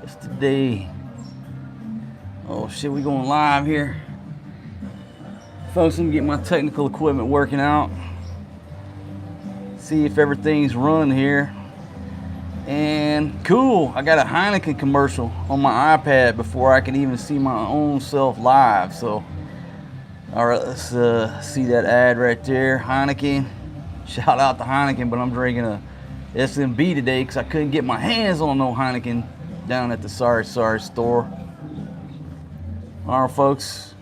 It's today. Oh shit, we going live here. Folks, let me get my technical equipment working out. See if everything's running here. And cool, I got a Heineken commercial on my iPad before I can even see my own self live. So, all right, let's see that ad right there. Heineken. Shout out to Heineken, but I'm drinking a SMB today because I couldn't get my hands on no Heineken down at the Sorry store. All right, folks.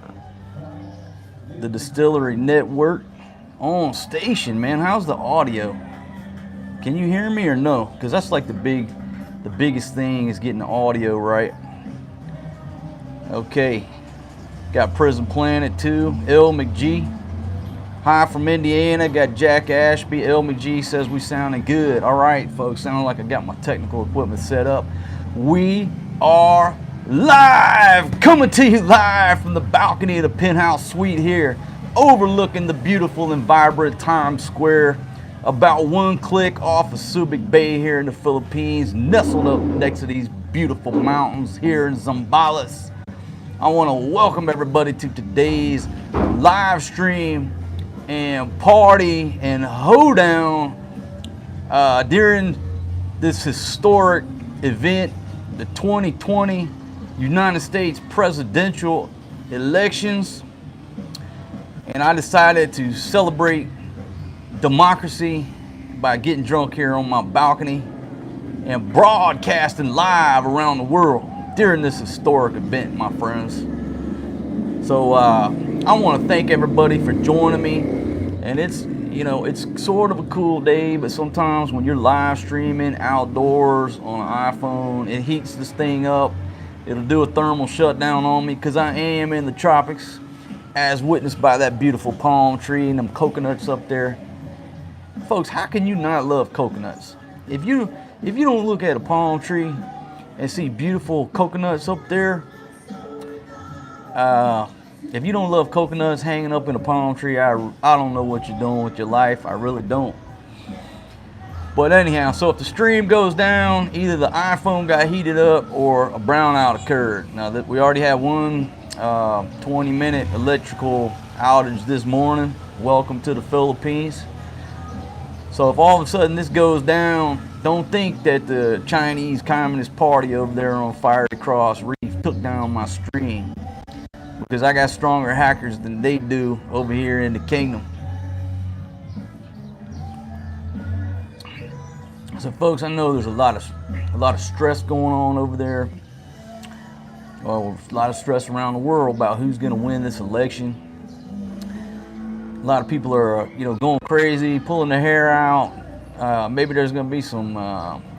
The Distillery Network on station, man. How's the audio? Can you hear me or no? Because that's like the biggest thing is getting the audio right. Okay. Got Prison Planet 2, L McG. Hi from Indiana, got Jack Ashby. L McG says we sounding good. All right, folks, sounding like I got my technical equipment set up. We are live, coming to you live from the balcony of the Penthouse suite here, overlooking the beautiful and vibrant Times Square, about one click off of Subic Bay here in the Philippines, nestled up next to these beautiful mountains here in Zambales. I want to welcome everybody to today's live stream and party and hoedown during this historic event, the 2020 United States presidential elections. And I decided to celebrate democracy by getting drunk here on my balcony and broadcasting live around the world during this historic event, my friends. So I want to thank everybody for joining me. And it's, you know, it's sort of a cool day, but sometimes when you're live streaming outdoors on an iPhone, it heats this thing up. It'll do a thermal shutdown on me because I am in the tropics, as witnessed by that beautiful palm tree and them coconuts up there. Folks, how can you not love coconuts? If you don't look at a palm tree and see beautiful coconuts up there, if you don't love coconuts hanging up in a palm tree, I don't know what you're doing with your life. I really don't. But anyhow, so if the stream goes down, either the iPhone got heated up or a brownout occurred. Now that we already had one 20-minute electrical outage this morning. Welcome to the Philippines. So if all of a sudden this goes down, don't think that the Chinese Communist Party over there on Fiery Cross Reef took down my stream, because I got stronger hackers than they do over here in the kingdom. So folks, I know there's a lot of stress going on over there. Well, a lot of stress around the world about who's going to win this election. A lot of people are, going crazy, pulling their hair out. Maybe there's going to be some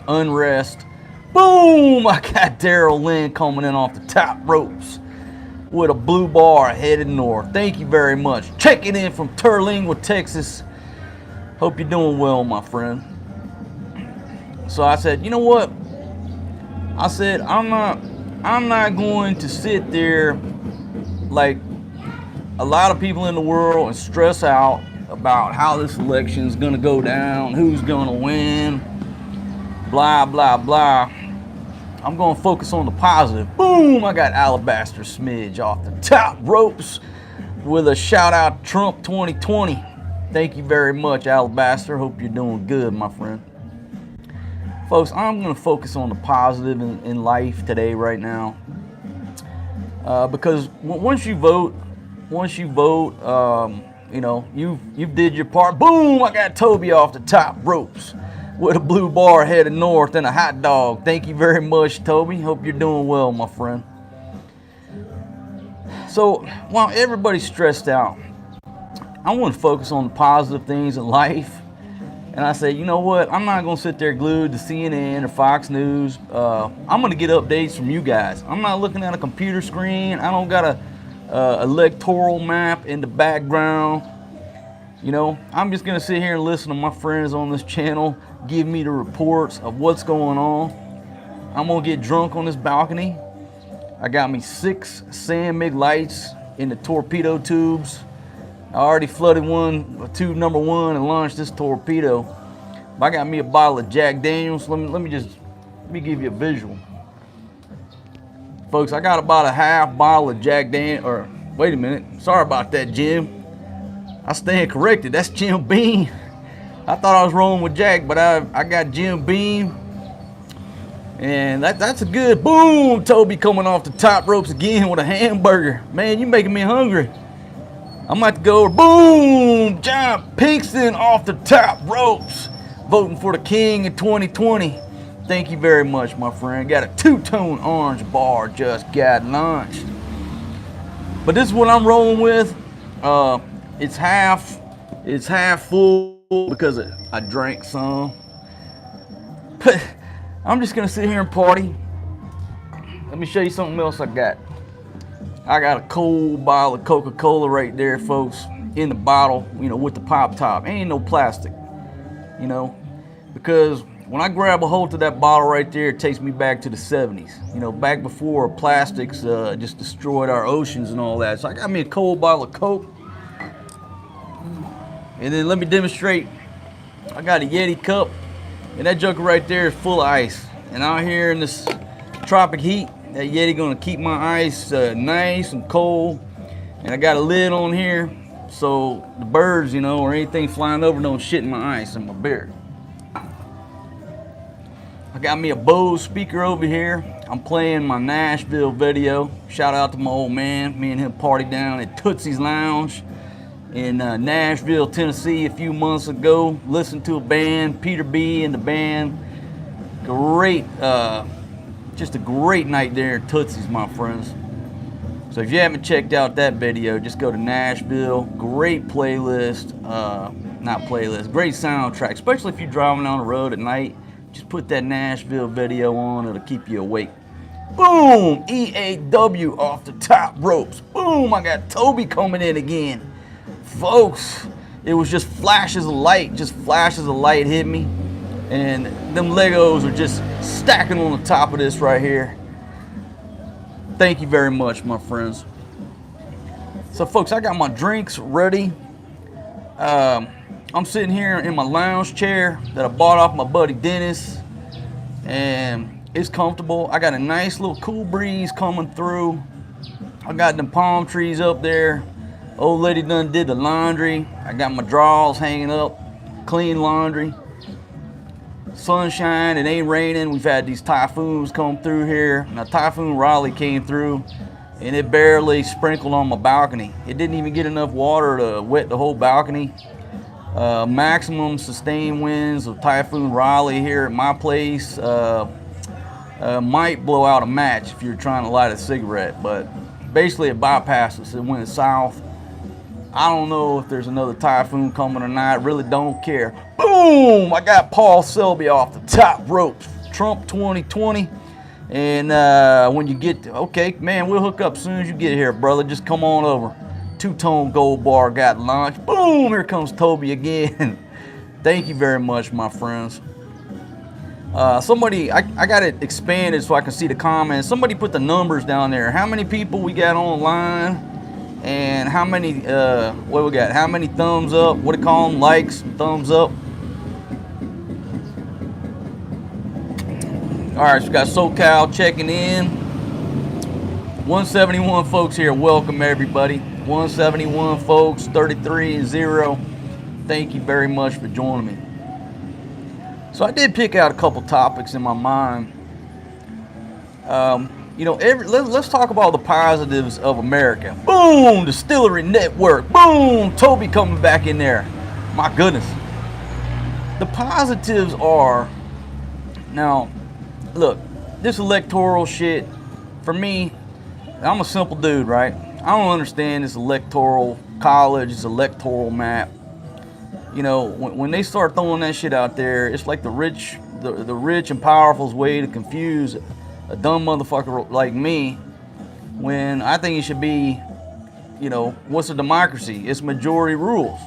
unrest. Boom! I got Daryl Lynn coming in off the top ropes with a blue bar headed north. Thank you very much. Checking in from Terlingua, Texas. Hope you're doing well, my friend. So I said, you know what? I said, I'm not going to sit there like a lot of people in the world and stress out about how this election is going to go down, who's going to win, blah, blah, blah. I'm going to focus on the positive. Boom! I got Alabaster Smidge off the top ropes with a shout out Trump 2020. Thank you very much, Alabaster. Hope you're doing good, my friend. Folks, I'm going to focus on the positive in life today, right now. Because once you vote, you did your part. Boom! I got Toby off the top ropes with a blue bar headed north and a hot dog. Thank you very much, Toby. Hope you're doing well, my friend. So while everybody's stressed out, I want to focus on the positive things in life. And I say, you know what? I'm not going to sit there glued to CNN or Fox News. I'm going to get updates from you guys. I'm not looking at a computer screen. I don't got a electoral map in the background. I'm just going to sit here and listen to my friends on this channel give me the reports of what's going on. I'm going to get drunk on this balcony. I got me 6 San Mig lights in the torpedo tubes. I already flooded tube number 1 and launched this torpedo. I got me a bottle of Jack Daniels. Let me give you a visual. Folks, I got about a half bottle of Jack Daniels, or wait a minute, sorry about that, Jim. I stand corrected, that's Jim Beam. I thought I was rolling with Jack, but I got Jim Beam. And that's a good boom. Toby coming off the top ropes again with a hamburger. Man, you making me hungry. I'm about to go over. Boom! John Pinkston off the top ropes. Voting for the king in 2020. Thank you very much, my friend. Got a two-tone orange bar just got launched. But this is what I'm rolling with. It's half full because I drank some. But I'm just gonna sit here and party. Let me show you something else I got. I got a cold bottle of Coca-Cola right there, folks, in the bottle, you know, with the pop top. Ain't no plastic, you know, because when I grab a hold of that bottle right there, it takes me back to the 70s. You know, back before plastics just destroyed our oceans and all that. So I got me a cold bottle of Coke. And then let me demonstrate. I got a Yeti cup. And that joker right there is full of ice. And out here in this tropic heat, that Yeti gonna keep my ice nice and cold. And I got a lid on here so the birds, you know, or anything flying over don't shit in my ice and my beer. I got me a Bose speaker over here. I'm playing my Nashville video. Shout out to my old man. Me and him partied down at Tootsie's Lounge in Nashville, Tennessee a few months ago. Listened to a band, Peter B and the band. Great, just a great night there at Tootsie's, my friends. So if you haven't checked out that video, just go to Nashville. Great playlist, great soundtrack, especially if you're driving on the road at night. Just put that Nashville video on, it'll keep you awake. Boom, EAW off the top ropes. Boom, I got Toby coming in again. Folks, it was just flashes of light, hit me. And them Legos are just stacking on the top of this right here. Thank you very much, my friends. So folks, I got my drinks ready. I'm sitting here in my lounge chair that I bought off my buddy Dennis. And it's comfortable. I got a nice little cool breeze coming through. I got them palm trees up there. Old lady done did the laundry. I got my drawers hanging up, clean laundry. Sunshine, it ain't raining. We've had these typhoons come through here. Now Typhoon Raleigh came through and it barely sprinkled on my balcony. It didn't even get enough water to wet the whole balcony. Maximum sustained winds of Typhoon Raleigh here at my place might blow out a match if you're trying to light a cigarette, but basically it bypasses. It went south. I don't know if there's another typhoon coming or not. Really don't care. Boom! I got Paul Selby off the top ropes. Trump 2020. And when you get to, okay, man, we'll hook up as soon as you get here, brother. Just come on over. Two-tone gold bar got launched. Boom! Here comes Toby again. Thank you very much, my friends. Somebody, I got it expanded so I can see the comments. Somebody put the numbers down there. How many people we got online? And how many, what we got? How many thumbs up? What do you call them? Likes, thumbs up. All right, so we got SoCal checking in. 171 folks here. Welcome, everybody. 171 folks, 33 and 0. Thank you very much for joining me. So I did pick out a couple topics in my mind. You know, let's talk about the positives of America. Boom, Distillery Network. Boom, Toby coming back in there. My goodness. The positives are, now, look, this electoral shit, for me, I'm a simple dude, right? I don't understand this electoral college, this electoral map. You know, when they start throwing that shit out there, it's like the rich and powerful's way to confuse a dumb motherfucker like me, when I think it should be, you know, what's a democracy? It's majority rules.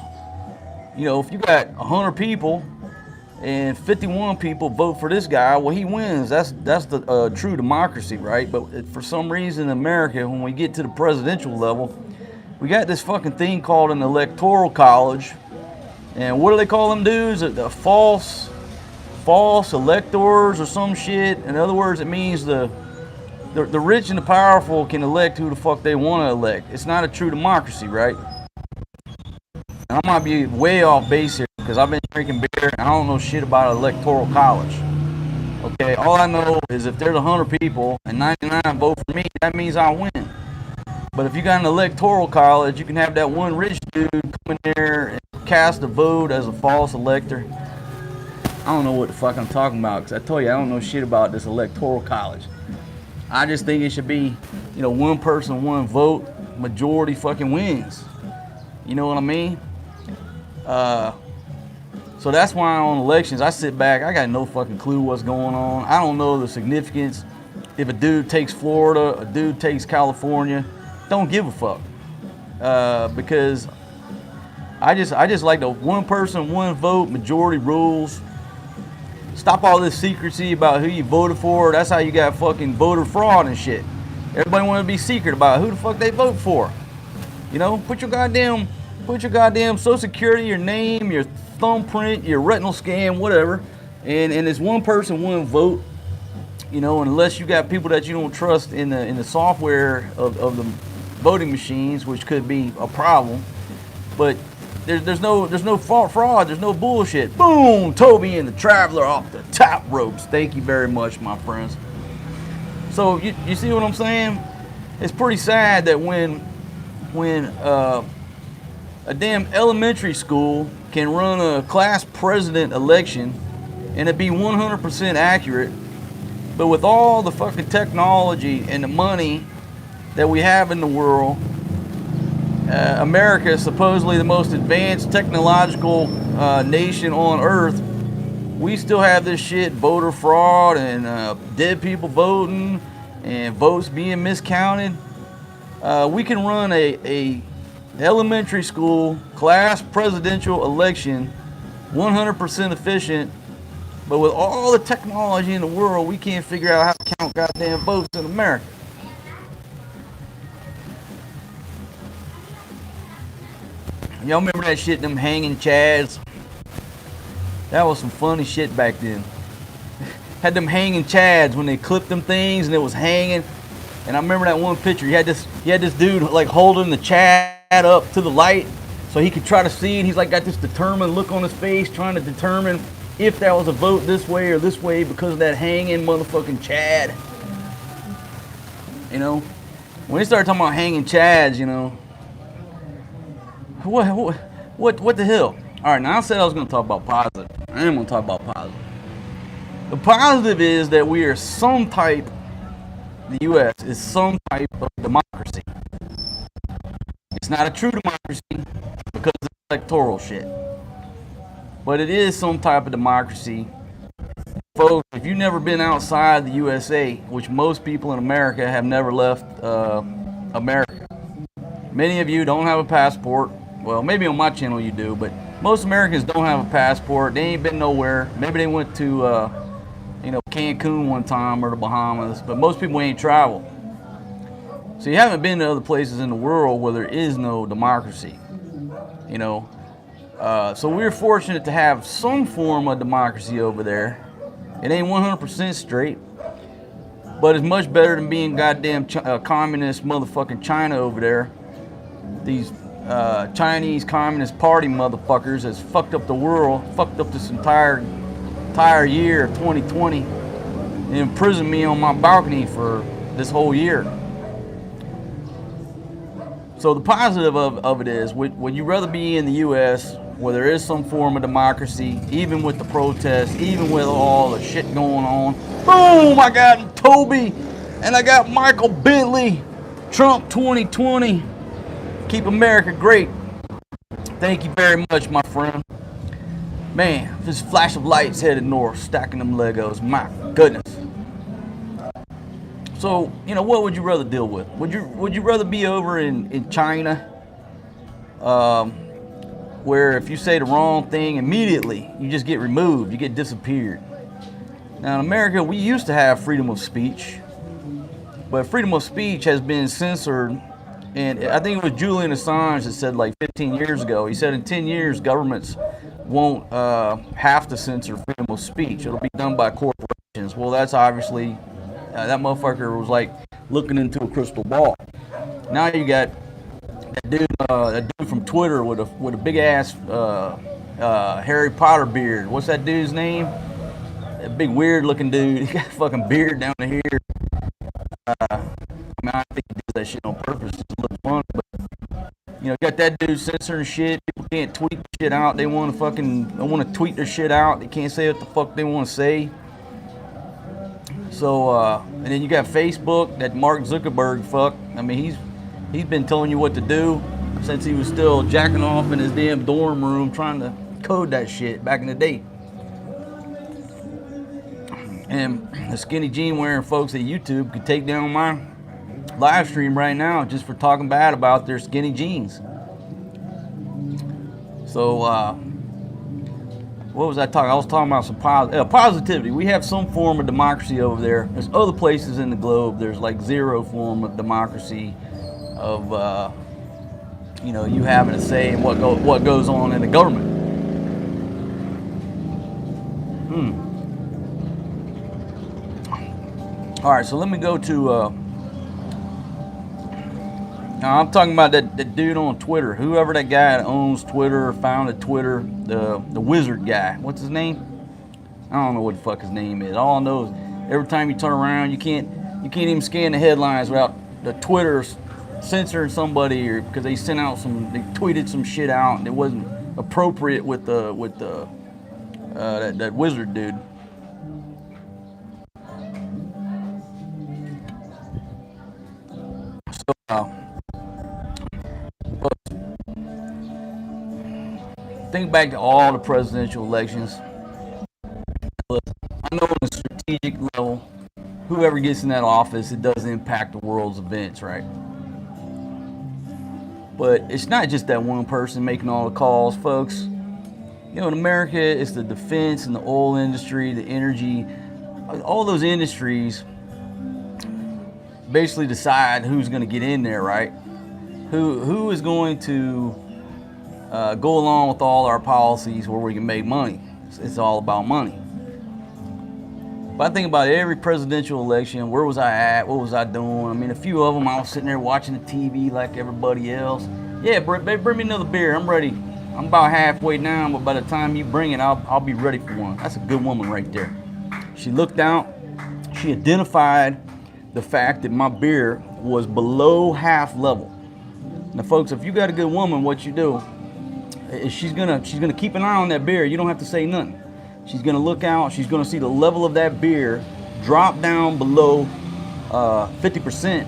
You know, if you got 100 people and 51 people vote for this guy, well, he wins. That's the true democracy, right? But for some reason in America, when we get to the presidential level, we got this fucking thing called an electoral college. And what do they call them dudes? The false electors or some shit. In other words, it means the the rich and the powerful can elect who the fuck they want to elect. It's not a true democracy, right? And I might be way off base here because I've been drinking beer and I don't know shit about electoral college. Okay, all I know is if there's 100 people and 99 vote for me, that means I win. But if you got an electoral college, you can have that one rich dude come in there and cast a vote as a false elector. I don't know what the fuck I'm talking about because I told you I don't know shit about this electoral college. I just think it should be, you know, one person, one vote, majority fucking wins. You know what I mean? So that's why on elections, I sit back, I got no fucking clue what's going on. I don't know the significance. If a dude takes Florida, a dude takes California, don't give a fuck. Because I just like the one person, one vote, majority rules. Stop all this secrecy about who you voted for. That's how you got fucking voter fraud and shit. Everybody want to be secret about who the fuck they vote for. You know, put your goddamn social security, your name, your thumbprint, your retinal scan, whatever. And it's one person, one vote. You know, unless you got people that you don't trust in the software of the voting machines, which could be a problem. But there's no fraud, there's no bullshit. Boom, Toby and the Traveler off the top ropes. Thank you very much, my friends. So you see what I'm saying? It's pretty sad that when a damn elementary school can run a class president election and it be 100% accurate, but with all the fucking technology and the money that we have in the world, America is supposedly the most advanced technological nation on earth. We still have this shit, voter fraud and dead people voting and votes being miscounted. We can run a elementary school class presidential election 100% efficient, but with all the technology in the world, we can't figure out how to count goddamn votes in America. Y'all remember that shit, them hanging chads? That was some funny shit back then. Had them hanging chads when they clipped them things and it was hanging. And I remember that one picture. He had this dude like holding the chad up to the light so he could try to see, and he's like got this determined look on his face trying to determine if there was a vote this way or this way because of that hanging motherfucking chad. You know, when they started talking about hanging chads, you know, what the hell? All right, now I said I was going to talk about positive. I am going to talk about positive. The positive is that we are some type, the U.S. is some type of democracy. It's not a true democracy because of electoral shit. But it is some type of democracy. Folks, if you've never been outside the USA, which most people in America have never left America. Many of you don't have a passport. Well, maybe on my channel you do, but most Americans don't have a passport. They ain't been nowhere. Maybe they went to, Cancun one time or the Bahamas, but most people ain't traveled. So you haven't been to other places in the world where there is no democracy, you know. So we're fortunate to have some form of democracy over there. It ain't 100% straight, but it's much better than being goddamn communist motherfucking China over there. These Chinese Communist Party motherfuckers has fucked up the world, fucked up this entire year of 2020, and imprisoned me on my balcony for this whole year. So the positive of it is, would you rather be in the U.S. where there is some form of democracy, even with the protests, even with all the shit going on? Boom! I got Toby, and I got Michael Bentley, Trump 2020. Keep America great. Thank you very much, my friend. Man, this flash of lights headed north, stacking them Legos. My goodness. So, you know, what would you rather deal with? Would you rather be over in China, where if you say the wrong thing immediately, you just get removed, you get disappeared? Now in America, we used to have freedom of speech, but freedom of speech has been censored. And I think it was Julian Assange that said like 15 years ago, he said in 10 years, governments won't have to censor freedom of speech. It'll be done by corporations. Well, that's obviously, that motherfucker was like looking into a crystal ball. Now you got that dude from Twitter with a big ass Harry Potter beard. What's that dude's name? A big weird looking dude. He got a fucking beard down to here. I mean, I think he does that shit on purpose just to look fun. But you know, got that dude censoring shit. People can't tweet shit out. They want to tweet their shit out. They can't say what the fuck they want to say. So, and then you got Facebook, that Mark Zuckerberg fuck. I mean, he's been telling you what to do since he was still jacking off in his damn dorm room trying to code that shit back in the day. And the skinny jean wearing folks at YouTube could take down my live stream right now just for talking bad about their skinny jeans. So, what was I talking? I was talking about some positivity. We have some form of democracy over there. There's other places in the globe. There's like zero form of democracy of, you know, you having a say in what goes on in the government. All right, so let me go to. Now I'm talking about that dude on Twitter, whoever that guy that owns Twitter or founded Twitter, the wizard guy. What's his name? I don't know what the fuck his name is. All I know is every time you turn around, you can't even scan the headlines without the Twitter censoring somebody, or because they tweeted some shit out and it wasn't appropriate with that wizard dude. So, think back to all the presidential elections. Look, I know on a strategic level, whoever gets in that office, it does impact the world's events, right? But it's not just that one person making all the calls, folks. You know, in America, it's the defense and the oil industry, the energy, all those industries basically decide who's going to get in there, right? Who is going to go along with all our policies where we can make money. It's all about money. But I think about every presidential election, where was I at? What was I doing? I mean, a few of them, I was sitting there watching the TV like everybody else. Yeah, bring me another beer. I'm ready. I'm about halfway down, but by the time you bring it, I'll be ready for one. That's a good woman right there. She looked out. She identified the fact that my beer was below half level. Now, folks, if you got a good woman, what you do is she's gonna keep an eye on that beer. You don't have to say nothing. She's gonna look out. She's gonna see the level of that beer drop down below 50%,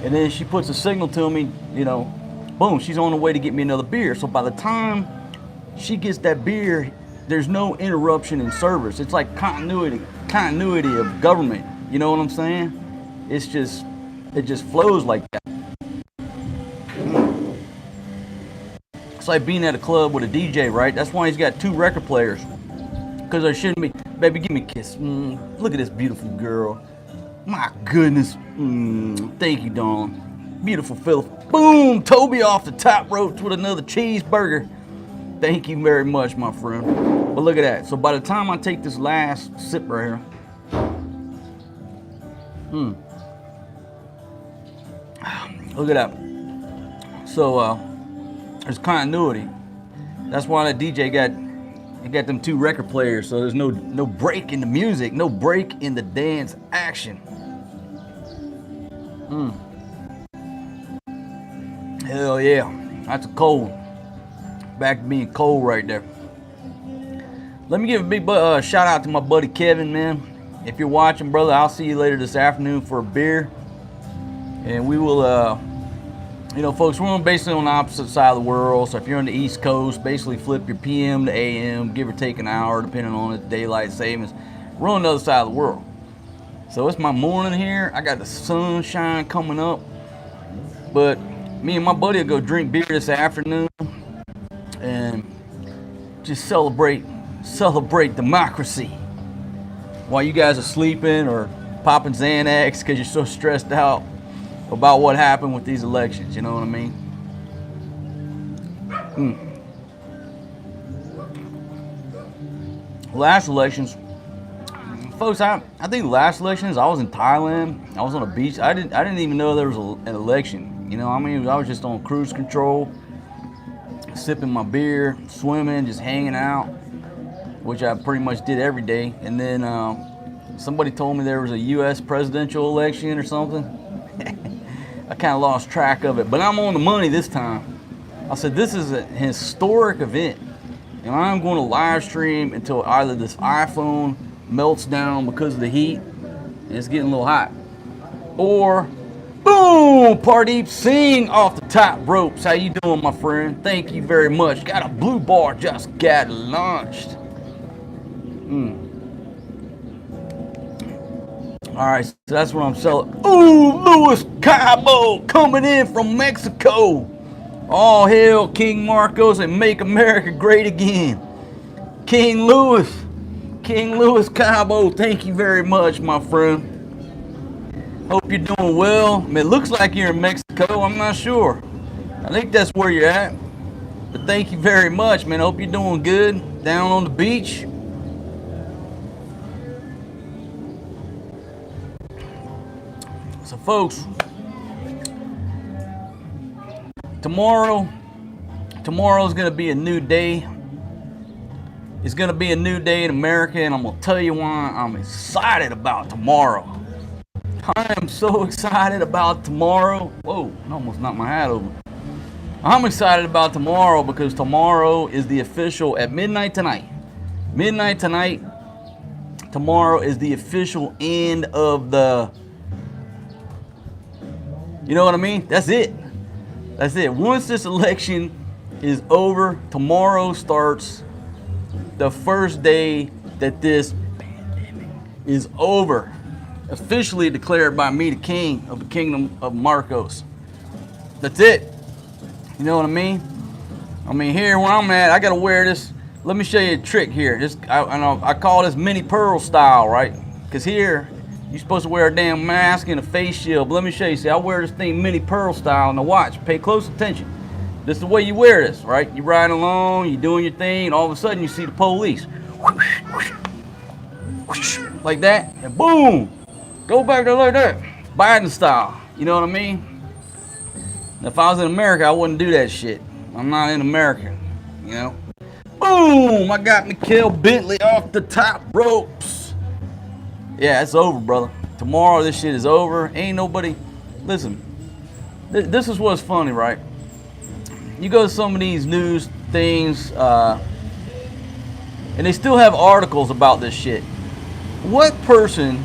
and then she puts a signal to me. You know, boom, she's on the way to get me another beer. So by the time she gets that beer, there's no interruption in service. It's like continuity of government. You know what I'm saying? It just flows like that. It's like being at a club with a DJ, right? That's why he's got two record players. Because there shouldn't be, baby, give me a kiss. Look at this beautiful girl. My goodness. Thank you, Dawn. Beautiful fella. Boom, Toby off the top ropes with another cheeseburger. Thank you very much, my friend. But look at that. So by the time I take this last sip right here, look at that. So there's continuity. That's why that DJ got them two record players. So there's no break in the music, no break in the dance action. Hell yeah, that's a cold. Back to being cold right there. Let me give a big shout out to my buddy Kevin, man. If you're watching, brother, I'll see you later this afternoon for a beer. And we will, you know, folks, we're basically on the opposite side of the world. So if you're on the East Coast, basically flip your PM to AM, give or take an hour, depending on the daylight savings. We're on the other side of the world. So it's my morning here. I got the sunshine coming up. But me and my buddy will go drink beer this afternoon and just celebrate democracy while you guys are sleeping or popping Xanax because you're so stressed out about what happened with these elections. You know what I mean? Last elections, folks, I think the last elections I was in Thailand. I was on a beach. I didn't even know there was an election. You know, I mean, I was just on cruise control, sipping my beer, swimming, just hanging out, which I pretty much did every day. And then somebody told me there was a U.S. presidential election or something. I kind of lost track of it, but I'm on the money this time. I said, this is a historic event, and I'm going to live stream until either this iPhone melts down because of the heat, and it's getting a little hot, or boom, Pardeep Singh off the top ropes. How you doing, my friend? Thank you very much. Got a blue bar, just got launched. All right, so that's what I'm selling. Ooh, Luis Cabo coming in from Mexico. All hail King Marcos and make America great again. King Luis Cabo, thank you very much, my friend. Hope you're doing well. I mean, it looks like you're in Mexico. I'm not sure. I think that's where you're at. But thank you very much, man. Hope you're doing good down on the beach. So, folks, tomorrow's going to be a new day. It's going to be a new day in America, and I'm going to tell you why I'm excited about tomorrow. I am so excited about tomorrow. Whoa, I almost knocked my hat over. I'm excited about tomorrow because tomorrow is the official, at midnight tonight, tomorrow is the official end of the, you know what I mean? That's it. That's it. Once this election is over, tomorrow starts the first day that this pandemic is over. Officially declared by me, the king of the kingdom of Marcos. That's it. You know what I mean? I mean, here where I'm at, I gotta wear this. Let me show you a trick here. I call this mini pearl style, right? Because here, you're supposed to wear a damn mask and a face shield. But let me show you. See, I wear this thing mini pearl style. Now watch, pay close attention. This is the way you wear this, right? You riding along, you doing your thing, and all of a sudden you see the police. Like that, and boom. Go back there like that. Biden style. You know what I mean? If I was in America, I wouldn't do that shit. I'm not in America, you know? Boom! I got Mikael Bentley off the top ropes. Yeah, it's over, brother. Tomorrow, this shit is over. Ain't nobody... Listen, this is what's funny, right? You go to some of these news things, and they still have articles about this shit. What person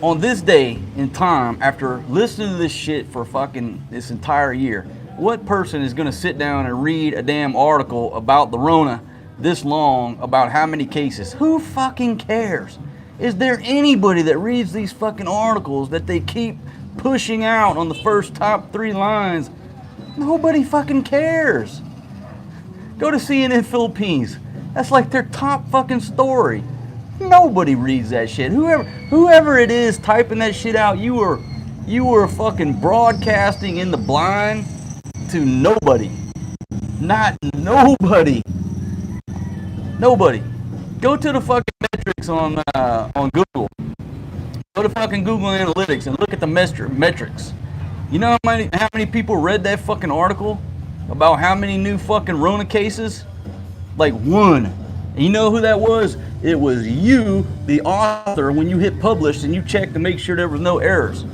on this day in time, after listening to this shit for fucking this entire year, what person is gonna sit down and read a damn article about the Rona this long, about how many cases? Who fucking cares? Is there anybody that reads these fucking articles that they keep pushing out on the first top 3 lines? Nobody fucking cares. Go to CNN Philippines. That's like their top fucking story. Nobody reads that shit. Whoever it is typing that shit out, you were fucking broadcasting in the blind to nobody. Not nobody. Nobody. Go to the fucking metrics on Google. Go to fucking Google Analytics and look at the metrics. You know how many people read that fucking article about how many new fucking Rona cases? Like 1. And you know who that was? It was you, the author, when you hit publish and you checked to make sure there was no errors.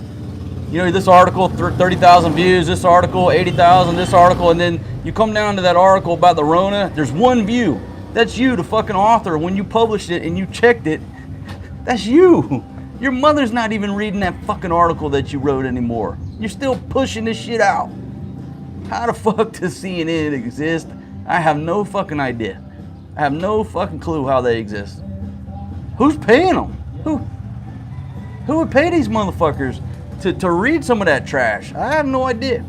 You know, this article, 30,000 views, this article, 80,000, this article, and then you come down to that article about the Rona, there's 1 view. That's you, the fucking author, when you published it and you checked it. That's you. Your mother's not even reading that fucking article that you wrote anymore. You're still pushing this shit out. How the fuck does CNN exist? I have no fucking idea. I have no fucking clue how they exist. Who's paying them? Who would pay these motherfuckers to read some of that trash? I have no idea.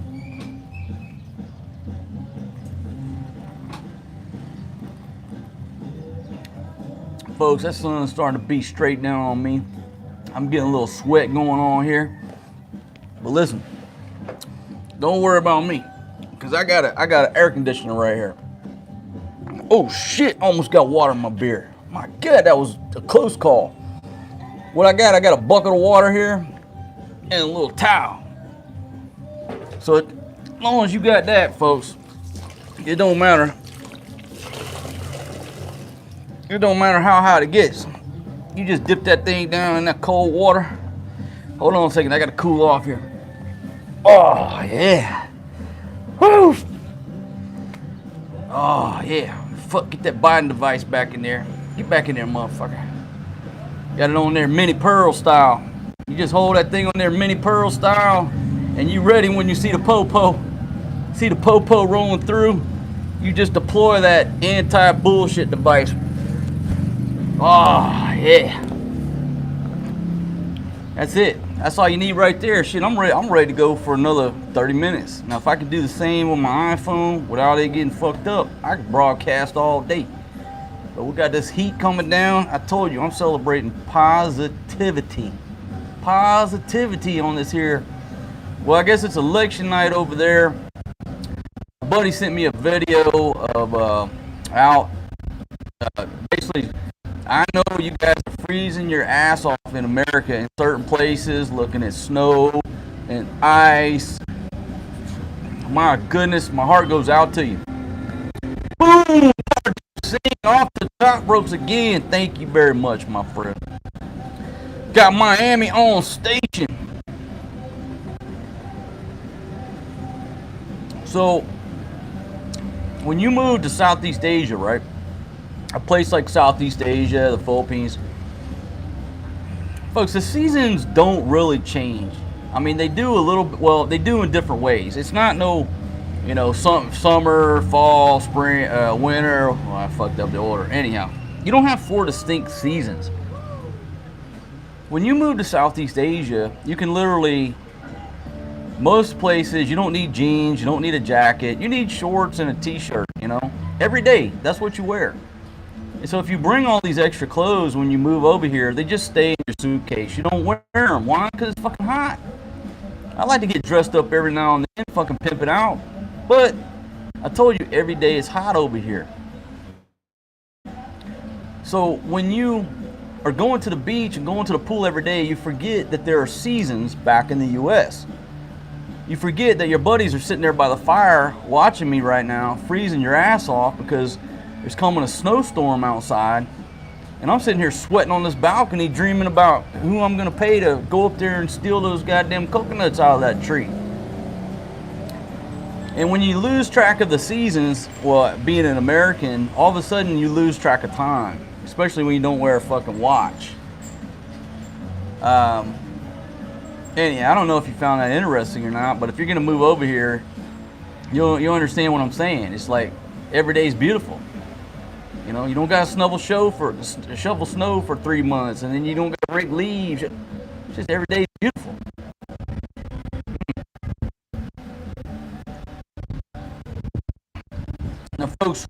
Folks, that sun's starting to beat straight down on me. I'm getting a little sweat going on here. But listen, don't worry about me, because I got an air conditioner right here. Oh shit, almost got water in my beer. My God, that was a close call. What I got a bucket of water here and a little towel. So as long as you got that, folks, it don't matter. It don't matter how hot it gets. You just dip that thing down in that cold water. Hold on a second, I gotta cool off here. Oh yeah. Woo! Oh yeah. Fuck, get that Biden device back in there. Get back in there, motherfucker. Got it on there mini pearl style. You just hold that thing on there mini pearl style, and you ready when you see the popo. See the popo rolling through. You just deploy that anti-bullshit device. Oh yeah. That's it. That's all you need right there. Shit, I'm ready to go for another 30 minutes. Now, if I could do the same with my iPhone without it getting fucked up, I could broadcast all day. But we got this heat coming down. I told you, I'm celebrating positivity. Positivity on this here. Well, I guess it's election night over there. My buddy sent me a video of basically, I know you guys are freezing your ass off in America in certain places, looking at snow and ice. My goodness, my heart goes out to you. Boom! Sing off the top ropes again. Thank you very much, my friend. Got Miami on station. So, when you move to Southeast Asia, right? A place like Southeast Asia, the Philippines, folks, the seasons don't really change. I mean, they do a little bit, well, they do in different ways. It's not no, you know, summer, fall, spring, winter. Well, I fucked up the order. Anyhow, you don't have 4 distinct seasons. When you move to Southeast Asia, you can literally, most places, you don't need jeans, you don't need a jacket, you need shorts and a t-shirt, you know, every day. That's what you wear. And so if you bring all these extra clothes when you move over here, they just stay in your suitcase. You don't wear them. Why? Because it's fucking hot. I like to get dressed up every now and then, fucking pimp it out. But I told you, every day it's hot over here. So when you are going to the beach and going to the pool every day, you forget that there are seasons back in the U.S. You forget that your buddies are sitting there by the fire watching me right now, freezing your ass off because there's coming a snowstorm outside, and I'm sitting here sweating on this balcony dreaming about who I'm gonna pay to go up there and steal those goddamn coconuts out of that tree. And when you lose track of the seasons, well, being an American, all of a sudden you lose track of time, especially when you don't wear a fucking watch. Anyhow, I don't know if you found that interesting or not, but if you're gonna move over here, you'll understand what I'm saying. It's like every day's beautiful. You know, you don't got to shovel snow for 3 months, and then you don't got to rake leaves. It's just every day is beautiful. Now, folks,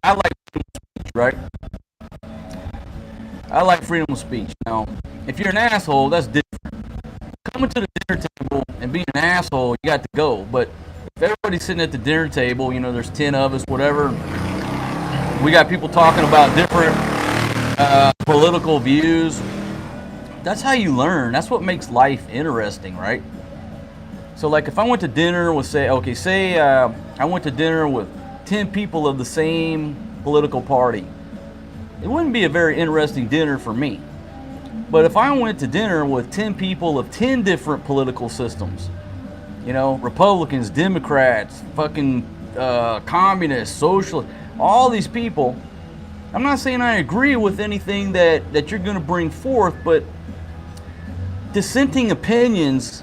I like freedom of speech, right? I like freedom of speech. Now, if you're an asshole, that's different. Coming to the dinner table and being an asshole, you got to go. But if everybody's sitting at the dinner table, you know, there's 10 of us, whatever. We got people talking about different political views. That's how you learn. That's what makes life interesting, right? So, like, if I went to dinner with, I went to dinner with 10 people of the same political party, it wouldn't be a very interesting dinner for me. But if I went to dinner with 10 people of 10 different political systems, you know, Republicans, Democrats, fucking communists, socialists, all these people, I'm not saying I agree with anything that you're going to bring forth, but dissenting opinions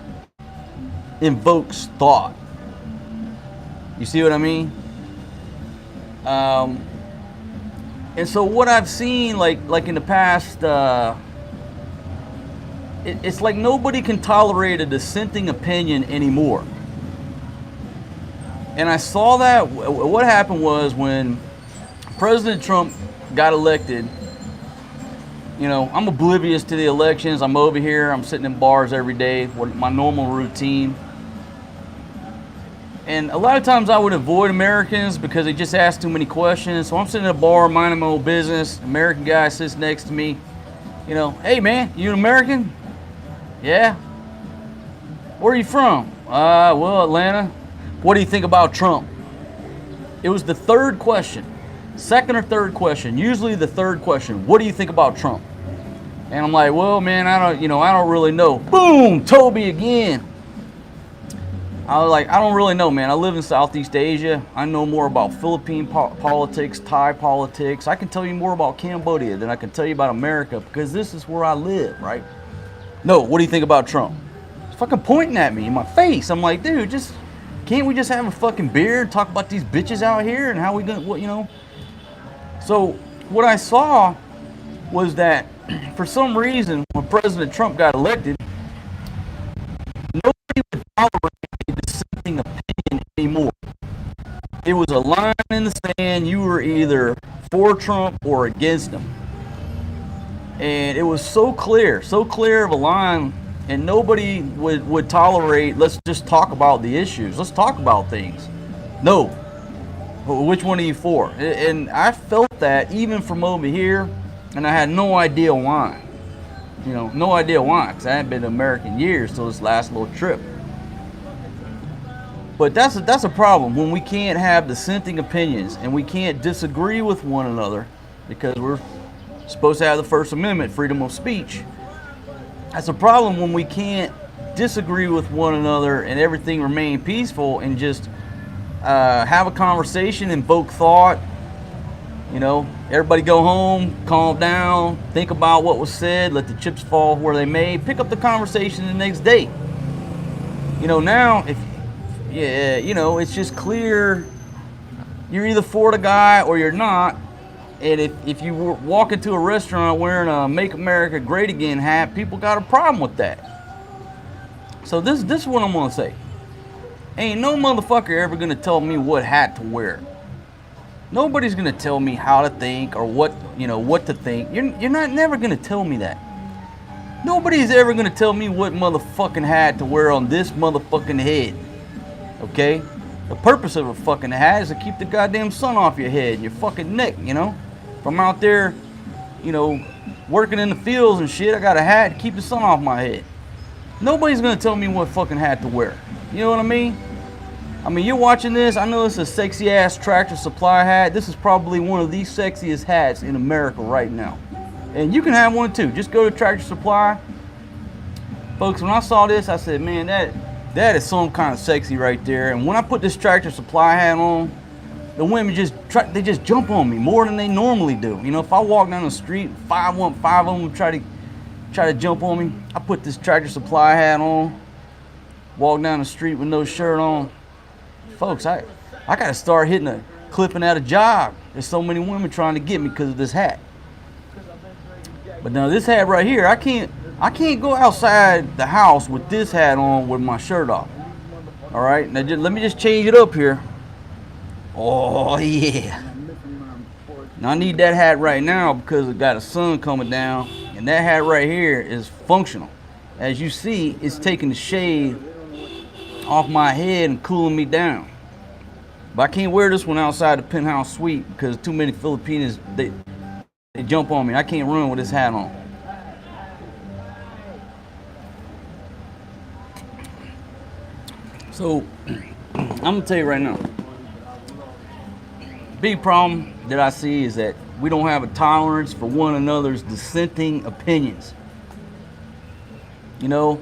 invokes thought. You see what I mean? And so what I've seen, like in the past, it's like nobody can tolerate a dissenting opinion anymore. And I saw that what happened was when President Trump got elected, you know, I'm oblivious to the elections. I'm over here, I'm sitting in bars every day, my normal routine. And a lot of times I would avoid Americans because they just ask too many questions. So I'm sitting at a bar minding my own business. American guy sits next to me. You know, hey man, you an American? Yeah. Where are you from? Well, Atlanta. What do you think about Trump? It was the third question. Second or third question. Usually the third question. What do you think about Trump? And I'm like, well, man, I don't really know. Boom, Toby again. I was like, I don't really know, man. I live in Southeast Asia. I know more about Philippine politics, Thai politics. I can tell you more about Cambodia than I can tell you about America because this is where I live, right? No, what do you think about Trump? He's fucking pointing at me in my face. I'm like, dude, can't we just have a fucking beer and talk about these bitches out here and how we gonna, what, you know? So what I saw was that for some reason, when President Trump got elected, nobody would tolerate a dissenting opinion anymore. It was a line in the sand. You were either for Trump or against him. And it was so clear of a line, and nobody would tolerate, let's just talk about the issues. Let's talk about things. No. Which one are you for? And I felt that even from over here, and I had no idea why. You know, no idea why, because I hadn't been to America in years till this last little trip. But that's a problem when we can't have dissenting opinions and we can't disagree with one another because we're supposed to have the First Amendment, freedom of speech. That's a problem when we can't disagree with one another and everything remain peaceful and just have a conversation, invoke thought. You know, everybody go home, calm down, think about what was said, let the chips fall where they may, pick up the conversation the next day. You know, now, it's just clear you're either for the guy or you're not. And if you walk into a restaurant wearing a Make America Great Again hat, people got a problem with that. So this is what I'm gonna say. Ain't no motherfucker ever gonna tell me what hat to wear. Nobody's gonna tell me how to think or what to think. You're not never gonna tell me that. Nobody's ever gonna tell me what motherfucking hat to wear on this motherfucking head. Okay? The purpose of a fucking hat is to keep the goddamn sun off your head and your fucking neck, you know? If I'm out there, working in the fields and shit, I got a hat to keep the sun off my head. Nobody's gonna tell me what fucking hat to wear. You know what I mean? I mean, you're watching this, I know it's a sexy ass Tractor Supply hat. This is probably one of the sexiest hats in America right now. And you can have one too. Just go to Tractor Supply. Folks, when I saw this, I said, man, that is some kind of sexy right there. And when I put this Tractor Supply hat on, the women just jump on me more than they normally do. You know, if I walk down the street, five of them try to jump on me, I put this Tractor Supply hat on, walk down the street with no shirt on. Folks, I gotta start clipping out a job. There's so many women trying to get me because of this hat. But now this hat right here, I can't go outside the house with this hat on with my shirt off. All right, now let me just change it up here. Oh yeah. Now I need that hat right now because it got a sun coming down, and that hat right here is functional. As you see, it's taking the shade off my head and cooling me down. But I can't wear this one outside the Penthouse suite because too many Filipinos, they jump on me. I can't run with this hat on. So, I'm gonna tell you right now, big problem that I see is that we don't have a tolerance for one another's dissenting opinions. You know,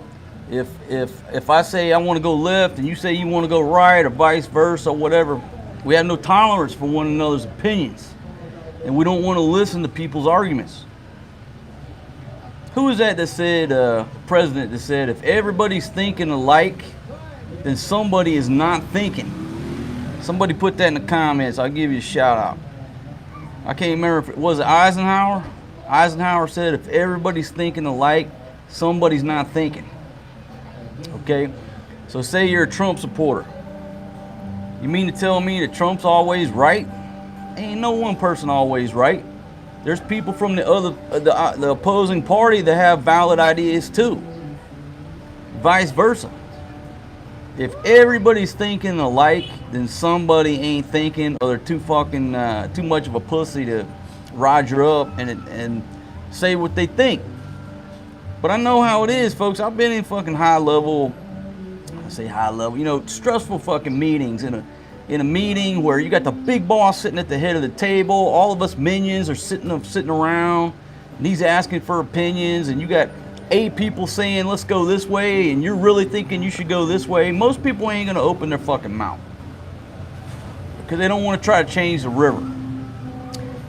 if I say I want to go left and you say you want to go right or vice versa or whatever, we have no tolerance for one another's opinions. And we don't want to listen to people's arguments. Who was that said, president that said, if everybody's thinking alike, then somebody is not thinking? Somebody put that in the comments. I'll give you a shout out. I can't remember if it was Eisenhower. Eisenhower said, if everybody's thinking alike, somebody's not thinking. Okay? So say you're a Trump supporter. You mean to tell me that Trump's always right? Ain't no one person always right. There's people from the opposing party that have valid ideas too. Vice versa. If everybody's thinking alike, then somebody ain't thinking, or they're too fucking too much of a pussy to roger up and say what they think. But I know how it is, folks. I've been in fucking high level, stressful fucking meetings. In a meeting where you got the big boss sitting at the head of the table, all of us minions are sitting around, and he's asking for opinions, and you got 8 people saying let's go this way, and you're really thinking you should go this way. Most people ain't gonna open their fucking mouth because they don't want to try to change the river.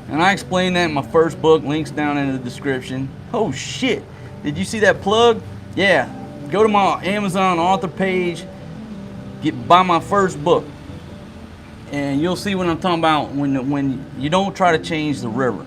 And I explained that in my first book. Links down in the description. Oh shit, did you see that plug? Yeah, go to my Amazon author page, buy my first book, and you'll see what I'm talking about when you don't try to change the river.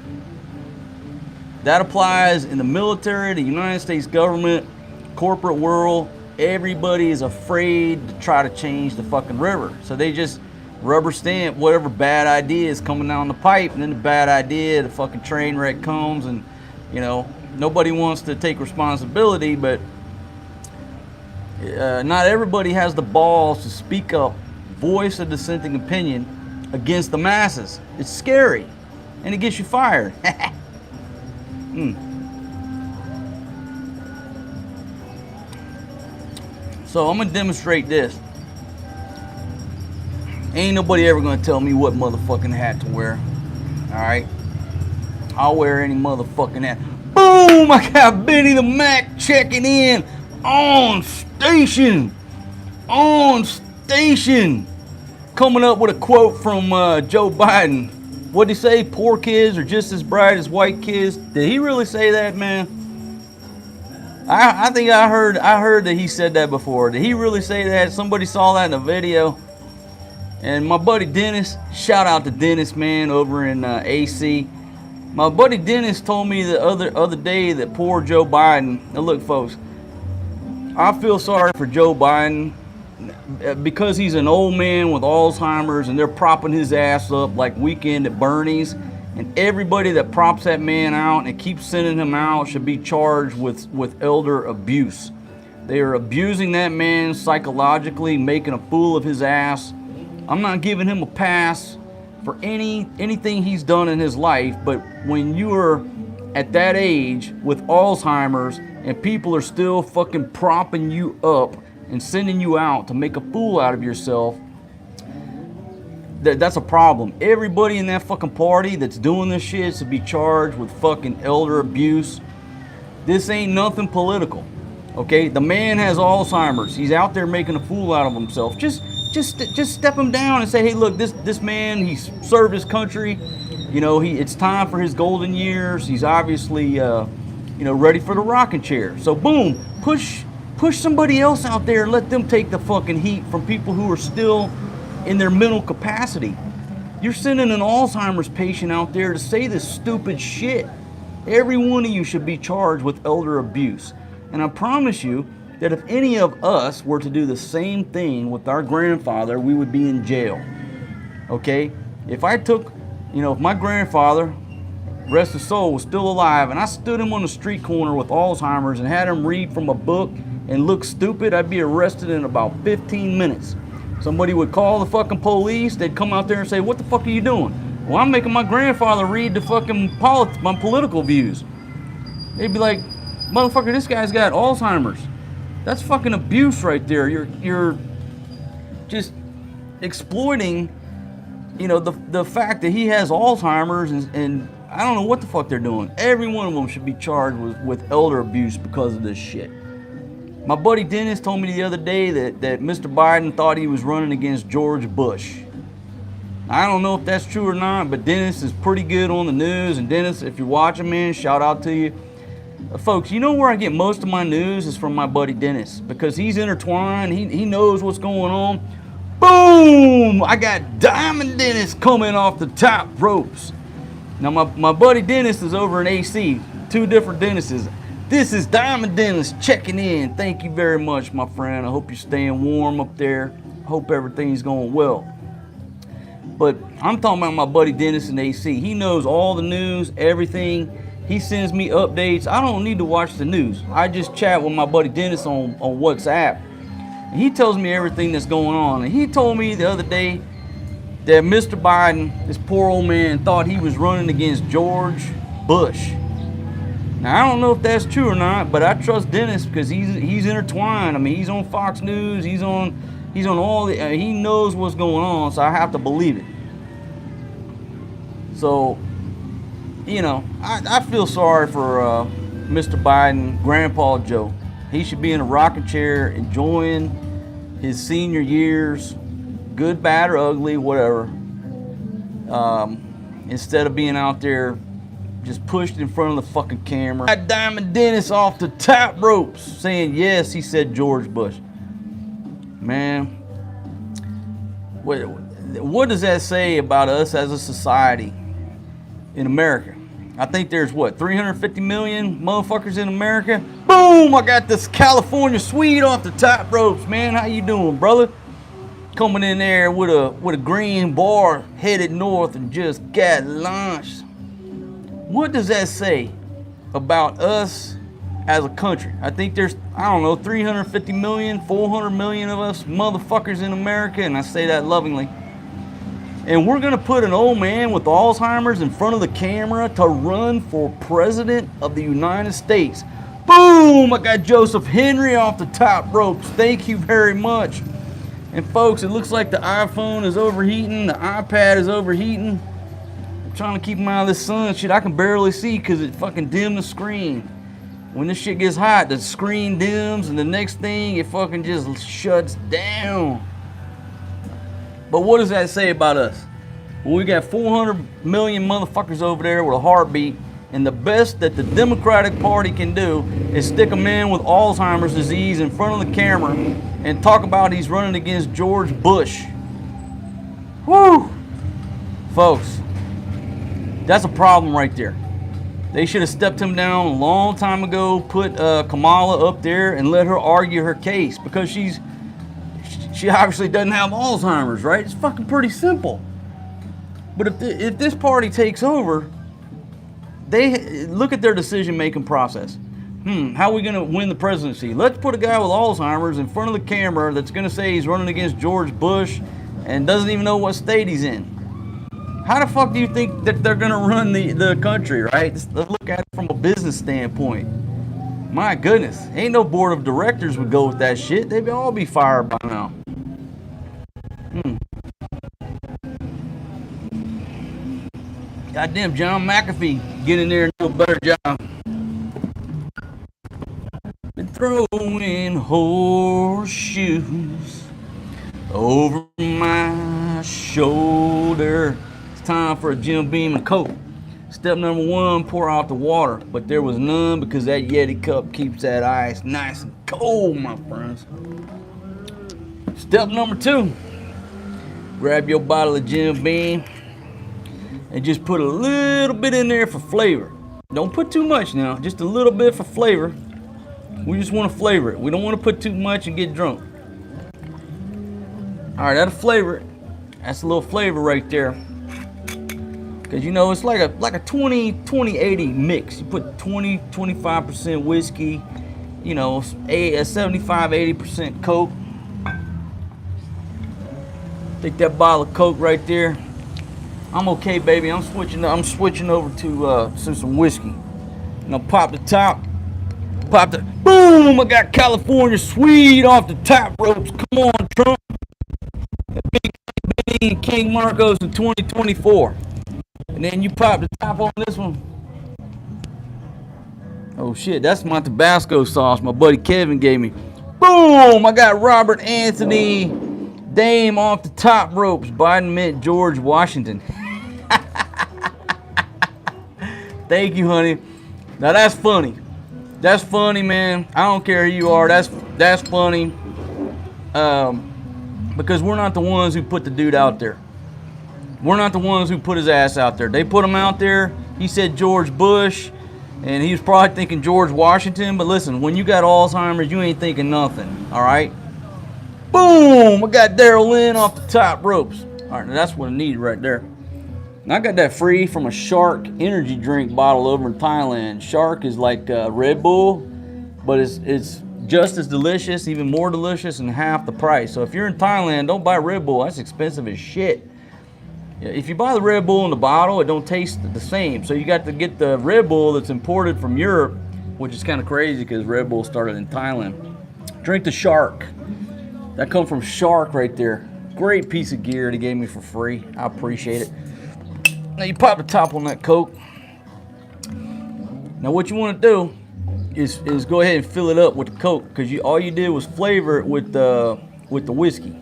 That applies in the military, the United States government, corporate world. Everybody is afraid to try to change the fucking river. So they just rubber stamp whatever bad idea is coming down the pipe, and then the bad idea, the fucking train wreck comes, and nobody wants to take responsibility, but not everybody has the balls to speak up, voice a dissenting opinion against the masses. It's scary, and it gets you fired. So I'm gonna demonstrate this. Ain't nobody ever gonna tell me what motherfucking hat to wear. Alright? I'll wear any motherfucking hat. Boom! I got Benny the Mac checking in on station. On station. Coming up with a quote from Joe Biden. What'd he say? Poor kids are just as bright as white kids. Did he really say that, man? I think I heard that he said that before. Did he really say that? Somebody saw that in a video. And my buddy Dennis, shout out to Dennis, man, over in AC. My buddy Dennis told me the other day that poor Joe Biden. Now look, folks, I feel sorry for Joe Biden because he's an old man with Alzheimer's, and they're propping his ass up like Weekend at Bernie's. And everybody that props that man out and keeps sending him out should be charged with elder abuse. They are abusing that man psychologically, making a fool of his ass. I'm not giving him a pass for anything he's done in his life, but when you are at that age with Alzheimer's and people are still fucking propping you up and sending you out to make a fool out of yourself, that's a problem. Everybody in that fucking party that's doing this shit should be charged with fucking elder abuse. This ain't nothing political, okay? The man has Alzheimer's. He's out there making a fool out of himself. Just step him down and say, hey, look, this man, he's served his country. It's time for his golden years. He's obviously, ready for the rocking chair. So boom, push somebody else out there and let them take the fucking heat from people who are still in their mental capacity. You're sending an Alzheimer's patient out there to say this stupid shit. Every one of you should be charged with elder abuse. And I promise you that if any of us were to do the same thing with our grandfather, we would be in jail. Okay? If I took, if my grandfather, rest his soul, was still alive, and I stood him on the street corner with Alzheimer's and had him read from a book and look stupid, I'd be arrested in about 15 minutes. Somebody would call the fucking police. They'd come out there and say, what the fuck are you doing? Well, I'm making my grandfather read the fucking my political views. They'd be like, motherfucker, this guy's got Alzheimer's. That's fucking abuse right there. You're just exploiting, the fact that he has Alzheimer's, and I don't know what the fuck they're doing. Every one of them should be charged with elder abuse because of this shit. My buddy Dennis told me the other day that Mr. Biden thought he was running against George Bush. I don't know if that's true or not, but Dennis is pretty good on the news. And Dennis, if you're watching, man, shout out to you. Folks, you know where I get most of my news is from my buddy Dennis, because he's intertwined. He knows what's going on. Boom! I got Diamond Dennis coming off the top ropes. Now, my buddy Dennis is over in AC. 2 different Dennises. This is Diamond Dennis checking in. Thank you very much, my friend. I hope you're staying warm up there. Hope everything's going well. But I'm talking about my buddy Dennis in AC. He knows all the news, everything. He sends me updates. I don't need to watch the news. I just chat with my buddy Dennis on WhatsApp. And he tells me everything that's going on. And he told me the other day that Mr. Biden, this poor old man, thought he was running against George Bush. Now, I don't know if that's true or not, but I trust Dennis because he's intertwined. I mean, he's on Fox News. He's on all the. He knows what's going on, so I have to believe it. So, you know, I feel sorry for Mr. Biden, Grandpa Joe. He should be in a rocking chair, enjoying his senior years, good, bad, or ugly, whatever. Instead of being out there just pushed in front of the fucking camera. Got Diamond Dennis off the top ropes saying, yes, he said George Bush. Man, what does that say about us as a society in America? I think there's what, 350 million motherfuckers in America? Boom, I got this California suite off the top ropes, man. How you doing, brother? Coming in there with a green bar headed north and just got launched. What does that say about us as a country? I think there's, I don't know, 350 million, 400 million of us motherfuckers in America, and I say that lovingly. And we're gonna put an old man with Alzheimer's in front of the camera to run for president of the United States. Boom, I got Joseph Henry off the top ropes. Thank you very much. And folks, it looks like the iPhone is overheating, the iPad is overheating. Trying to keep him out of this sun. Shit, I can barely see because it fucking dimmed the screen. When this shit gets hot, the screen dims, and the next thing, it fucking just shuts down. But what does that say about us? Well, we got 400 million motherfuckers over there with a heartbeat, and the best that the Democratic Party can do is stick a man with Alzheimer's disease in front of the camera and talk about he's running against George Bush. Woo! Folks, that's a problem right there. They should have stepped him down a long time ago, put Kamala up there and let her argue her case because she obviously doesn't have Alzheimer's, right? It's fucking pretty simple. But if this party takes over, they look at their decision-making process. How are we going to win the presidency? Let's put a guy with Alzheimer's in front of the camera that's going to say he's running against George Bush and doesn't even know what state he's in. How the fuck do you think that they're gonna run the country, right? Let's look at it from a business standpoint. My goodness, ain't no board of directors would go with that shit. They'd all be fired by now. Goddamn, John McAfee, get in there and do a better job. Been throwing horseshoes over my shoulder. Time for a Jim Beam and Coke. Step number one, pour out the water, but there was none because that Yeti cup keeps that ice nice and cold, my friends. Step number two, grab your bottle of Jim Beam and just put a little bit in there for flavor. Don't put too much now, just a little bit for flavor. We just want to flavor it. We don't want to put too much and get drunk. All right, that'll flavor it. That's a little flavor right there. Because, you know, it's like a 20-80 mix. You put 20-25% whiskey, you know, a 75-80% Coke. Take that bottle of Coke right there. I'm okay, baby. I'm switching over to some whiskey. You know, pop the top. Pop the boom! I got California Sweet off the top ropes. Come on, Trump. Big King Marcos in 2024. And then you pop the top on this one. Oh shit, that's my Tabasco sauce my buddy Kevin gave me. Boom! I got Robert Anthony Dame off the top ropes. Biden met George Washington. Thank you, honey. Now that's funny. That's funny, man. I don't care who you are. That's funny. Because we're not the ones who put the dude out there. We're not the ones who put his ass out there. They put him out there. He said George Bush, and he was probably thinking George Washington. But listen, when you got Alzheimer's, you ain't thinking nothing, all right? Boom! I got Daryl Lynn off the top ropes. All right, now that's what I need right there. And I got that free from a Shark energy drink bottle over in Thailand. Shark is like Red Bull, but it's just as delicious, even more delicious, and half the price. So if you're in Thailand, don't buy Red Bull. That's expensive as shit. If you buy the Red Bull in the bottle, it don't taste the same. So you got to get the Red Bull that's imported from Europe, which is kind of crazy because Red Bull started in Thailand. Drink the Shark. That come from Shark right there. Great piece of gear they gave me for free. I appreciate it. Now you pop the top on that Coke. Now what you want to do is go ahead and fill it up with the Coke, because all you did was flavor it with the whiskey.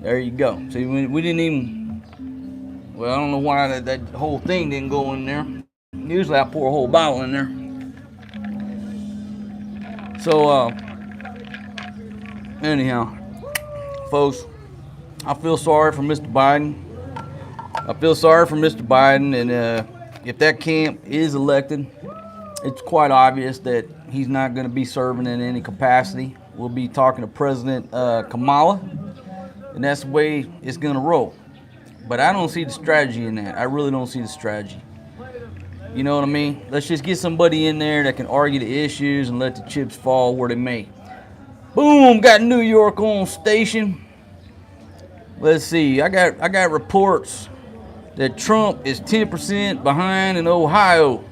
There you go. See, we didn't even, well, I don't know why that whole thing didn't go in there. Usually I pour a whole bottle in there. So anyhow, folks, I feel sorry for Mr. Biden. I feel sorry for Mr. Biden, and if that camp is elected, it's quite obvious that he's not going to be serving in any capacity. We'll be talking to President Kamala, and that's the way it's going to roll. But I don't see the strategy in that. I really don't see the strategy. You know what I mean? Let's just get somebody in there that can argue the issues and let the chips fall where they may. Boom, got New York on station. Let's see, I got reports that Trump is 10% behind in Ohio.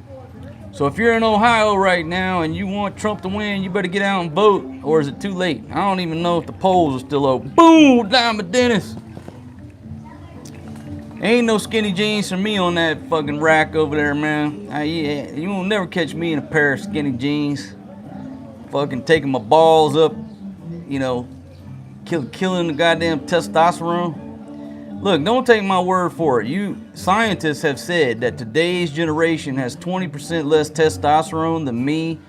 So if you're in Ohio right now and you want Trump to win, you better get out and vote, or is it too late? I don't even know if the polls are still open. Boom, Diamond Dennis. Ain't no skinny jeans for me on that fucking rack over there, man. You won't never catch me in a pair of skinny jeans. Fucking taking my balls up, you know, killing the goddamn testosterone. Look, don't take my word for it. Scientists have said that today's generation has 20% less testosterone than me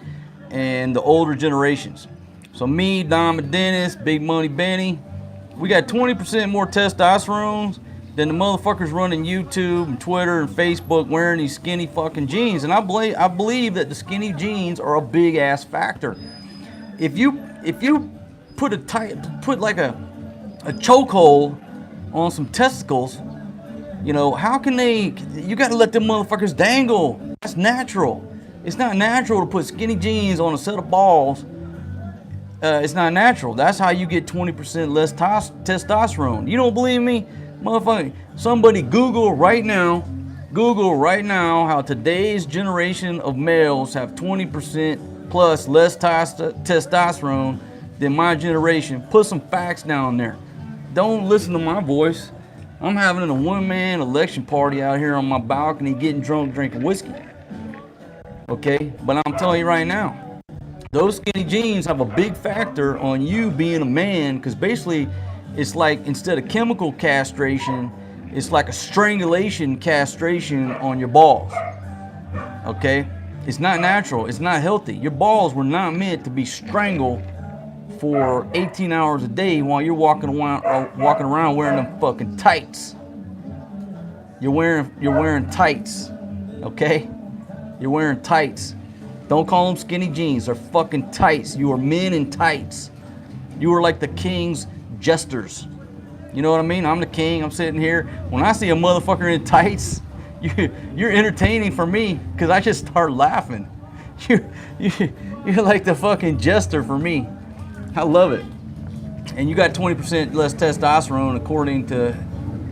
and the older generations. So me, Diamond Dennis, Big Money Benny, we got 20% more testosterone than the motherfuckers running YouTube and Twitter and Facebook wearing these skinny fucking jeans. And I believe that the skinny jeans are a big ass factor. If you put like a chokehold on some testicles, you know, how can you gotta let them motherfuckers dangle. That's natural. It's not natural to put skinny jeans on a set of balls. It's not natural. That's how you get 20% less testosterone. You don't believe me? Motherfucker, somebody Google right now how today's generation of males have 20% plus less testosterone than my generation. Put some facts down there. Don't listen to my voice. I'm having a one-man election party out here on my balcony getting drunk, drinking whiskey. Okay? But I'm telling you right now, those skinny jeans have a big factor on you being a man, because basically it's like, instead of chemical castration, it's like a strangulation castration on your balls. Okay? It's not natural. It's not healthy. Your balls were not meant to be strangled for 18 hours a day while you're walking around wearing them fucking tights. You're wearing tights, okay? You're wearing tights. Don't call them skinny jeans. They're fucking tights. You are men in tights. You are like the king's jesters. You know what I mean? I'm the king. I'm sitting here. When I see a motherfucker in tights, you're entertaining for me, because I just start laughing. You're like the fucking jester for me. I love it. And you got 20% less testosterone according to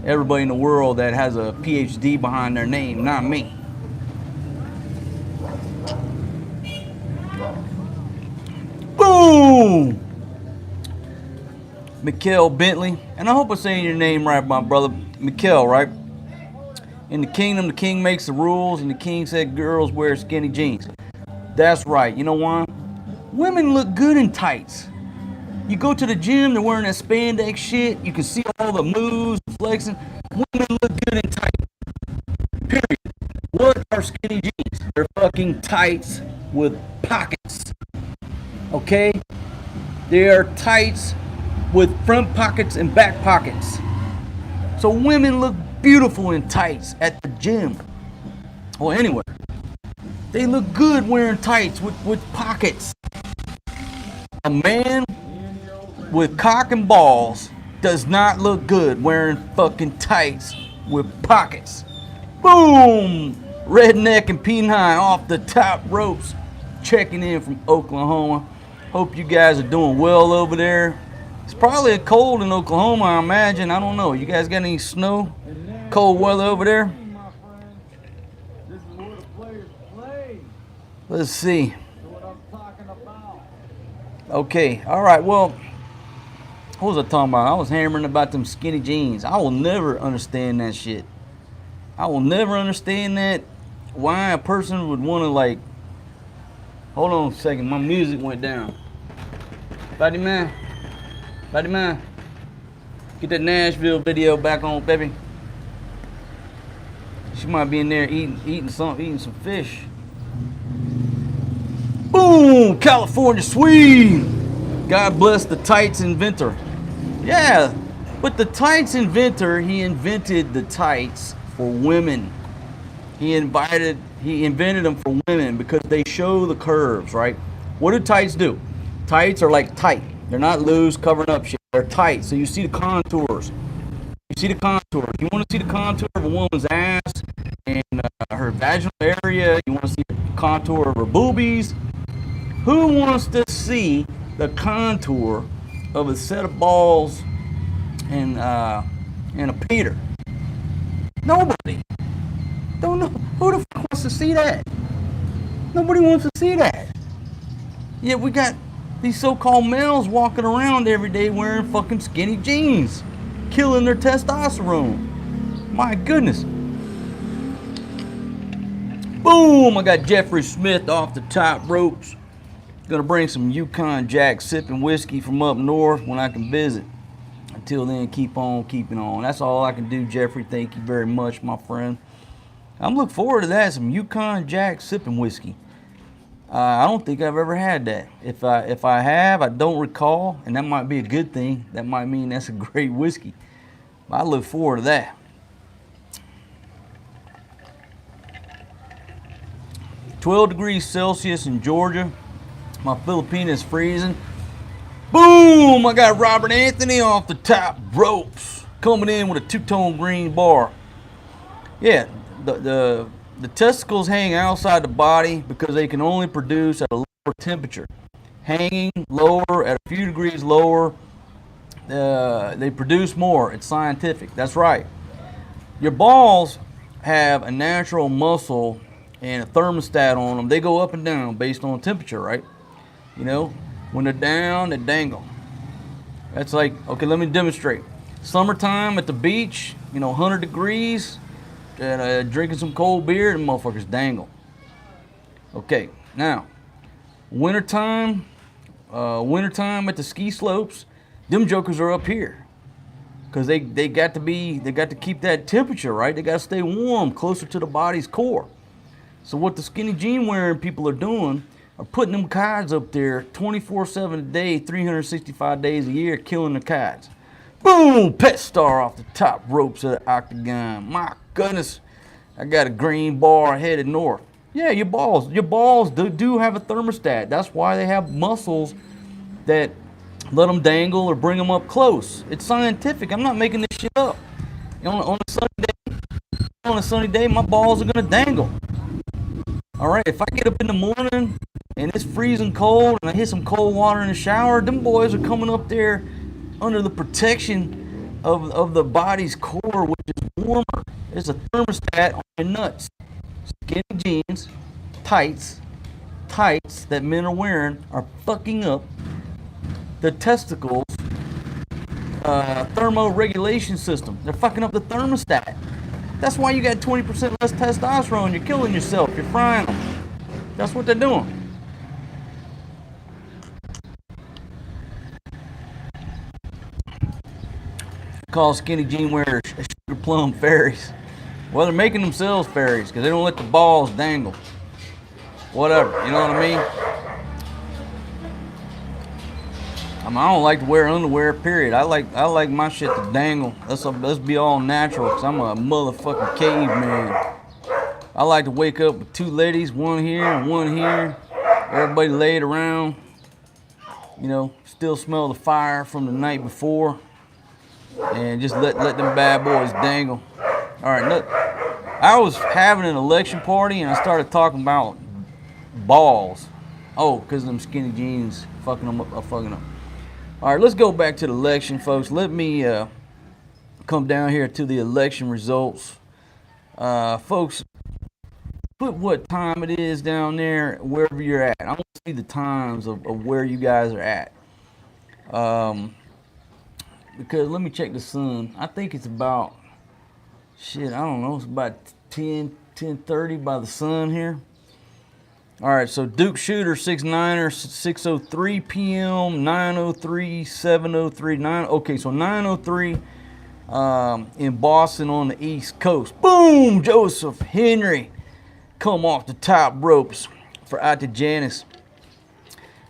everybody in the world that has a PhD behind their name, not me. Boom! Mikhail Bentley, and I hope I'm saying your name right, my brother. Mikhail, right? In the kingdom, the king makes the rules, and the king said girls wear skinny jeans. That's right. You know why? Women look good in tights. You go to the gym, they're wearing that spandex shit. You can see all the moves, flexing. Women look good in tights. Period. What are skinny jeans? They're fucking tights with pockets. Okay? They are tights with front pockets and back pockets. So women look beautiful in tights at the gym. Well, anyway, they look good wearing tights with pockets. A man with cock and balls does not look good wearing fucking tights with pockets. Boom! Redneck and P9 off the top ropes, checking in from Oklahoma. Hope you guys are doing well over there. It's probably cold in Oklahoma, I imagine. I don't know. You guys got any snow? Cold weather over there? Let's see. Okay, all right. Well, what was I talking about? I was hammering about them skinny jeans. I will never understand that shit. I will never understand that. Why a person would want to, like, hold on a second, my music went down. Buddy man, get that Nashville video back on, baby. She might be in there eating some fish. Boom, California sweet. God bless the tights inventor. Yeah, but the tights inventor, he invented the tights for women. He invented them for women because they show the curves, right? What do tights do? Tights are like tight. They're not loose, covering up shit. They're tight, so you see the contours. You see the contours. You want to see the contour of a woman's ass and her vaginal area. You want to see the contour of her boobies. Who wants to see the contour of a set of balls and a Peter? Nobody. Don't know. Who the fuck wants to see that? Nobody wants to see that. Yet we got these so-called males walking around every day wearing fucking skinny jeans, killing their testosterone. My goodness. Boom! I got Jeffrey Smith off the top ropes. Gonna bring some Yukon Jack sipping whiskey from up north when I can visit. Until then, keep on keeping on. That's all I can do, Jeffrey. Thank you very much, my friend. I'm looking forward to that. Some Yukon Jack sipping whiskey. I don't think I've ever had that. If I have, I don't recall, and that might be a good thing. That might mean that's a great whiskey. I look forward to that. (12°C in Georgia. My Filipina is freezing. Boom! I got Robert Anthony off the top ropes, coming in with a two-tone green bar. Yeah, the testicles hang outside the body because they can only produce at a lower temperature. Hanging lower, at a few degrees lower, they produce more. It's scientific. That's right. Your balls have a natural muscle and a thermostat on them. They go up and down based on temperature, right? You know, when they're down, they dangle. That's like, okay, let me demonstrate. Summertime at the beach, 100 degrees, and drinking some cold beer, and motherfuckers dangle. Okay, now, wintertime at the ski slopes, them jokers are up here. Because they got to keep that temperature, right? They got to stay warm, closer to the body's core. So what the skinny jean wearing people are doing are putting them kites up there 24/7 a day, 365 days a year, killing the kites. Boom! Pet star off the top ropes of the octagon. My goodness, I got a green bar headed north. Yeah, your balls do have a thermostat. That's why they have muscles that let them dangle or bring them up close. It's scientific. I'm not making this shit up. On a sunny day, my balls are gonna dangle. All right, if I get up in the morning and it's freezing cold and I hit some cold water in the shower, them boys are coming up there under the protection of the body's core, which is warmer. There's a thermostat on your nuts. Skinny jeans, tights that men are wearing are fucking up the testicles thermoregulation system. They're fucking up the thermostat. That's why you got 20% less testosterone. You're killing yourself. You're frying them. That's what they're doing. Call skinny jean wearers sugar plum fairies. Well, they're making themselves fairies because they don't let the balls dangle. Whatever, you know what I mean? I don't like to wear underwear, period. I like my shit to dangle. Let's be all natural, because I'm a motherfucking caveman. I like to wake up with two ladies, one here and one here. Everybody laid around, still smell the fire from the night before. And just let them bad boys dangle. All right, look. I was having an election party and I started talking about balls. Oh, because them skinny jeans fucking them up, fucking up. All right, let's go back to the election, folks. Let me come down here to the election results. Folks, put what time it is down there, wherever you're at. I want to see the times of where you guys are at. Because let me check the sun. I think it's about, shit, I don't know, it's about 10:30 by the sun here. All right, so Duke Shooter 6-9er 6:03 p.m. 9:03 7:03 9. Okay, so 9:03 in Boston on the East Coast. Boom, Joseph Henry come off the top ropes for Ata Janis.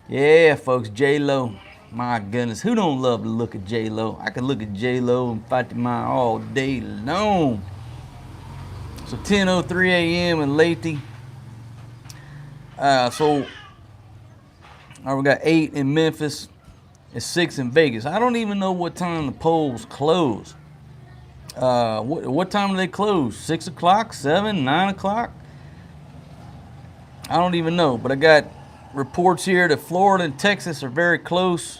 Yeah, folks, J-Lo. My goodness, who don't love to look at J-Lo? I could look at J-Lo and Fatima all day long. So 10:03 a.m. in Leyte. So we got 8 in Memphis and 6 in Vegas. I don't even know what time the polls close. What time do they close? 6 o'clock, 7, 9 o'clock? I don't even know, but I got reports here that Florida and Texas are very close.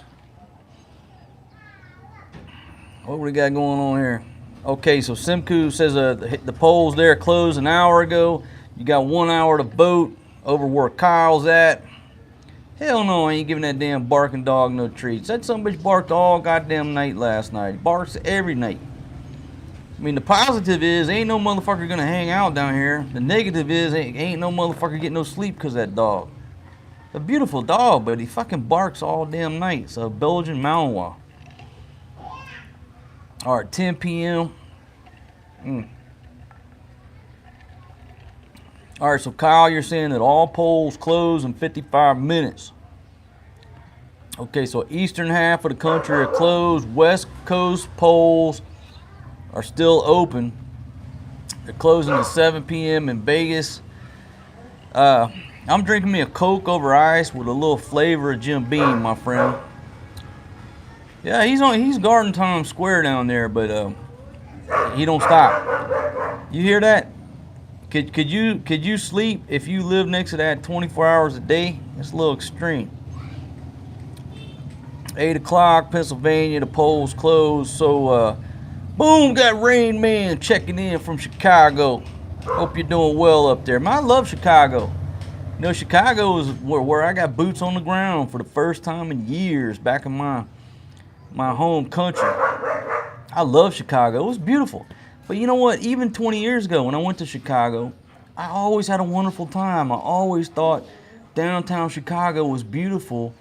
What we got going on here? Okay, so Simcoe says the polls there closed an hour ago. You got 1 hour to vote over where Kyle's at. Hell no, I ain't giving that damn barking dog no treats. That son of a bitch barked all goddamn night last night. He barks every night. I mean, the positive is ain't no motherfucker gonna hang out down here. The negative is ain't no motherfucker getting no sleep because of that dog. A beautiful dog, but he fucking barks all damn night. It's a Belgian Malinois. All right, 10 p.m. All right, so Kyle, you're saying that all polls close in 55 minutes. Okay, so eastern half of the country are closed. West Coast polls are still open. They're closing at 7 p.m. in Vegas. I'm drinking me a Coke over ice with a little flavor of Jim Beam, my friend. Yeah, he's guarding Times Square down there, but he don't stop. You hear that? Could you sleep if you live next to that 24 hours a day? It's a little extreme. 8 o'clock, Pennsylvania, the polls closed. So, boom, got Rain Man checking in from Chicago. Hope you're doing well up there. Man, I love Chicago. You know, Chicago is where I got boots on the ground for the first time in years back in my home country. I love Chicago. It was beautiful. But you know what? Even 20 years ago when I went to Chicago, I always had a wonderful time. I always thought downtown Chicago was beautiful.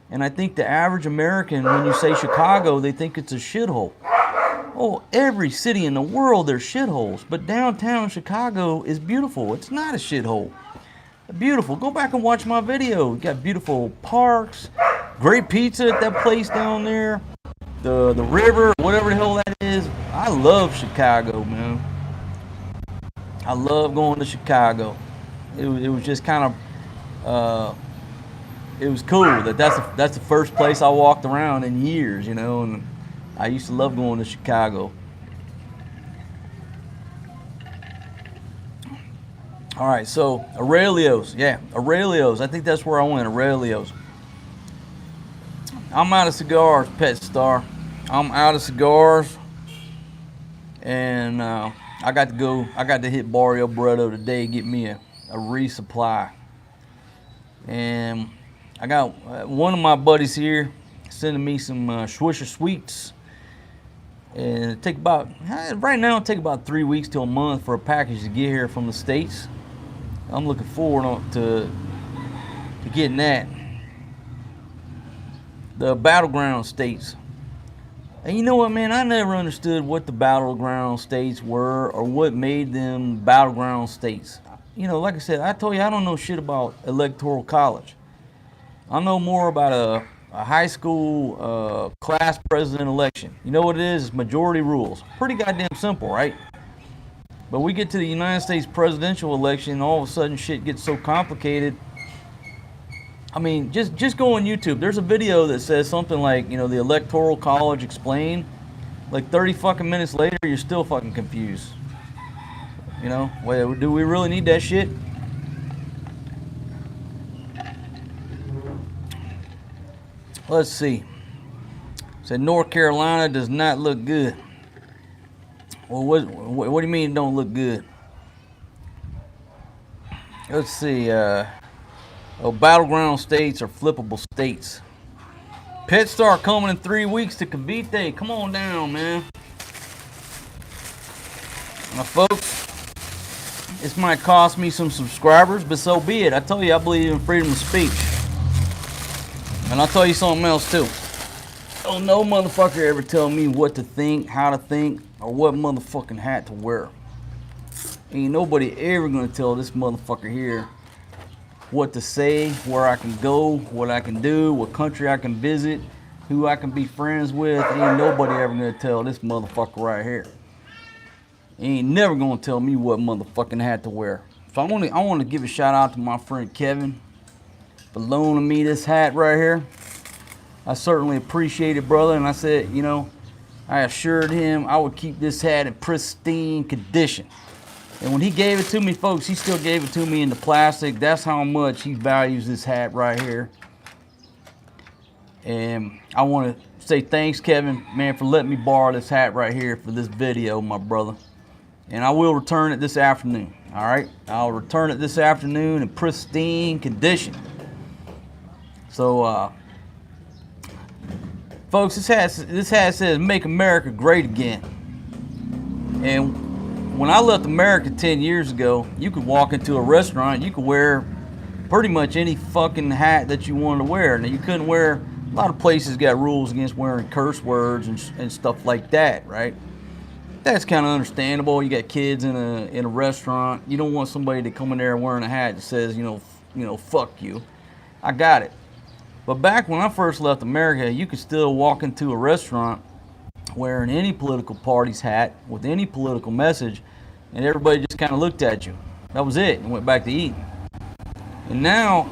And I think the average American, when you say Chicago, they think it's a shithole. Oh, every city in the world, there's shitholes. But downtown Chicago is beautiful. It's not a shithole. Beautiful. Go back and watch my video. You got beautiful parks, great pizza at that place down there. The river, whatever the hell that is. I love Chicago, man. I love going to Chicago. It was just kind of, it was cool that's the first place I walked around in years, you know, and I used to love going to Chicago. All right, so Aurelio's, yeah, Aurelio's. I think that's where I went, Aurelio's. I'm out of cigars, Pet Star. I'm out of cigars, and I got to hit Barrio Bredo today, get me a resupply. And I got one of my buddies here sending me some Swisher Sweets. And it take about, right now it take about 3 weeks to a month for a package to get here from the States. I'm looking forward to getting that. The battleground states. And you know what, man? I never understood what the battleground states were or what made them battleground states. You know, like I said, I told you I don't know shit about electoral college. I know more about a high school class president election. You know what it is? It's majority rules. Pretty goddamn simple, right? But we get to the United States presidential election and all of a sudden shit gets so complicated. I mean, just go on YouTube. There's a video that says something like, you know, the Electoral College explained. Like 30 fucking minutes later, you're still fucking confused. You know, wait, do we really need that shit? Let's see. Said North Carolina does not look good. Well, what do you mean it don't look good? Let's see. Battleground states are flippable states. Pet Star coming in 3 weeks to Cavite. Come on down, man. Now, folks, this might cost me some subscribers, but so be it. I told you I believe in freedom of speech. And I'll tell you something else, too. Don't no motherfucker ever tell me what to think, how to think, or what motherfucking hat to wear. Ain't nobody ever gonna tell this motherfucker here what to say, where I can go, what I can do, what country I can visit, who I can be friends with. Ain't nobody ever gonna tell this motherfucker right here. He ain't never gonna tell me what motherfucking hat to wear. So I want to give a shout out to my friend Kevin for loaning me this hat right here. I certainly appreciate it, brother. And I said, you know, I assured him I would keep this hat in pristine condition. And when he gave it to me, folks, he still gave it to me in the plastic. That's how much he values this hat right here. And I want to say thanks, Kevin, man, for letting me borrow this hat right here for this video, my brother. And I will return it this afternoon, all right? I'll return it this afternoon in pristine condition. So, folks, this hat says, "Make America Great Again." And when I left America 10 years ago, you could walk into a restaurant, you could wear pretty much any fucking hat that you wanted to wear. Now, you couldn't wear, a lot of places got rules against wearing curse words and stuff like that, right? That's kind of understandable. You got kids in a restaurant. You don't want somebody to come in there wearing a hat that says, you know, fuck you. I got it. But back when I first left America, you could still walk into a restaurant wearing any political party's hat with any political message, and everybody just kind of looked at you. That was it, and went back to eating. And now,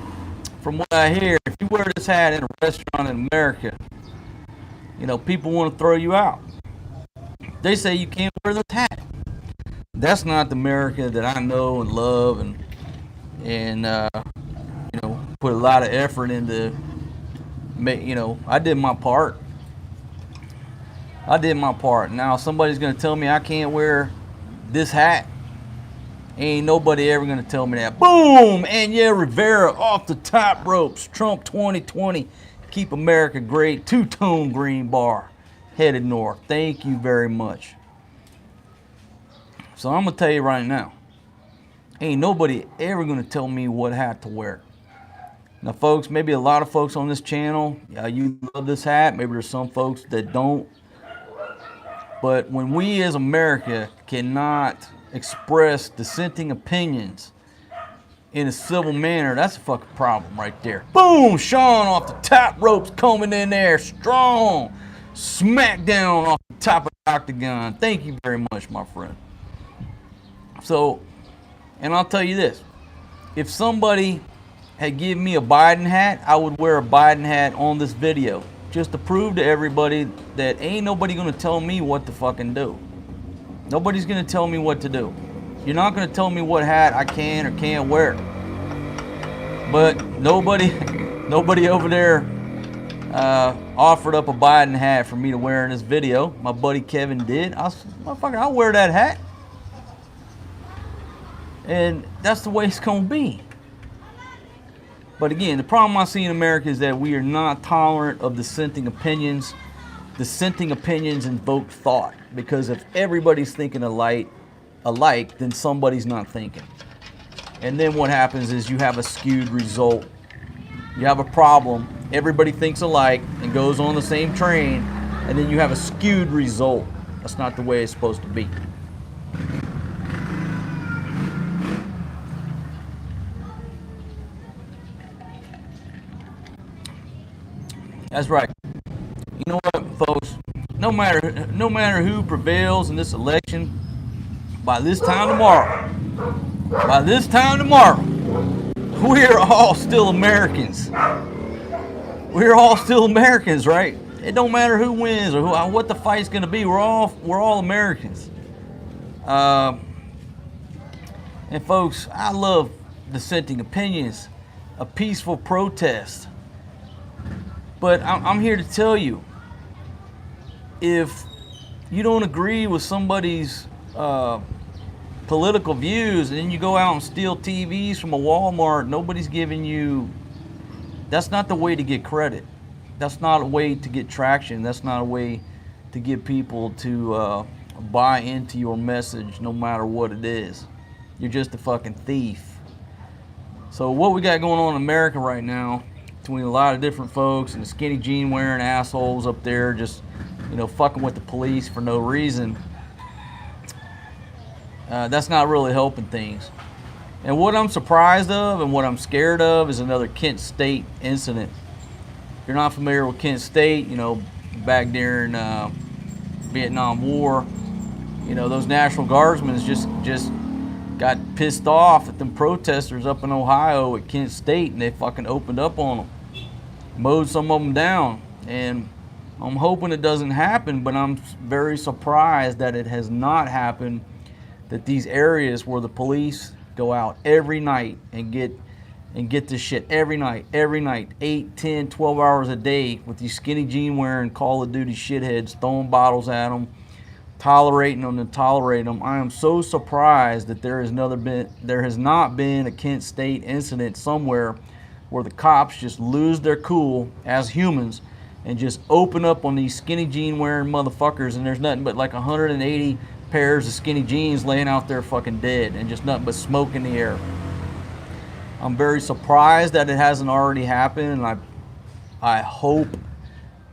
from what I hear, if you wear this hat in a restaurant in America, you know, people want to throw you out. They say you can't wear this hat. That's not the America that I know and love, and you know, put a lot of effort into. You know, I did my part. Now somebody's gonna tell me I can't wear this hat. Ain't nobody ever gonna tell me that. Boom! Anya Rivera off the top ropes. Trump 2020. Keep America great. Two-tone green bar. Headed north. Thank you very much. So I'm gonna tell you right now. Ain't nobody ever gonna tell me what hat to wear. Now, folks, maybe a lot of folks on this channel, you love this hat. Maybe there's some folks that don't. But when we as America cannot express dissenting opinions in a civil manner, that's a fucking problem right there. Boom! Sean off the top ropes, coming in there strong. Smack down off the top of the octagon. Thank you very much, my friend. So, and I'll tell you this. If somebody had given me a Biden hat, I would wear a Biden hat on this video, just to prove to everybody that ain't nobody gonna tell me what to fucking do. Nobody's gonna tell me what to do. You're not gonna tell me what hat I can or can't wear. But nobody over there offered up a Biden hat for me to wear in this video. My buddy Kevin did. Motherfucker, I'll wear that hat. And that's the way it's gonna be. But again, the problem I see in America is that we are not tolerant of dissenting opinions. Dissenting opinions invoke thought, because if everybody's thinking alike, then somebody's not thinking. And then what happens is you have a skewed result. You have a problem, everybody thinks alike and goes on the same train, and then you have a skewed result. That's not the way it's supposed to be. That's right. You know what, folks? No matter who prevails in this election, by this time tomorrow, we're all still Americans. We're all still Americans, right? It don't matter who wins or what the fight's gonna be. We're all Americans. And folks, I love dissenting opinions, a peaceful protest. But I'm here to tell you, if you don't agree with somebody's political views and then you go out and steal TVs from a Walmart, nobody's giving you, that's not the way to get credit. That's not a way to get traction. That's not a way to get people to buy into your message no matter what it is. You're just a fucking thief. So what we got going on in America right now, between a lot of different folks and the skinny jean wearing assholes up there just, you know, fucking with the police for no reason, that's not really helping things. And what I'm surprised of and what I'm scared of is another Kent State incident. If you're not familiar with Kent State, you know, back during Vietnam War, you know, those National Guardsmen just got pissed off at them protesters up in Ohio at Kent State, and they fucking opened up on them, mowed some of them down. And I'm hoping it doesn't happen, but I'm very surprised that it has not happened, that these areas where the police go out every night and get this shit every night, 8, 10, 12 hours a day with these skinny jean wearing Call of Duty shitheads throwing bottles at them, tolerating them and tolerating them. I am so surprised that there has not been a Kent State incident somewhere where the cops just lose their cool as humans and just open up on these skinny jean wearing motherfuckers, and there's nothing but like 180 pairs of skinny jeans laying out there fucking dead and just nothing but smoke in the air. I'm very surprised that it hasn't already happened, and I hope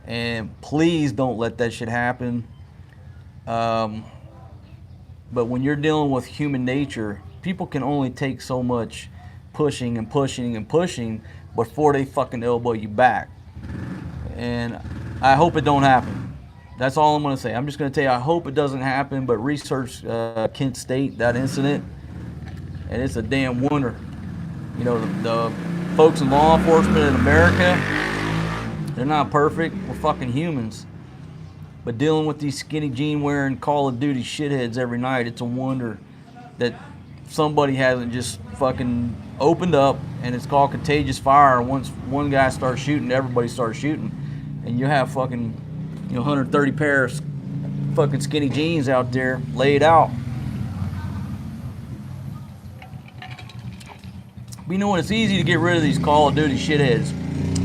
and please don't let that shit happen. But when you're dealing with human nature, people can only take so much pushing and pushing and pushing before they fucking elbow you back. And I hope it don't happen. That's all I'm going to say. I'm just going to tell you, I hope it doesn't happen, but research Kent State, that incident, and it's a damn wonder. You know, the folks in law enforcement in America, they're not perfect. We're fucking humans. But dealing with these skinny jean wearing Call of Duty shitheads every night, it's a wonder that somebody hasn't just fucking opened up, and it's called contagious fire. Once one guy starts shooting, everybody starts shooting. And you have fucking, 130 pairs of fucking skinny jeans out there laid out. But you know what? It's easy to get rid of these Call of Duty shitheads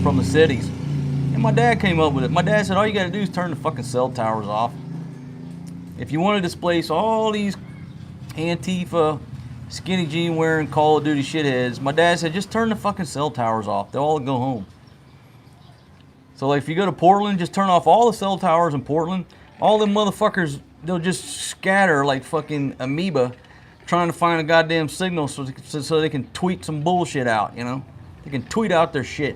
from the cities. And my dad came up with it. My dad said, all you gotta do is turn the fucking cell towers off. If you want to displace all these Antifa, skinny jean wearing Call of Duty shitheads, my dad said, just turn the fucking cell towers off. They'll all go home. So like if you go to Portland, just turn off all the cell towers in Portland. All them motherfuckers, they'll just scatter like fucking amoeba trying to find a goddamn signal so they can tweet some bullshit out, you know? They can tweet out their shit.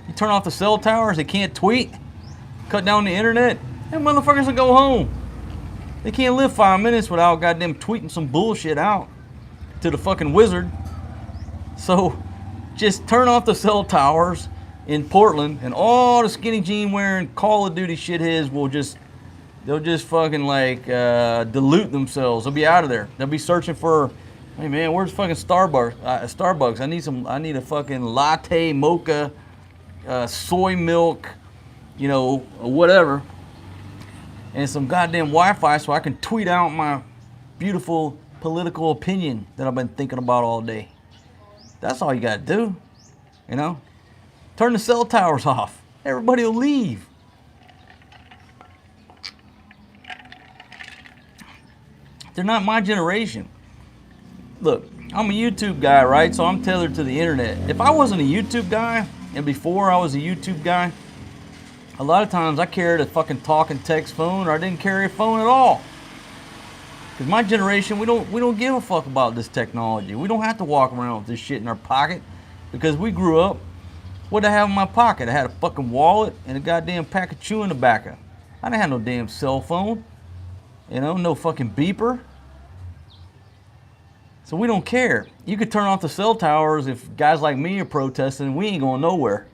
You turn off the cell towers, they can't tweet, cut down the internet, them motherfuckers will go home. They can't live 5 minutes without goddamn tweeting some bullshit out to the fucking wizard. So just turn off the cell towers in Portland, and all the skinny jean wearing Call of Duty shitheads they'll just fucking like dilute themselves. They'll be out of there. They'll be searching for, hey man, where's fucking Starbucks? I need a fucking latte mocha, soy milk, whatever, and some goddamn Wi-Fi so I can tweet out my beautiful political opinion that I've been thinking about all day. That's all you gotta do, Turn the cell towers off. Everybody will leave. They're not my generation. Look, I'm a YouTube guy, right? So I'm tethered to the internet. If I wasn't a YouTube guy, and before I was a YouTube guy, a lot of times I carried a fucking talk and text phone, or I didn't carry a phone at all. Because my generation, we don't give a fuck about this technology. We don't have to walk around with this shit in our pocket, because we grew up. What did I have in my pocket? I had a fucking wallet and a goddamn pack of chewing tobacco. I didn't have no damn cell phone. No fucking beeper. So we don't care. You could turn off the cell towers if guys like me are protesting, we ain't going nowhere.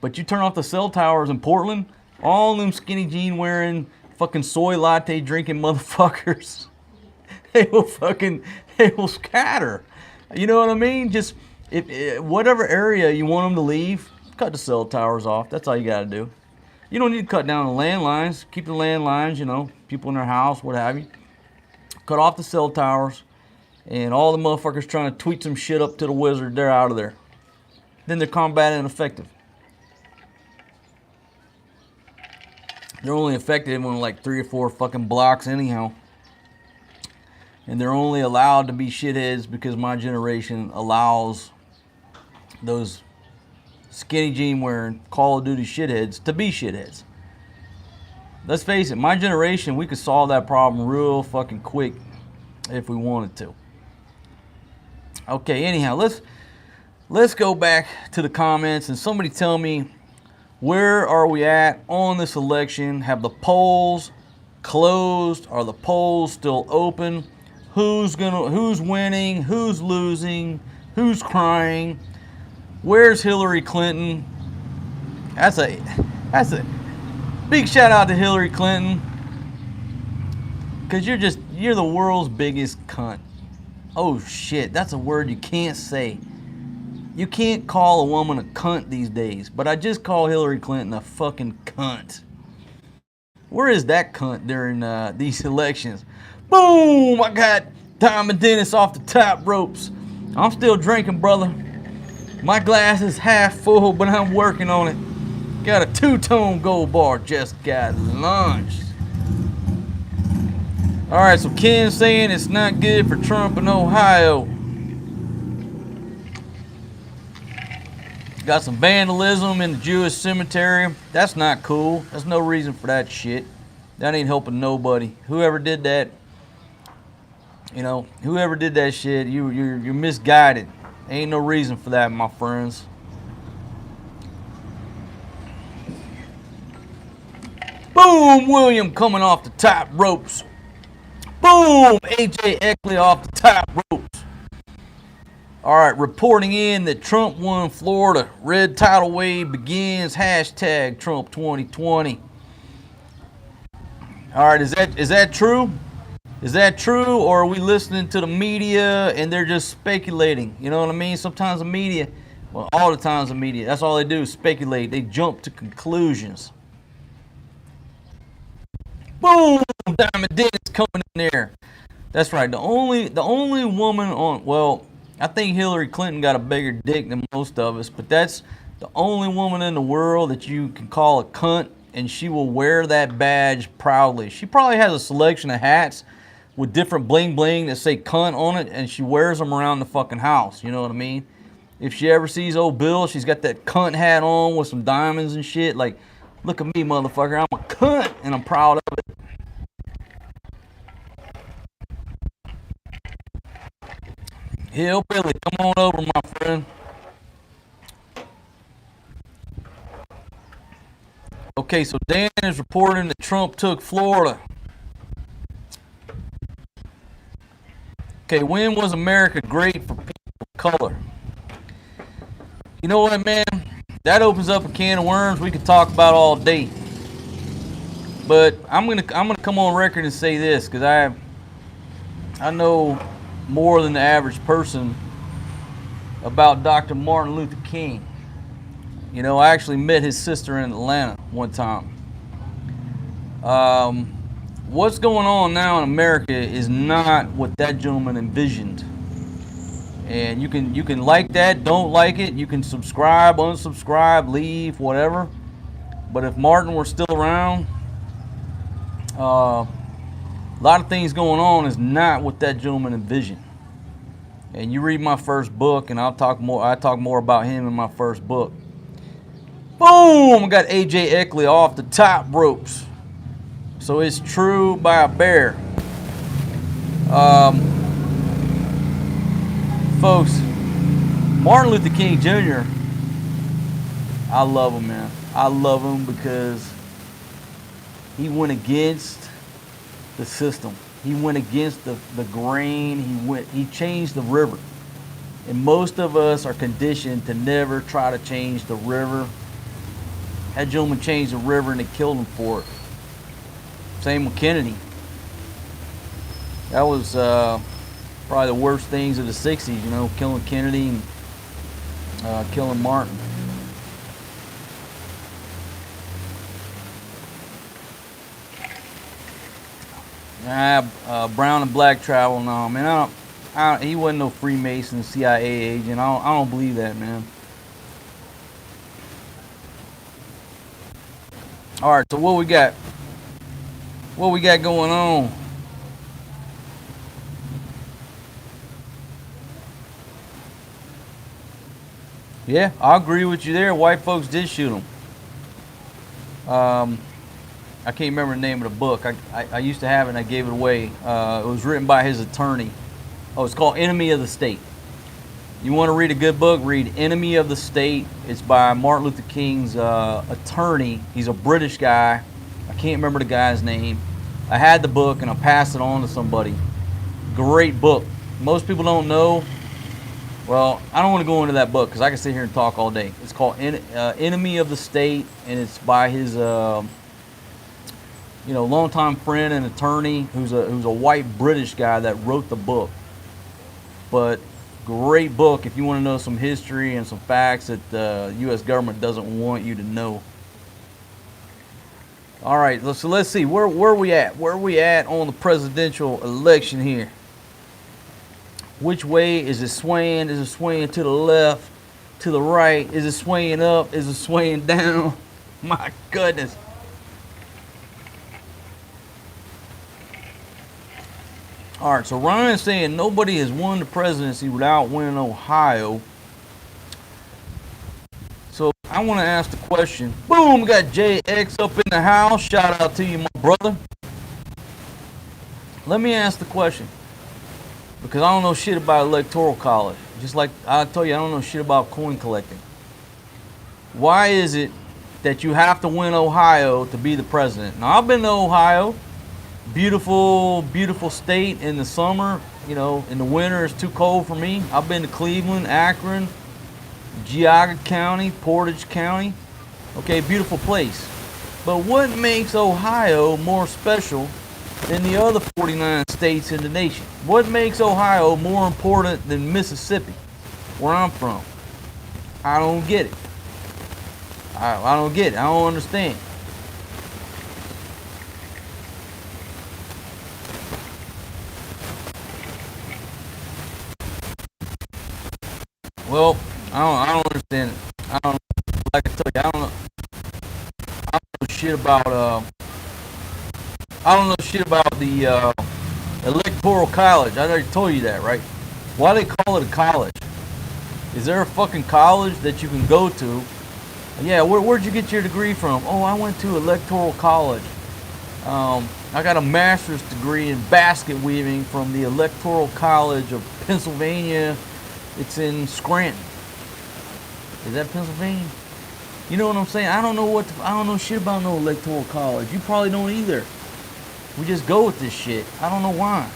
But you turn off the cell towers in Portland, all them skinny jean wearing, fucking soy latte drinking motherfuckers, they will scatter. You know what I mean? Just if whatever area you want them to leave, cut the cell towers off. That's all you got to do. You don't need to cut down the landlines. Keep the landlines, you know, people in their house, what have you. Cut off the cell towers, and all the motherfuckers trying to tweet some shit up to the wizard, they're out of there. Then they're combat ineffective. They're only effective on like 3 or 4 fucking blocks anyhow. And they're only allowed to be shitheads because my generation allows those skinny jean wearing Call of Duty shitheads to be shitheads. Let's face it, my generation, we could solve that problem real fucking quick if we wanted to. Okay, anyhow, let's go back to the comments and somebody tell me, where are we at on this election? Have the polls closed? Are the polls still open? Who's winning? Who's losing? Who's crying? Where's Hillary Clinton? That's a big shout out to Hillary Clinton. Cause you're the world's biggest cunt. Oh shit, that's a word you can't say. You can't call a woman a cunt these days, but I just call Hillary Clinton a fucking cunt. Where is that cunt during these elections? Boom! I got Diamond Dennis off the top ropes. I'm still drinking, brother. My glass is half full, but I'm working on it. Got a 2-tone gold bar, just got launched. Alright, so Ken's saying it's not good for Trump in Ohio. Got some vandalism in the Jewish cemetery. That's not cool. There's no reason for that shit. That ain't helping nobody. Whoever did that, you know, whoever did that shit, you're misguided. Ain't no reason for that, my friends. Boom, William coming off the top ropes. Boom, AJ Eckley off the top ropes. All right, reporting in that Trump won Florida. Red tidal wave begins. Hashtag Trump 2020. All right, is that true? Is that true, or are we listening to the media and they're just speculating? You know what I mean? Sometimes the media, well, all the times the media, that's all they do is speculate. They jump to conclusions. Boom! Diamond Dennis coming in there. That's right. The only woman on, well, I think Hillary Clinton got a bigger dick than most of us, but that's the only woman in the world that you can call a cunt, and she will wear that badge proudly. She probably has a selection of hats with different bling bling that say cunt on it, and she wears them around the fucking house. You know what I mean? If she ever sees old Bill, she's got that cunt hat on with some diamonds and shit. Like, look at me, motherfucker. I'm a cunt, and I'm proud of it. Hillbilly, come on over, my friend. Okay, so Dan is reporting that Trump took Florida. Okay, when was America great for people of color? You know what, man? That opens up a can of worms we could talk about all day. But I'm gonna come on record and say this, because I know more than the average person about Dr. Martin Luther King. You know, I actually met his sister in Atlanta one time. What's going on now in America is not what that gentleman envisioned. And you can like that, don't like it, you can subscribe, unsubscribe, leave, whatever. But if Martin were still around, a lot of things going on is not what that gentleman envisioned. And you read my first book, and I talk more about him in my first book. Boom! I got AJ Eckley off the top ropes. So it's true by a bear. Folks, Martin Luther King Jr., I love him, man. I love him because he went against the system. He went against the grain. He changed the river. And most of us are conditioned to never try to change the river. That gentleman changed the river and they killed him for it. Same with Kennedy. That was probably the worst things of the 60s, you know, killing Kennedy and killing Martin. Brown and black travel. No, man. He wasn't no Freemason, CIA agent. I don't believe that, man. All right. So what we got? What we got going on? Yeah, I agree with you there. White folks did shoot him. I can't remember the name of the book. I used to have it and I gave it away. It was written by his attorney. Oh, it's called Enemy of the State. You want to read a good book? Read Enemy of the State. It's by Martin Luther King's attorney. He's a British guy. I can't remember the guy's name. I had the book and I passed it on to somebody. Great book. Most people don't know. Well, I don't want to go into that book because I can sit here and talk all day. It's called Enemy of the State, and it's by his longtime friend and attorney who's a white British guy that wrote the book. But great book if you want to know some history and some facts that the U.S. government doesn't want you to know. All right, so let's see where we at. Where are we at on the presidential election here? Which way is it swaying? Is it swaying to the left, to the right? Is it swaying up? Is it swaying down? My goodness. All right, so Ryan's saying nobody has won the presidency without winning Ohio. So I want to ask the question. Boom, got JX up in the house. Shout out to you, my brother. Let me ask the question. Because I don't know shit about electoral college. Just like I told you, I don't know shit about coin collecting. Why is it that you have to win Ohio to be the president? Now, I've been to Ohio. Beautiful, beautiful state in the summer. You know, in the winter it's too cold for me. I've been to Cleveland, Akron, Geauga County, Portage County. Okay, beautiful place. But what makes Ohio more special than the other 49 states in the nation? What makes Ohio more important than Mississippi, where I'm from? I don't get it. I don't get it. I don't understand. Well, I don't understand it. I don't, like I told you, I don't know shit about I don't know shit about the electoral college. I already told you that, right? Why do they call it a college? Is there a fucking college that you can go to? Yeah, where'd you get your degree from? Oh, I went to electoral college. I got a master's degree in basket weaving from the Electoral College of Pennsylvania. It's in Scranton. Is that Pennsylvania? You know what I'm saying? I don't know shit about no electoral college. You probably don't either. We just go with this shit. I don't know why.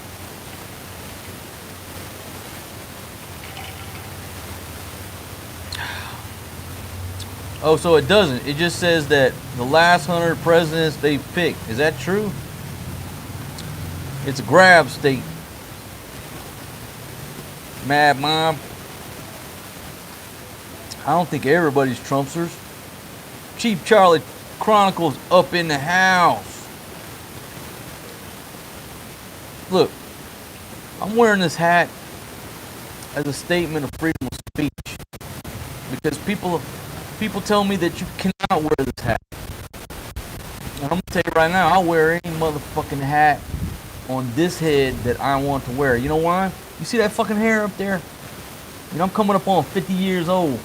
Oh, so it doesn't. It just says that the last 100 presidents they picked. Is that true? It's a grab state. Mad Mom. I don't think everybody's Trumpsters. Cheap Charlie Chronicles up in the house. Look, I'm wearing this hat as a statement of freedom of speech because people tell me that you cannot wear this hat. And I'm gonna tell you right now, I'll wear any motherfucking hat on this head that I want to wear. You know why? You see that fucking hair up there? You know, I'm coming up on 50 years old.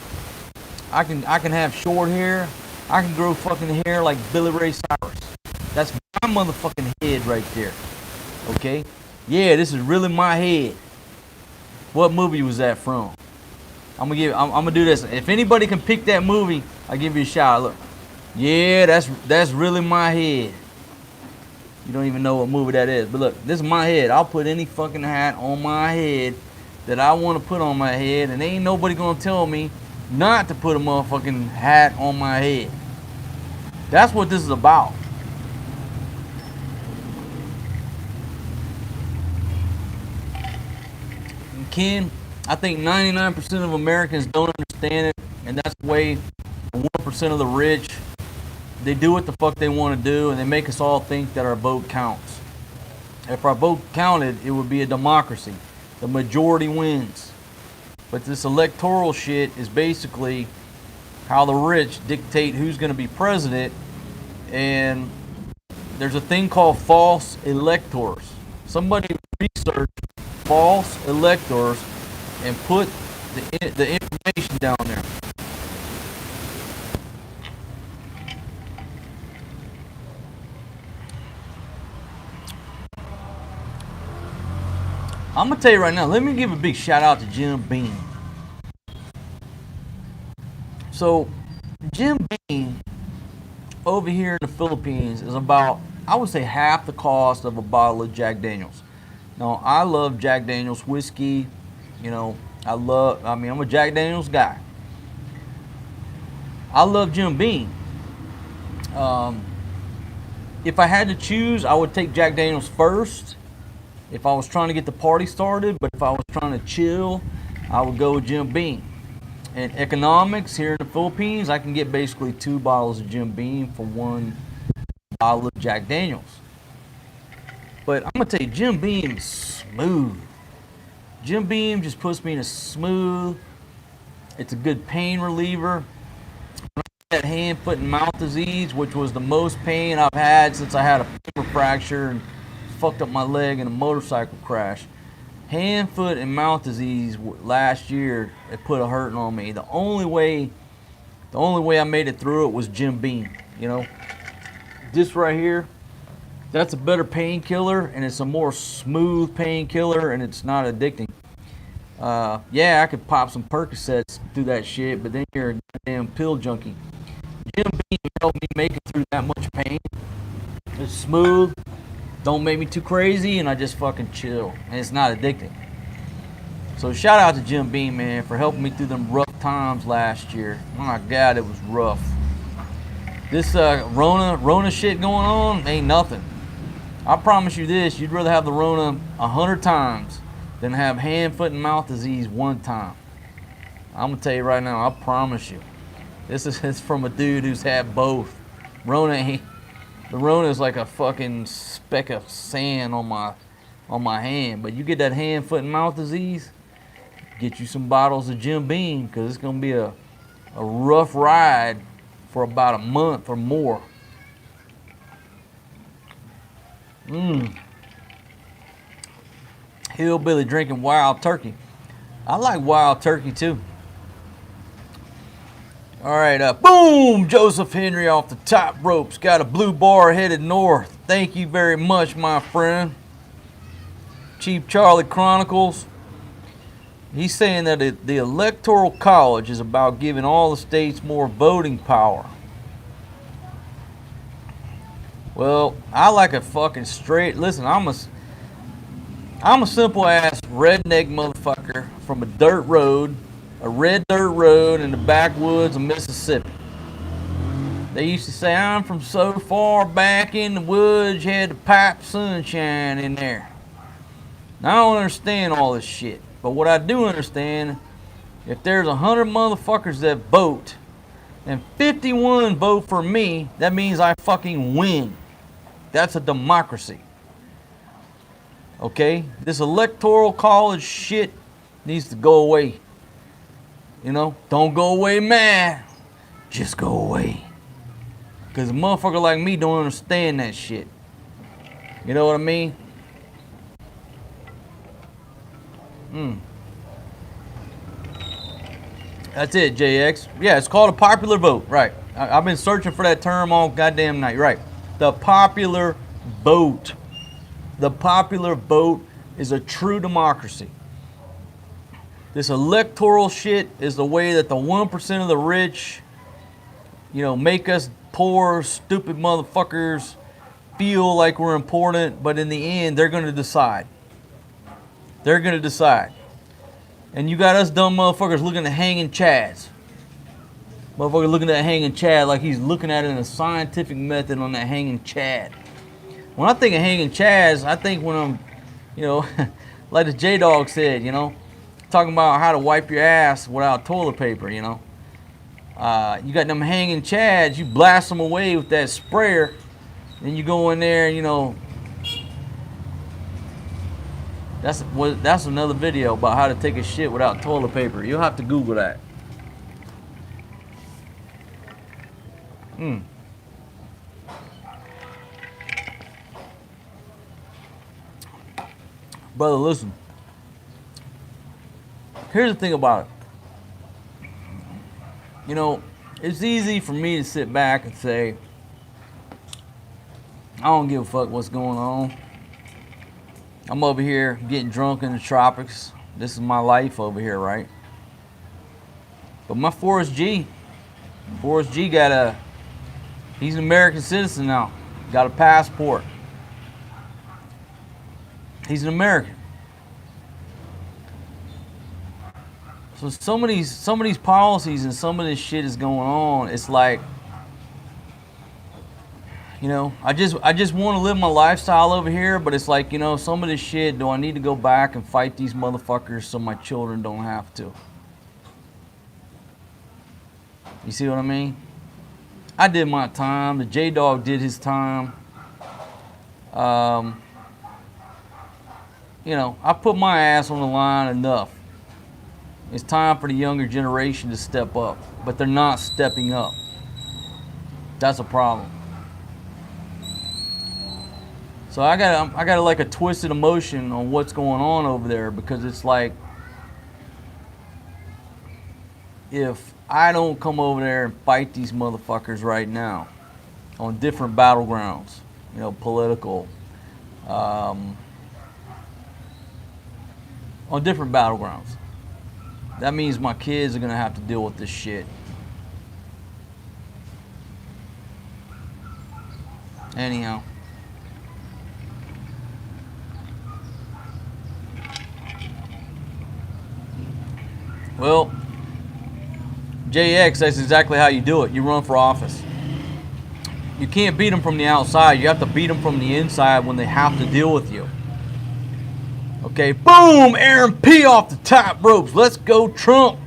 I can have short hair. I can grow fucking hair like Billy Ray Cyrus. That's my motherfucking head right there. Okay? Yeah, this is really my head. What movie was that from? I'm gonna do this. If anybody can pick that movie, I'll give you a shout. Look. Yeah, that's really my head. You don't even know what movie that is. But look, this is my head. I'll put any fucking hat on my head that I want to put on my head, and ain't nobody gonna tell me not to put a motherfucking hat on my head. That's what this is about. And Ken, I think 99% of Americans don't understand it, and that's the way 1% of the rich, they do what the fuck they want to do, and they make us all think that our vote counts. If our vote counted, it would be a democracy. The majority wins. But this electoral shit is basically how the rich dictate who's going to be president. And there's a thing called false electors. Somebody researched false electors and put the information down there. I'm gonna tell you right now, let me give a big shout out to Jim Beam. So Jim Beam over here in the Philippines is about, I would say, half the cost of a bottle of Jack Daniels. Now, I love Jack Daniels whiskey. You know, I'm a Jack Daniels guy. I love Jim Beam. If I had to choose, I would take Jack Daniels first if I was trying to get the party started, but if I was trying to chill, I would go with Jim Beam. And economics here in the Philippines, I can get basically 2 bottles of Jim Beam for 1 bottle of Jack Daniels. But I'm gonna tell you, Jim Beam is smooth. Jim Beam just puts me in a smooth. It's a good pain reliever. When I had hand, foot, and mouth disease, which was the most pain I've had since I had a femur fracture and fucked up my leg in a motorcycle crash. Hand, foot, and mouth disease last year, it put a hurting on me. The only way I made it through it was Jim Beam. You know, this right here, that's a better painkiller, and it's a more smooth painkiller, and it's not addicting. Yeah, I could pop some Percocets through that shit, but then you're a goddamn pill junkie. Jim Beam helped me make it through that much pain. It's smooth. Don't make me too crazy, and I just fucking chill, and it's not addicting. So shout out to Jim Beam, man, for helping me through them rough times last year. Oh my God, it was rough. This Rona shit going on ain't nothing. I promise you this, you'd rather have the Rona 100 times than have hand, foot, and mouth disease 1 time. I'm gonna tell you right now, I promise you. This is from a dude who's had both. The Rona is like a fucking speck of sand on my hand. But you get that hand, foot, and mouth disease, get you some bottles of Jim Beam, because it's gonna be a rough ride for about a month or more. Hillbilly drinking wild turkey. I like wild turkey too. All right, boom! Joseph Henry off the top ropes. Got a blue bar headed north. Thank you very much, my friend. Chief Charlie Chronicles. He's saying that the Electoral College is about giving all the states more voting power. Well, I like a fucking straight. Listen, I'm a simple ass redneck motherfucker from a dirt road. A red dirt road in the backwoods of Mississippi. They used to say, I'm from so far back in the woods, you had to pipe sunshine in there. Now, I don't understand all this shit. But what I do understand, if there's 100 motherfuckers that vote, and 51 vote for me, that means I fucking win. That's a democracy. Okay? This electoral college shit needs to go away. You know, don't go away mad. Just go away. Because a motherfucker like me don't understand that shit. You know what I mean? That's it, JX. Yeah, it's called a popular vote. Right. I've been searching for that term all goddamn night. Right. The popular vote. The popular vote is a true democracy. This electoral shit is the way that the 1% of the rich, you know, make us poor, stupid motherfuckers feel like we're important, but in the end, they're going to decide. They're going to decide. And you got us dumb motherfuckers looking at hanging chads. Motherfucker looking at hanging chad like he's looking at it in a scientific method on that hanging chad. When I think of hanging chads, I think when I'm, you know, like the J-Dog said, you know, talking about how to wipe your ass without toilet paper, you know. You got them hanging chads, you blast them away with that sprayer, then you go in there and, you know, That's another video about how to take a shit without toilet paper. You'll have to Google that. Brother, listen. Here's the thing about it. You know, it's easy for me to sit back and say, I don't give a fuck what's going on. I'm over here getting drunk in the tropics. This is my life over here, right? But my Forrest G he's an American citizen now. Got a passport. He's an American. So some of these policies and some of this shit is going on. It's like, you know, I just want to live my lifestyle over here, but it's like, you know, some of this shit, do I need to go back and fight these motherfuckers so my children don't have to? You see what I mean? I did my time. The J-Dog did his time. You know, I put my ass on the line enough. It's time for the younger generation to step up, but they're not stepping up. That's a problem. So I got like a twisted emotion on what's going on over there, because it's like, if I don't come over there and fight these motherfuckers right now on different battlegrounds, you know, political, on different battlegrounds, that means my kids are gonna have to deal with this shit. Anyhow. Well, JX, that's exactly how you do it. You run for office. You can't beat them from the outside. You have to beat them from the inside when they have to deal with you. Okay, boom, Aaron P off the top ropes. Let's go, Trump.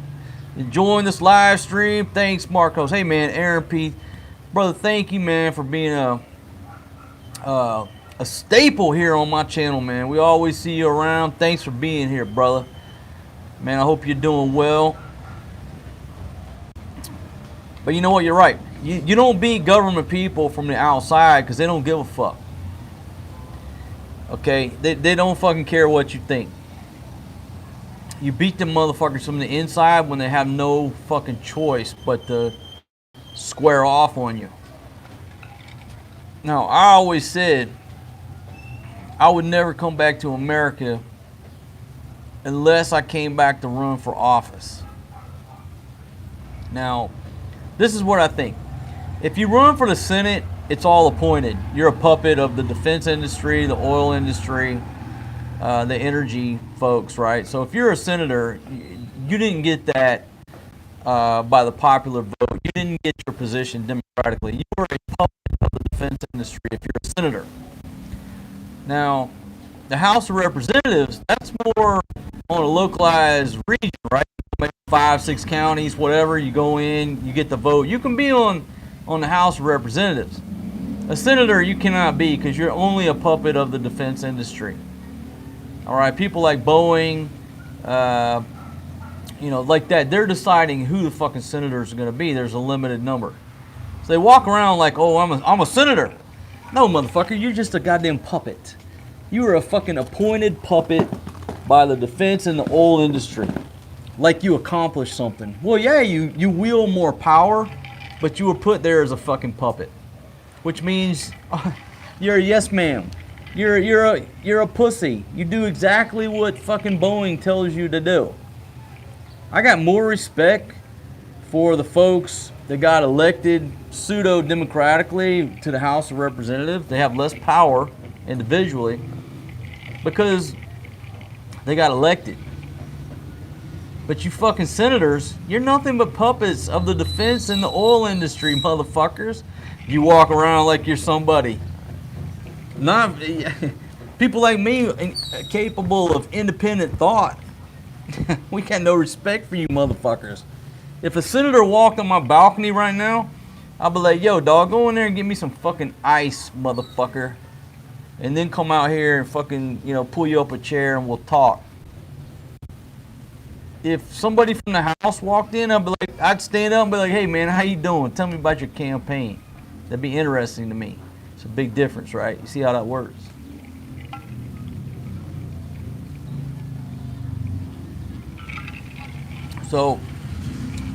Enjoying this live stream. Thanks, Marcos. Hey, man, Aaron P. Brother, thank you, man, for being a staple here on my channel, man. We always see you around. Thanks for being here, brother. Man, I hope you're doing well. But you know what? You're right. You don't beat government people from the outside because they don't give a fuck. Okay? They don't fucking care what you think. You beat them motherfuckers from the inside when they have no fucking choice but to square off on you. Now, I always said I would never come back to America unless I came back to run for office. Now, this is what I think. If you run for the Senate, it's all appointed. You're a puppet of the defense industry, the oil industry, the energy folks, right? So if you're a senator, you didn't get that by the popular vote. You didn't get your position democratically. You were a puppet of the defense industry if you're a senator. Now, the House of Representatives, that's more on a localized region, right? 5, 6 counties, whatever. You go in, you get the vote. You can be on the House of Representatives. A senator, you cannot be because you're only a puppet of the defense industry. All right, people like Boeing, you know, like that, they're deciding who the fucking senators are going to be. There's a limited number. So they walk around like, oh, I'm a senator. No, motherfucker, you're just a goddamn puppet. You are a fucking appointed puppet by the defense and the oil industry. Like you accomplished something. Well, yeah, you wield more power, but you were put there as a fucking puppet. Which means you're a yes ma'am. You're a pussy. You do exactly what fucking Boeing tells you to do. I got more respect for the folks that got elected pseudo-democratically to the House of Representatives. They have less power individually because they got elected. But you fucking senators, you're nothing but puppets of the defense and the oil industry, motherfuckers. You walk around like you're somebody. Not people like me capable of independent thought. We got no respect for you motherfuckers. If a senator walked on my balcony right now, I'll be like, yo, dog, go in there and get me some fucking ice, motherfucker. and then come out here and fucking, you know, pull you up a chair and we'll talk. If somebody from the house walked in, I'd stand up and be like, hey man, how you doing? Tell me about your campaign. That'd be interesting to me. It's a big difference, right? You see how that works? So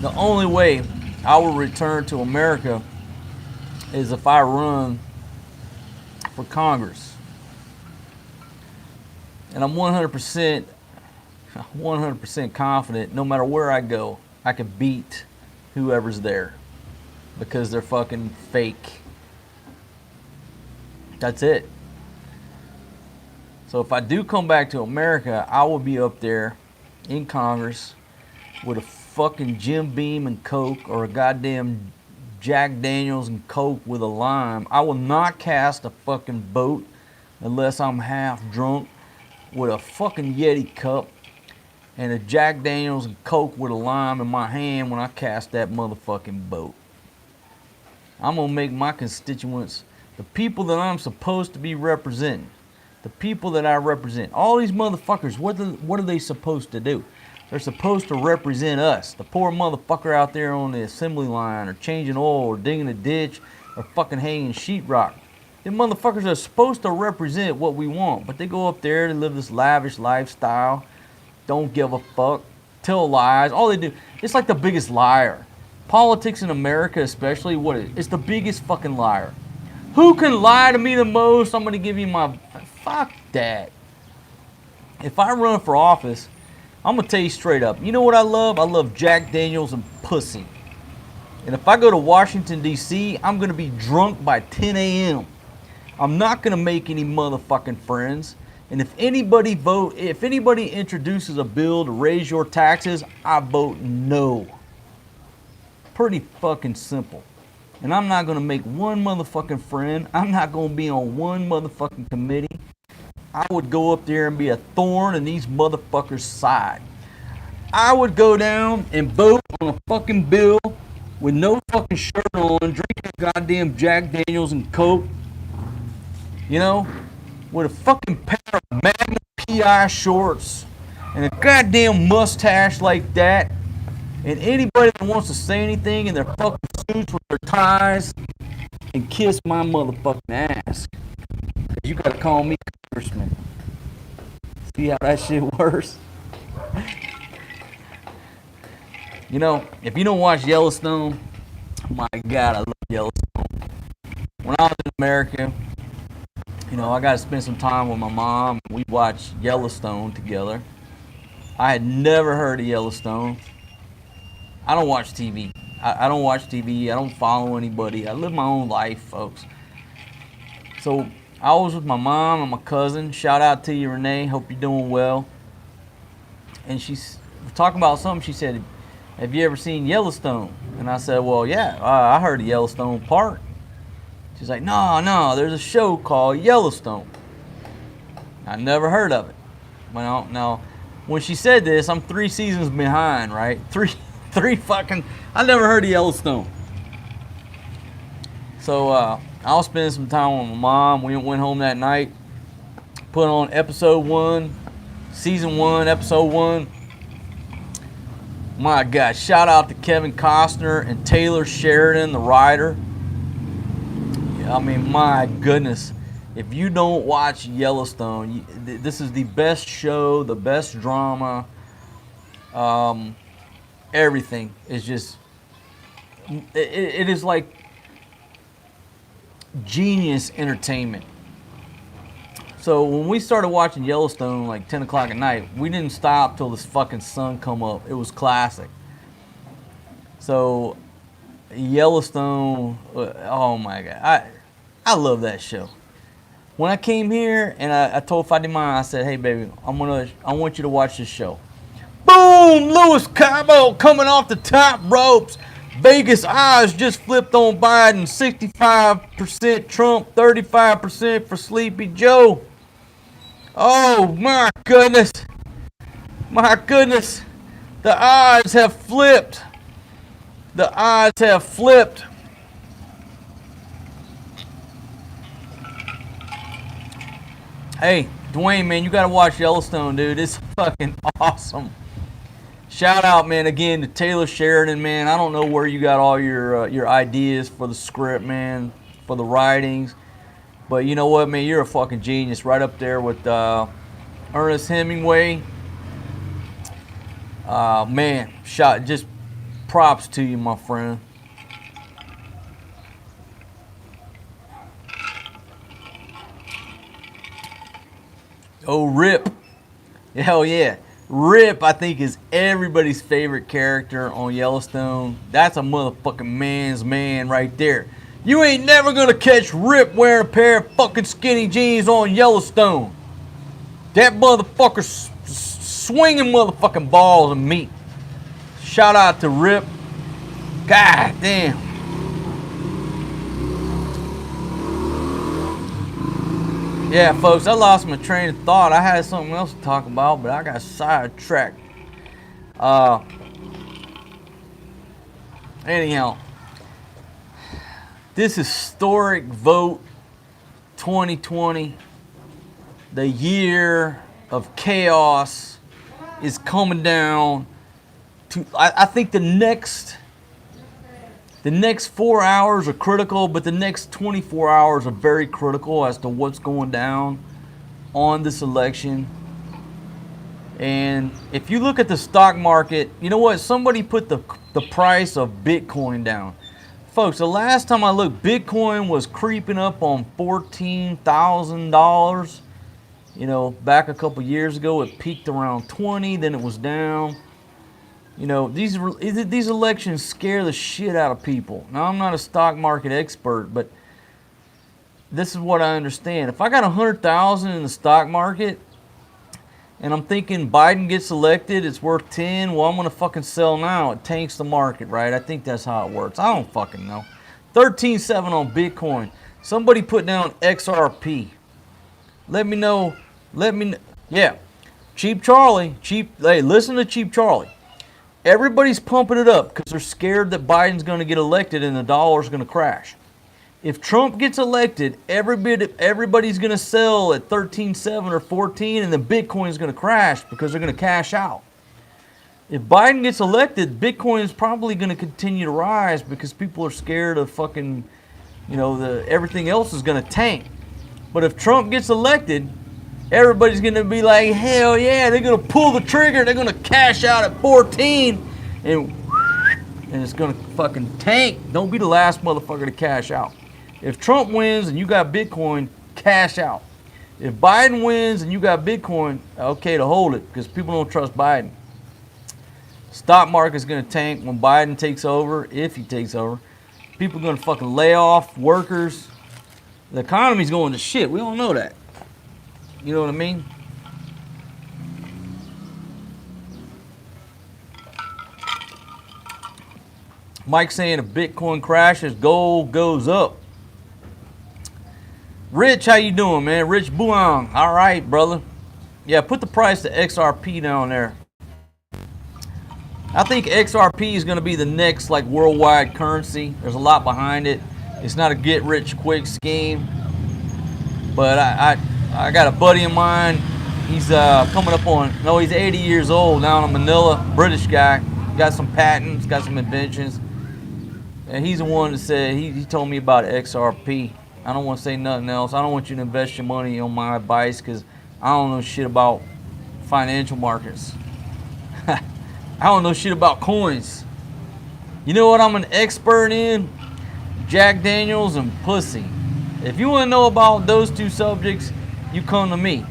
the only way I will return to America is if I run for Congress. And I'm 100% confident no matter where I go, I can beat whoever's there because they're fucking fake. That's it. So if I do come back to America, I will be up there in Congress with a fucking Jim Beam and Coke or a goddamn Jack Daniels and Coke with a lime. I will not cast a fucking vote unless I'm half drunk with a fucking Yeti cup and a Jack Daniels and Coke with a lime in my hand when I cast that motherfucking vote. I'm gonna make my constituents, the people that I'm supposed to be representing, the people that I represent, all these motherfuckers, what are they supposed to do? They're supposed to represent us, the poor motherfucker out there on the assembly line or changing oil or digging a ditch or fucking hanging sheetrock. Them motherfuckers are supposed to represent what we want, but they go up there to live this lavish lifestyle, don't give a fuck, tell lies. All they do, it's like the biggest liar. Politics in America especially, what is it? It's the biggest fucking liar. Who can lie to me the most? I'm gonna give you my, fuck that. If I run for office, I'm gonna tell you straight up, you know what I love? I love Jack Daniels and pussy. And if I go to Washington, D.C., I'm gonna be drunk by 10 a.m. I'm not gonna make any motherfucking friends. And if anybody introduces a bill to raise your taxes, I vote no. Pretty fucking simple. And I'm not gonna make one motherfucking friend. I'm not gonna be on one motherfucking committee. I would go up there and be a thorn in these motherfuckers' side. I would go down and vote on a fucking bill with no fucking shirt on, drinking goddamn Jack Daniels and Coke, you know, with a fucking pair of Magnum PI shorts and a goddamn mustache like that. And anybody that wants to say anything in their fucking suits with their ties and kiss my motherfucking ass. You gotta call me congressman. See how that shit works? You know, if you don't watch Yellowstone, my God, I love Yellowstone. When I was in America, you know, I got to spend some time with my mom. We watched Yellowstone together. I had never heard of Yellowstone. I don't watch TV. I don't watch TV. I don't follow anybody. I live my own life, folks. So I was with my mom and my cousin. Shout out to you, Renee. Hope you're doing well. And she's talking about something. She said, have you ever seen Yellowstone? And I said, well, yeah, I heard of Yellowstone Park. She's like, no, there's a show called Yellowstone. I never heard of it. Well, now, when she said this, I'm 3 seasons behind, right? Three fucking, I never heard of Yellowstone. So I was spending some time with my mom. We went home that night, put on episode 1, season 1, episode 1. My God, shout out to Kevin Costner and Taylor Sheridan, the writer. I mean, my goodness, if you don't watch Yellowstone, this is the best show, the best drama. Everything is just, it is like genius entertainment. So when we started watching Yellowstone like 10 o'clock at night, we didn't stop till this fucking sun come up. It was classic. So Yellowstone, oh my God, I love that show. When I came here and I told Fatima, I said, hey baby, I want you to watch this show. Boom! Louis Cabo coming off the top ropes. Vegas eyes just flipped on Biden. 65% Trump, 35% for Sleepy Joe. Oh my goodness. My goodness. The odds have flipped. The odds have flipped. Hey, Dwayne, man, you gotta watch Yellowstone, dude. It's fucking awesome. Shout out, man, again to Taylor Sheridan, man. I don't know where you got all your ideas for the script, man, for the writings, but you know what, man, you're a fucking genius, right up there with Ernest Hemingway. Man, just props to you, my friend. Oh, Rip. Hell yeah. Rip, I think, is everybody's favorite character on Yellowstone. That's a motherfucking man's man right there. You ain't never gonna catch Rip wearing a pair of fucking skinny jeans on Yellowstone. That motherfucker's swinging motherfucking balls of meat. Shout out to Rip. God damn. Yeah, folks, I lost my train of thought. I had something else to talk about, but I got sidetracked. Anyhow, this historic vote 2020, the year of chaos, is coming down to, I think the next 4 hours are critical, but the next 24 hours are very critical as to what's going down on this election. And if you look at the stock market, you know what? Somebody put the price of Bitcoin down. Folks, the last time I looked, Bitcoin was creeping up on $14,000. You know, back a couple years ago, it peaked around 20, then it was down. You know, these elections scare the shit out of people. Now, I'm not a stock market expert, but this is what I understand. If I got 100,000 in the stock market, and I'm thinking Biden gets elected, it's worth 10, well, I'm gonna fucking sell now. It tanks the market, right? I think that's how it works. I don't fucking know. 13.7 on Bitcoin. Somebody put down XRP. Let me know. Yeah, Cheap Charlie. Hey, listen to Cheap Charlie. Everybody's pumping it up because they're scared that Biden's going to get elected and the dollar's going to crash. If Trump gets elected, everybody's going to sell at 13.7 or 14, and then Bitcoin's going to crash because they're going to cash out. If Biden gets elected, Bitcoin is probably going to continue to rise because people are scared of fucking, you know, everything else is going to tank. But if Trump gets elected, everybody's going to be like, hell yeah, they're going to pull the trigger, they're going to cash out at 14, and it's going to fucking tank. Don't be the last motherfucker to cash out. If Trump wins and you got Bitcoin, cash out. If Biden wins and you got Bitcoin, okay to hold it because people don't trust Biden. Stock market's going to tank when Biden takes over, if he takes over. People are going to fucking lay off workers. The economy's going to shit. We all know that. You know what I mean? Mike saying if Bitcoin crashes, gold goes up. Rich, how you doing, man? Rich Buang. All right, brother. Yeah, put the price of XRP down there. I think XRP is going to be the next like worldwide currency. There's a lot behind it. It's not a get-rich-quick scheme. But I got a buddy of mine. He's coming up on, no, he's 80 years old down in Manila. British guy. Got some patents, got some inventions. And he's the one that said, he told me about XRP. I don't want to say nothing else. I don't want you to invest your money on my advice because I don't know shit about financial markets. I don't know shit about coins. You know what I'm an expert in? Jack Daniels and pussy. If you want to know about those two subjects, you come to me.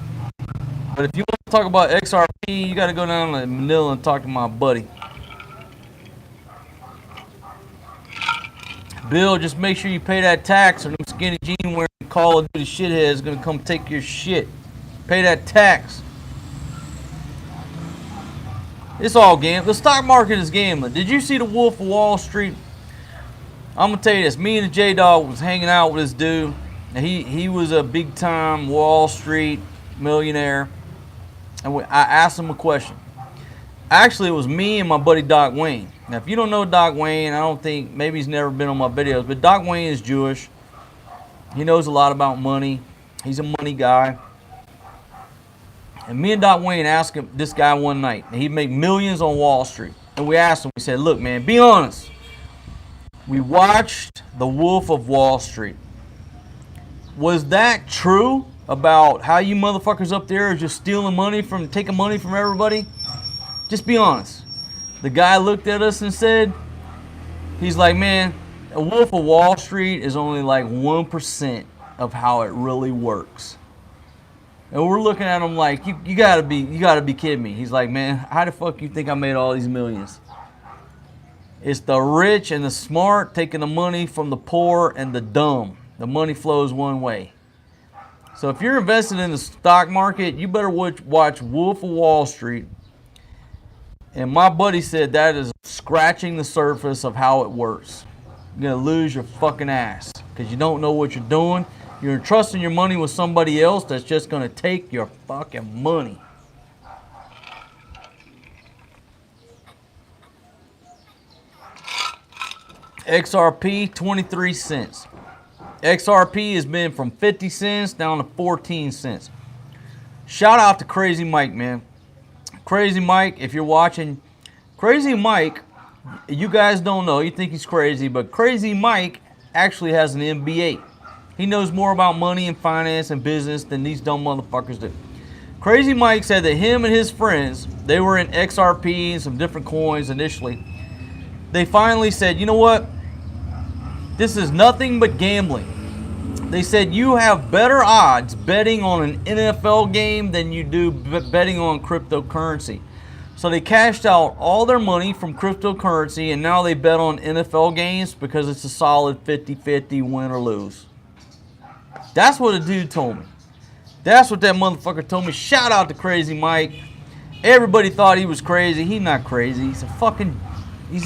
But if you want to talk about XRP, you got to go down to Manila and talk to my buddy. Bill, just make sure you pay that tax or them skinny jean wearing Call of Duty shithead is going to come take your shit. Pay that tax. It's all gambling. The stock market is gambling. Did you see the Wolf of Wall Street? I'm going to tell you this. Me and the J-Dog was hanging out with this dude. And he was a big-time Wall Street millionaire. And I asked him a question. Actually, it was me and my buddy Doc Wayne. Now, if you don't know Doc Wayne, I don't think, maybe he's never been on my videos, but Doc Wayne is Jewish. He knows a lot about money. He's a money guy. And me and Doc Wayne asked him, this guy one night, and he'd make millions on Wall Street. And we asked him, we said, look, man, be honest. We watched The Wolf of Wall Street. Was that true about how you motherfuckers up there are just stealing money from, taking money from everybody? Just be honest. The guy looked at us and said, he's like, man, a Wolf of Wall Street is only like 1% of how it really works. And we're looking at him like, you gotta be kidding me. He's like, man, how the fuck you think I made all these millions? It's the rich and the smart taking the money from the poor and the dumb. The money flows one way. So if you're invested in the stock market, you better watch Wolf of Wall Street. And my buddy said that is scratching the surface of how it works. You're gonna lose your fucking ass because you don't know what you're doing. You're entrusting your money with somebody else that's just gonna take your fucking money. XRP, 23 cents. XRP has been from 50 cents down to 14 cents. Shout out to Crazy Mike, man. Crazy Mike, if you're watching, Crazy Mike, you guys don't know, you think he's crazy, but Crazy Mike actually has an MBA. He knows more about money and finance and business than these dumb motherfuckers do. Crazy Mike said that him and his friends, they were in XRP and some different coins initially. They finally said, you know what? This is nothing but gambling. They said you have better odds betting on an NFL game than you do betting on cryptocurrency. So they cashed out all their money from cryptocurrency and now they bet on NFL games because it's a solid 50-50 win or lose. That's what a dude told me. That's what that motherfucker told me. Shout out to Crazy Mike. Everybody thought he was crazy. He's not crazy. He's a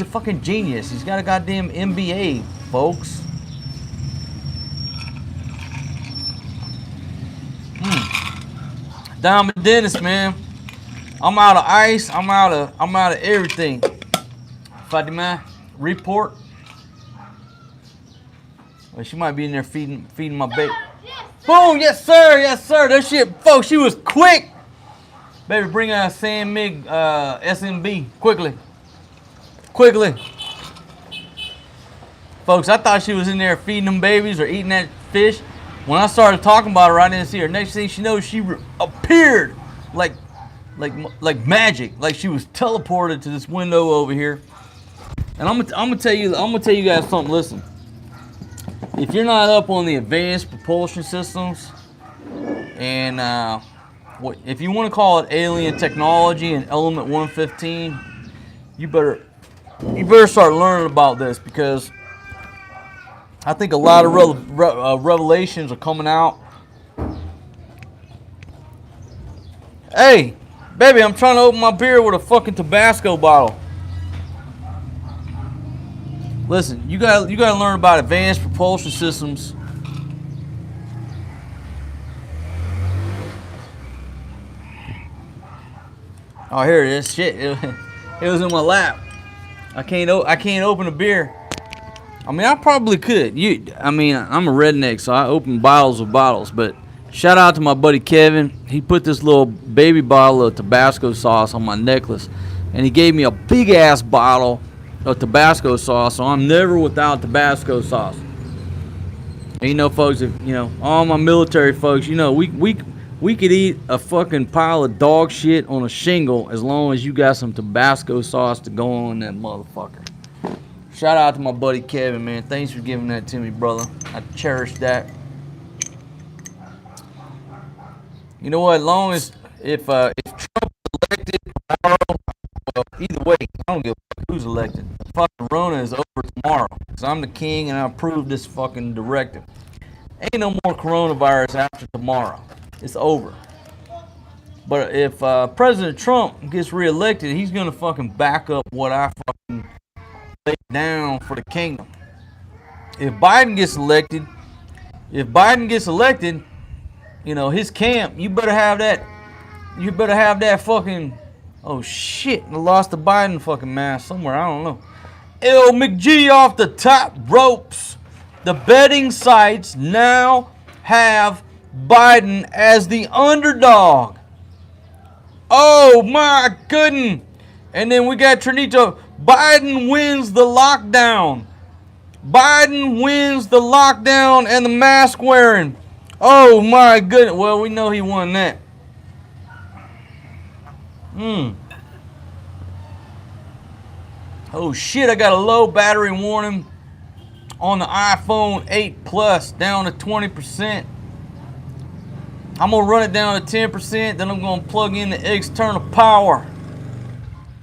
fucking genius. He's got a goddamn MBA, folks. Diamond Dennis, man. I'm out of ice. I'm out of everything. Fatima, report. Well, she might be in there feeding my baby. Boom, yes sir, yes sir. That shit, folks, she was quick. Baby, bring out Sam Mig SMB quickly. Folks, I thought she was in there feeding them babies or eating that fish. When I started talking about her, I didn't see her. Next thing she knows, she appeared like magic, like she was teleported to this window over here. And I'm gonna tell you guys something. Listen, if you're not up on the advanced propulsion systems, and if you want to call it alien technology and element 115, you better start learning about this because I think a lot of revelations are coming out. Hey, baby, I'm trying to open my beer with a fucking Tabasco bottle. Listen, you gotta learn about advanced propulsion systems. Oh, here it is. Shit, it was in my lap. I can't open a beer. I mean, I probably could. I'm a redneck, so I open bottles of bottles. But shout out to my buddy Kevin. He put this little baby bottle of Tabasco sauce on my necklace, and he gave me a big ass bottle of Tabasco sauce. So I'm never without Tabasco sauce. And you know, folks, all my military folks, we could eat a fucking pile of dog shit on a shingle as long as you got some Tabasco sauce to go on that motherfucker. Shout out to my buddy Kevin, man. Thanks for giving that to me, brother. I cherish that. You know what? If Trump is elected tomorrow, well, either way, I don't give a fuck who's elected. Fucking Rona is over tomorrow. Because I'm the king and I approve this fucking directive. Ain't no more coronavirus after tomorrow. It's over. But if President Trump gets reelected, he's gonna fucking back up what I fucking laid down for the kingdom. If Biden gets elected, his camp, you better have that fucking, oh shit, I lost the Biden fucking mask somewhere, I don't know. L McG off the top ropes. The betting sites now have Biden as the underdog. Oh my goodness. And then we got Trinito. Biden wins the lockdown. Biden wins the lockdown and the mask wearing. Oh my goodness. Well, we know he won that. Oh shit, I got a low battery warning on the iPhone 8 Plus, down to 20%. I'm gonna run it down to 10%, then I'm gonna plug in the external power.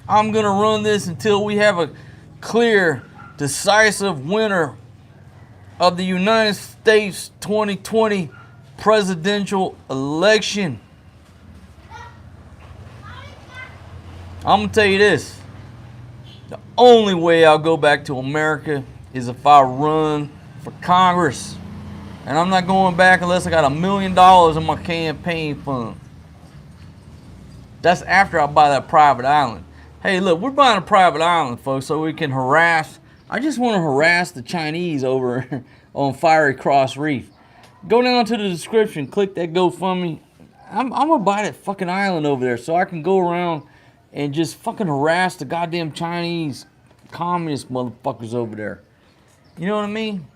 I'm gonna run this until we have a clear, decisive winner of the United States 2020 presidential election. I'm gonna tell you this. The only way I'll go back to America is if I run for Congress. And I'm not going back unless I got $1 million in my campaign fund. That's after I buy that private island. Hey, look, we're buying a private island, folks, so we can harass. I just want to harass the Chinese over on Fiery Cross Reef. Go down to the description, click that GoFundMe. I'm going to buy that fucking island over there so I can go around and just fucking harass the goddamn Chinese communist motherfuckers over there. You know what I mean?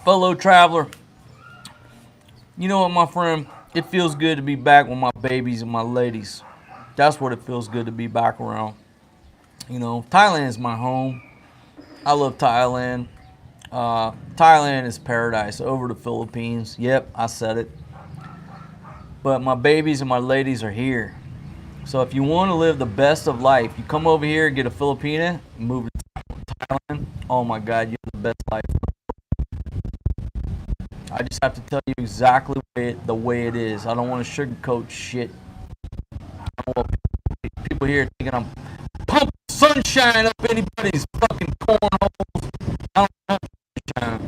Fellow traveler, you know what, my friend? It feels good to be back with my babies and my ladies. That's what it feels good to be back around. You know, Thailand is my home. I love Thailand. Thailand is paradise over the Philippines. Yep, I said it. But my babies and my ladies are here. So if you want to live the best of life, you come over here, get a Filipina, move to Thailand. Oh my God, you have the best life. I just have to tell you exactly the way it is. I don't want to sugarcoat shit. I don't want people here thinking I'm pumping sunshine up anybody's fucking cornholes. I don't want sunshine.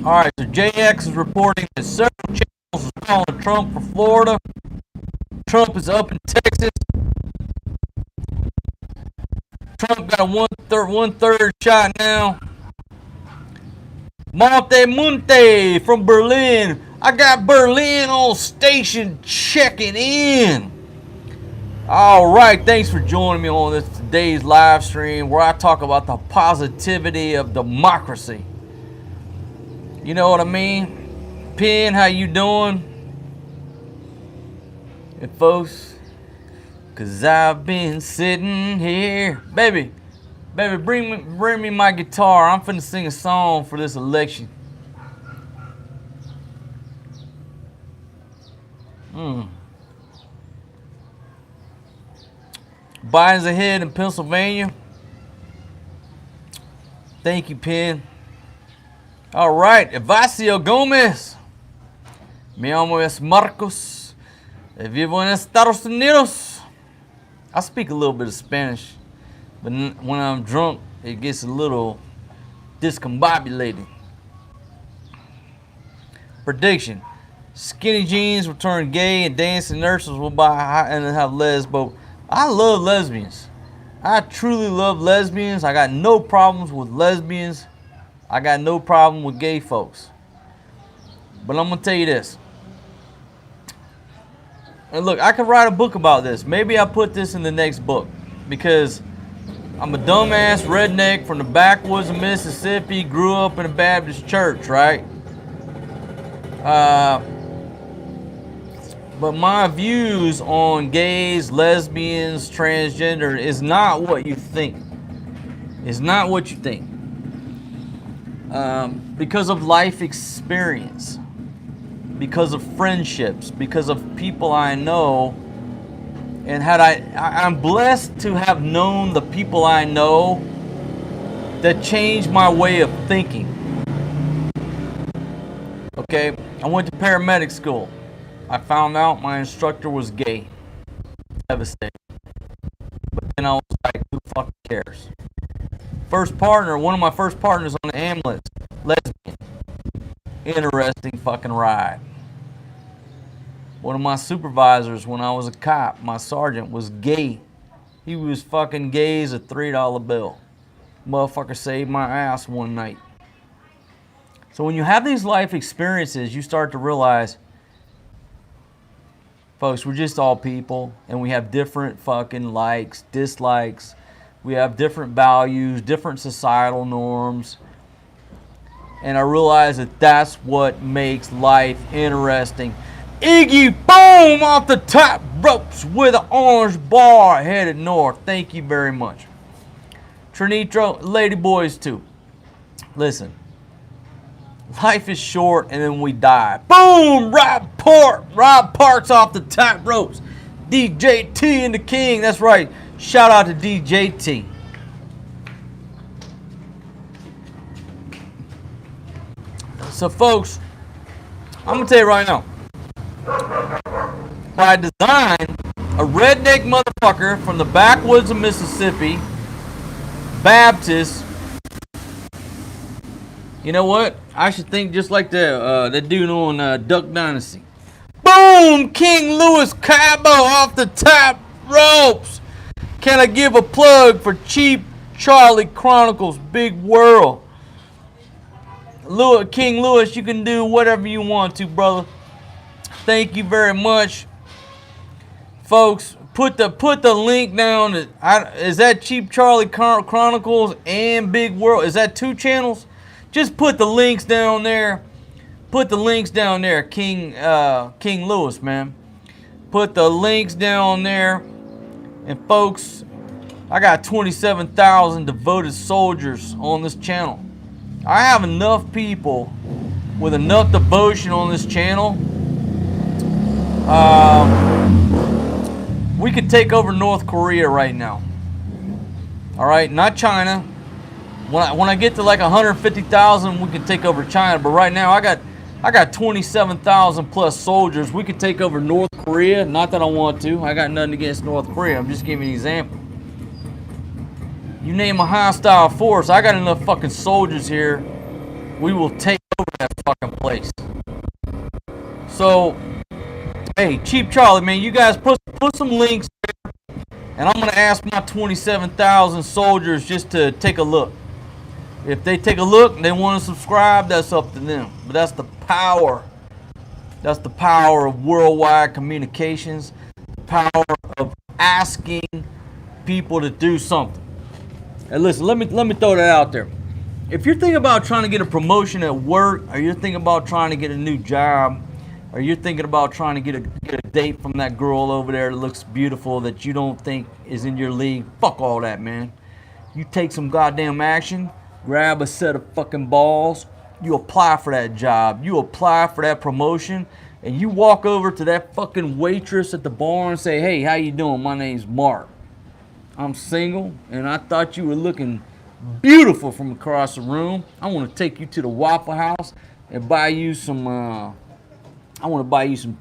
Alright, so JX is reporting that several channels are calling Trump for Florida. Trump is up in Texas. Trump got a one-third shot now. Monte Monte from Berlin. I got Berlin on station checking in. All right, thanks for joining me on today's live stream where I talk about the positivity of democracy. You know what I mean? Penn, how you doing? And folks, cause I've been sitting here. Baby, bring me my guitar. I'm finna sing a song for this election. Biden's ahead in Pennsylvania. Thank you, Penn. All right, Evasio Gomez. Mi amo es Marcos. Vivo en Estados Unidos. I speak a little bit of Spanish, but when I'm drunk, it gets a little discombobulated. Prediction. Skinny jeans will turn gay and dancing nurses will buy high and have lesbo. I love lesbians. I truly love lesbians. I got no problems with lesbians. I got no problem with gay folks. But I'm going to tell you this. And look, I could write a book about this. Maybe I'll put this in the next book. Because I'm a dumbass redneck from the backwoods of Mississippi. Grew up in a Baptist church, right? But my views on gays, lesbians, transgender is not what you think. It's not what you think. Because of life experience, because of friendships, because of people I know, and I'm blessed to have known the people I know that changed my way of thinking. Okay, I went to paramedic school. I found out my instructor was gay. Devastating. But then I was like, who fucking cares? One of my first partners on the ambulance, lesbian. Interesting fucking ride. One of my supervisors when I was a cop, my sergeant, was gay. He was fucking gay as a $3 bill. Motherfucker saved my ass one night. So when you have these life experiences, you start to realize, folks, we're just all people, and we have different fucking likes, dislikes. We have different values, different societal norms. And I realize that that's what makes life interesting. Iggy Boom off the top ropes with an orange bar headed north. Thank you very much. Trinitro, Ladyboys too. Listen, life is short and then we die. Boom! Rob Parks off the top ropes. DJ T and the King. That's right. Shout out to DJ T. So folks, I'm going to tell you right now. By design, a redneck motherfucker from the backwoods of Mississippi, Baptist. You know what? I should think just like the dude on Duck Dynasty. Boom! King Louis Cabo off the top ropes. Can I give a plug for Cheap Charlie Chronicles Big World? King Louis, you can do whatever you want to, brother. Thank you very much. Folks, put the link down. Is that Cheap Charlie Chronicles and Big World? Is that 2 channels? Just put the links down there. Put the links down there, King Louis, man. Put the links down there. And folks, I got 27,000 devoted soldiers on this channel. I have enough people with enough devotion on this channel. We could take over North Korea right now. All right, not China. When I get to like 150,000, we can take over China. But right now, I got 27,000 plus soldiers. We could take over North Korea. Not that I want to. I got nothing against North Korea. I'm just giving you an example. You name a hostile force, I got enough fucking soldiers here. We will take over that fucking place. So, hey, Cheap Charlie, man, you guys put some links there, and I'm gonna ask my 27,000 soldiers just to take a look. If they take a look and they want to subscribe, that's up to them. But that's the power. That's the power of worldwide communications. The power of asking people to do something. And listen, let me throw that out there. If you're thinking about trying to get a promotion at work, or you're thinking about trying to get a new job, or you're thinking about trying to get a date from that girl over there that looks beautiful that you don't think is in your league, fuck all that, man. You take some goddamn action, grab a set of fucking balls, you apply for that job, you apply for that promotion, and you walk over to that fucking waitress at the bar and say, hey, how you doing? My name's Mark. I'm single, and I thought you were looking beautiful from across the room. I want to take you to the Waffle House and buy you some, I want to buy you some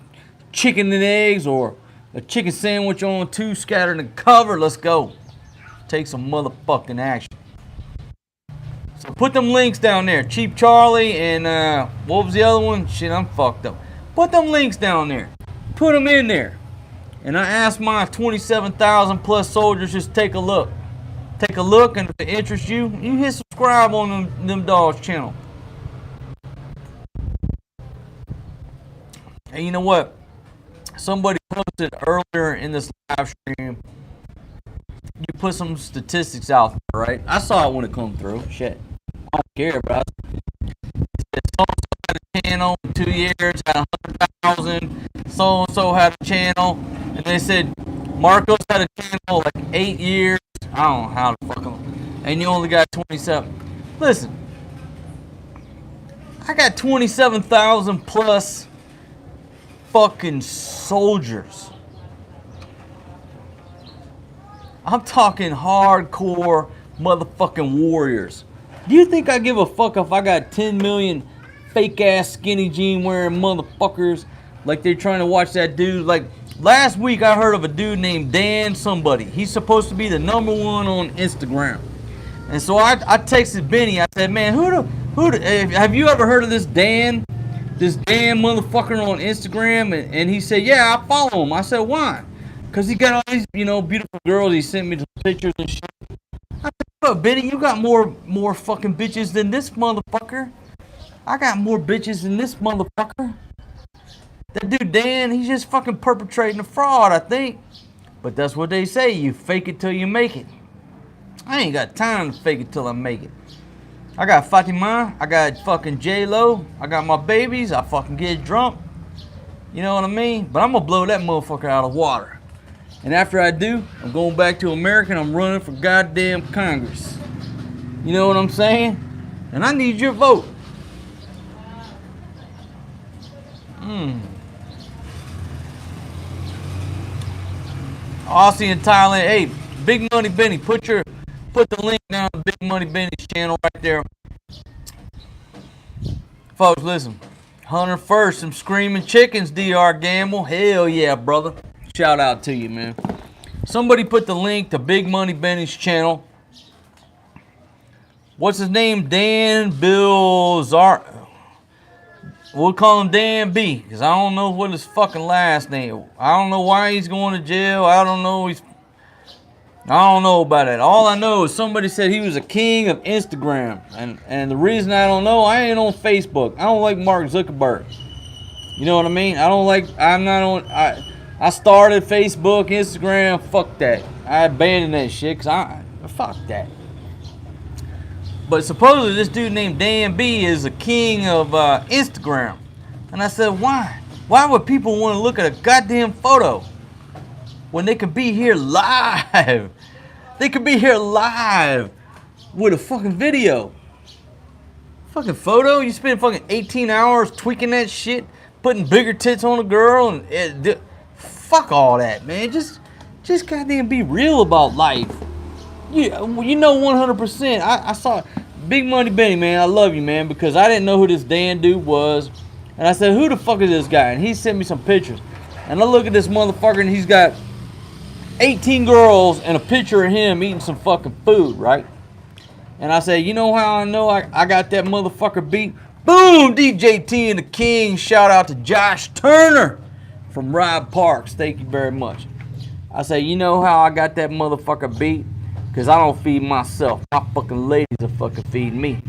chicken and eggs or a chicken sandwich on 2 scattered and covered. Let's go. Take some motherfucking action. So put them links down there. Cheap Charlie and, what was the other one? Shit, I'm fucked up. Put them links down there. Put them in there. And I asked my 27,000 plus soldiers just take a look. Take a look, and if it interests you, you hit subscribe on them dogs' channel. And you know what? Somebody posted earlier in this live stream, you put some statistics out there, right? I saw it when it come through. Shit. I don't care, bro. So-and-so had a channel in 2 years, had 100,000. So-and-so had a channel. And they said, Marcos had a channel like 8 years. I don't know how to fucking. And you only got 27. Listen. I got 27,000 plus fucking soldiers. I'm talking hardcore motherfucking warriors. Do you think I give a fuck if I got 10 million fake ass skinny jean wearing motherfuckers like they're trying to watch that dude? Like last week I heard of a dude named Dan somebody. He's supposed to be the #1 on Instagram. And so I texted Benny. I said, man, have you ever heard of this Dan? This Dan motherfucker on Instagram? And he said, yeah, I follow him. I said, why? Because he got all these, beautiful girls. He sent me the pictures and shit. But Benny, you got more fucking bitches than this motherfucker. I got more bitches than this motherfucker. That dude Dan, he's just fucking perpetrating a fraud, I think. But that's what they say, you fake it till you make it. I ain't got time to fake it till I make it. I got Fatima, I got fucking J-Lo, I got my babies, I fucking get drunk. You know what I mean? But I'm gonna blow that motherfucker out of water. And after I do, I'm going back to America and I'm running for goddamn Congress. You know what I'm saying? And I need your vote. Aussie in Thailand. Hey, Big Money Benny, put the link down to Big Money Benny's channel right there. Folks, listen. 101st, some screaming chickens, DR Gamble. Hell yeah, brother. Shout out to you, man. Somebody put the link to Big Money Benny's channel. What's his name? Dan Bill Zar. We'll call him Dan B, because I don't know what his fucking last name. I don't know why he's going to jail. I don't know about it. All I know is somebody said he was a king of Instagram. And the reason I don't know, I ain't on Facebook. I don't like Mark Zuckerberg. You know what I mean? I started Facebook, Instagram, fuck that. I abandoned that shit because fuck that. But supposedly this dude named Dan B is a king of Instagram. And I said, why? Why would people want to look at a goddamn photo when they could be here live? They could be here live with a fucking video. Fucking photo? You spend fucking 18 hours tweaking that shit, putting bigger tits on a girl, and fuck all that, man. Just goddamn be real about life. You know 100%. I saw Big Money Benny, man. I love you, man, because I didn't know who this Dan dude was. And I said, who the fuck is this guy? And he sent me some pictures. And I look at this motherfucker and he's got 18 girls and a picture of him eating some fucking food, right? And I say, you know how I know I got that motherfucker beat? Boom! DJ T and the King. Shout out to Josh Turner from Ride Parks. Thank you very much. I say, you know how I got that motherfucker beat? Because I don't feed myself. My fucking ladies are fucking feeding me.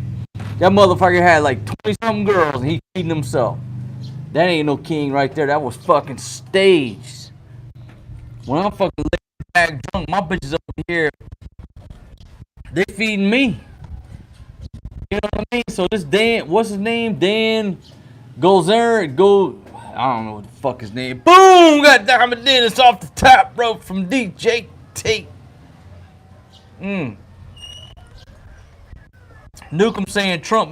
That motherfucker had like 20-something girls and he feeding himself. That ain't no king right there. That was fucking staged. When I'm fucking laid back drunk, my bitches up here, they feeding me. You know what I mean? So this Dan, what's his name? Dan Gozer, I don't know what the fuck his name. Boom! Got Diamond Dennis off the top rope from DJ T. Nukem saying Trump,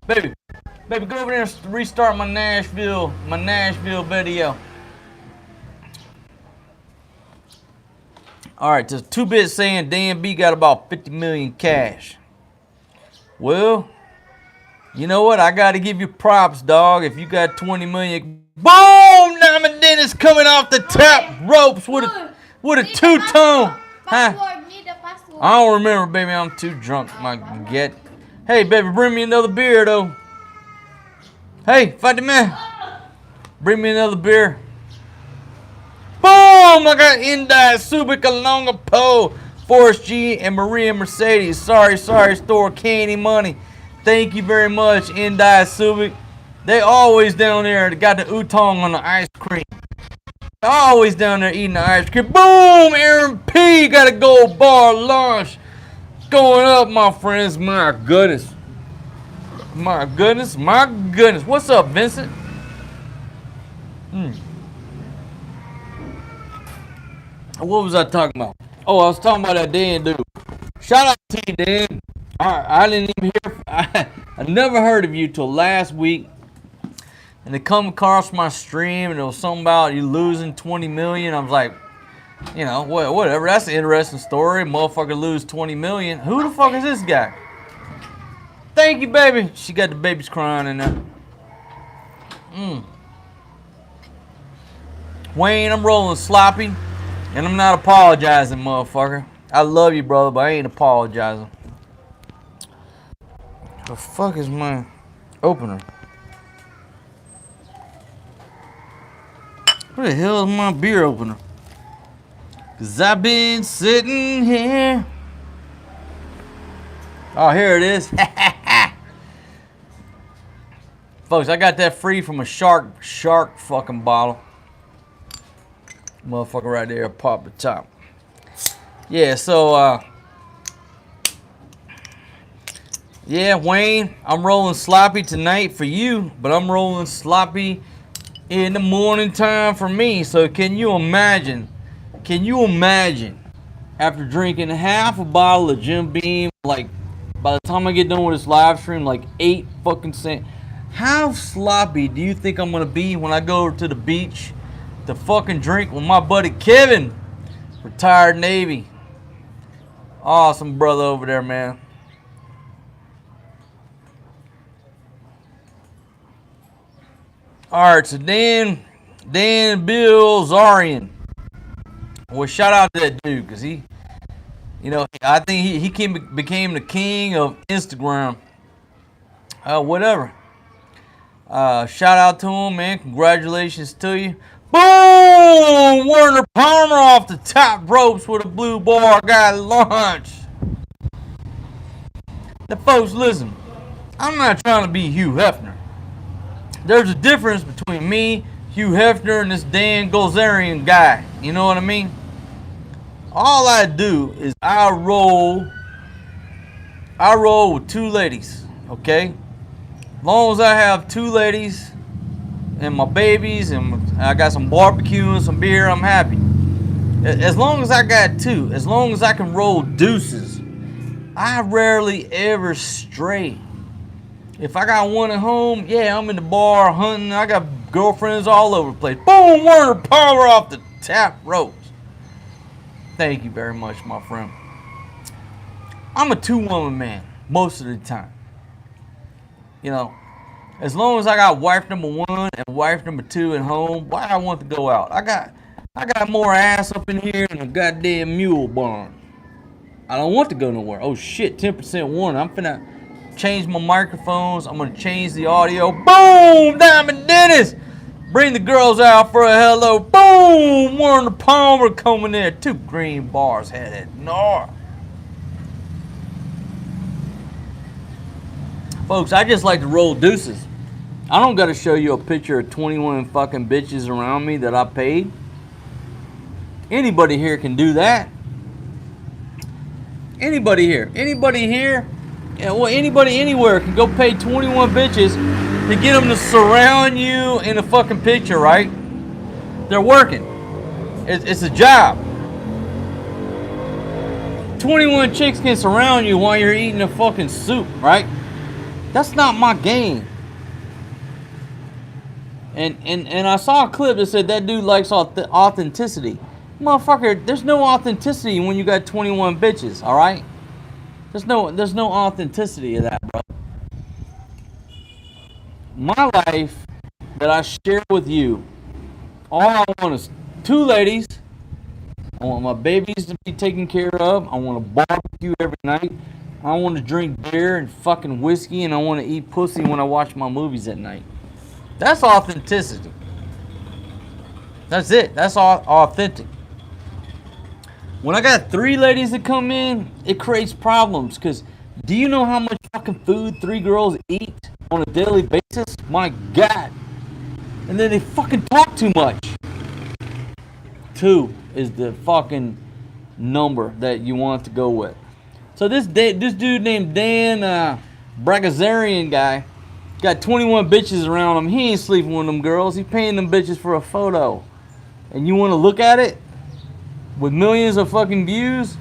baby, go over there and restart my Nashville video. All right, just 2-bit saying Dan B got about 50 million cash. Well, you know what? I got to give you props, dog. If you got 20 million, boom! Diamond Dennis coming off the top ropes with a two-tone. Huh? I don't remember, baby. I'm too drunk. Hey, baby, bring me another beer, though. Hey, Fatima, bring me another beer. Boom! I got Indai, Subic, Alonga, Poe, Forrest G, and Maria Mercedes. Sorry, store candy money. Thank you very much, Indai, Subic. They always down there. They got the utong on the ice cream. Always down there eating the ice cream. Boom! Aaron P. got a gold bar launch. Going up, my friends. My goodness. What's up, Vincent? What was I talking about? Oh, I was talking about that Dan dude. Shout out to you, Dan. I didn't even hear. I never heard of you till last week. And they come across my stream and it was something about you losing 20 million. I was like, you know, whatever. That's an interesting story. Motherfucker lose 20 million. Who the fuck is this guy? Thank you, baby. She got the babies crying in there. Wayne, I'm rolling sloppy. And I'm not apologizing, motherfucker. I love you, brother, but I ain't apologizing. The fuck is my opener? Where the hell is my beer opener? Cause I've been sitting here Oh, here it is. Folks, I got that free from a shark fucking bottle. Motherfucker right there, pop the top. Yeah, so, yeah, Wayne, I'm rolling sloppy tonight for you, but I'm rolling sloppy in the morning time for me. So can you imagine, after drinking half a bottle of Jim Beam, like, by the time I get done with this live stream, like 8 fucking cents. How sloppy do you think I'm gonna be when I go to the beach to fucking drink with my buddy Kevin, retired Navy? Awesome brother over there, man. All right, so Dan Bilzerian. Well, shout out to that dude, because he, you know, I think he became the king of Instagram. Whatever. Shout out to him, man. Congratulations to you. Boom! Werner Palmer off the top ropes with a blue bar. Got launched. Now, folks, listen. I'm not trying to be Hugh Hefner. There's a difference between me, Hugh Hefner, and this Dan Bilzerian guy. You know what I mean? All I do is I roll with 2 ladies, okay? As long as I have 2 ladies and my babies and I got some barbecue and some beer, I'm happy. As long as I got 2, as long as I can roll deuces, I rarely ever stray. If I got one at home, yeah, I'm in the bar hunting. I got girlfriends all over the place. Boom, Werner Palmer off the top ropes. Thank you very much, my friend. I'm a 2-woman man most of the time. You know, as long as I got wife number 1 and wife number 2 at home, why I want to go out? I got more ass up in here than a goddamn mule barn. I don't want to go nowhere. Oh shit, 10% warning. I'm finna change my microphones. I'm gonna change the audio. Boom, Diamond Dennis. Bring the girls out for a hello. Boom, Werner Palmer coming there. 2 green bars headed north. Folks, I just like to roll deuces. I don't gotta show you a picture of 21 fucking bitches around me that I paid. Anybody here can do that. Anybody here, yeah, well, anybody anywhere can go pay 21 bitches to get them to surround you in a fucking picture, right? They're working. It's a job. 21 chicks can surround you while you're eating a fucking soup, right? That's not my game. And I saw a clip that said that dude likes authenticity. Motherfucker, there's no authenticity when you got 21 bitches, all right? There's no authenticity of that, bro. My life that I share with you, all I want is 2 ladies. I want my babies to be taken care of. I want to barbecue every night. I want to drink beer and fucking whiskey, and I want to eat pussy when I watch my movies at night. That's authenticity. That's it. That's authentic. When I got 3 ladies that come in, it creates problems. Because do you know how much fucking food 3 girls eat on a daily basis? My God. And then they fucking talk too much. 2 is the fucking number that you want to go with. So this dude named Dan Bilzerian guy got 21 bitches around him. He ain't sleeping with them girls. He paying them bitches for a photo. And you want to look at it? With millions of fucking views?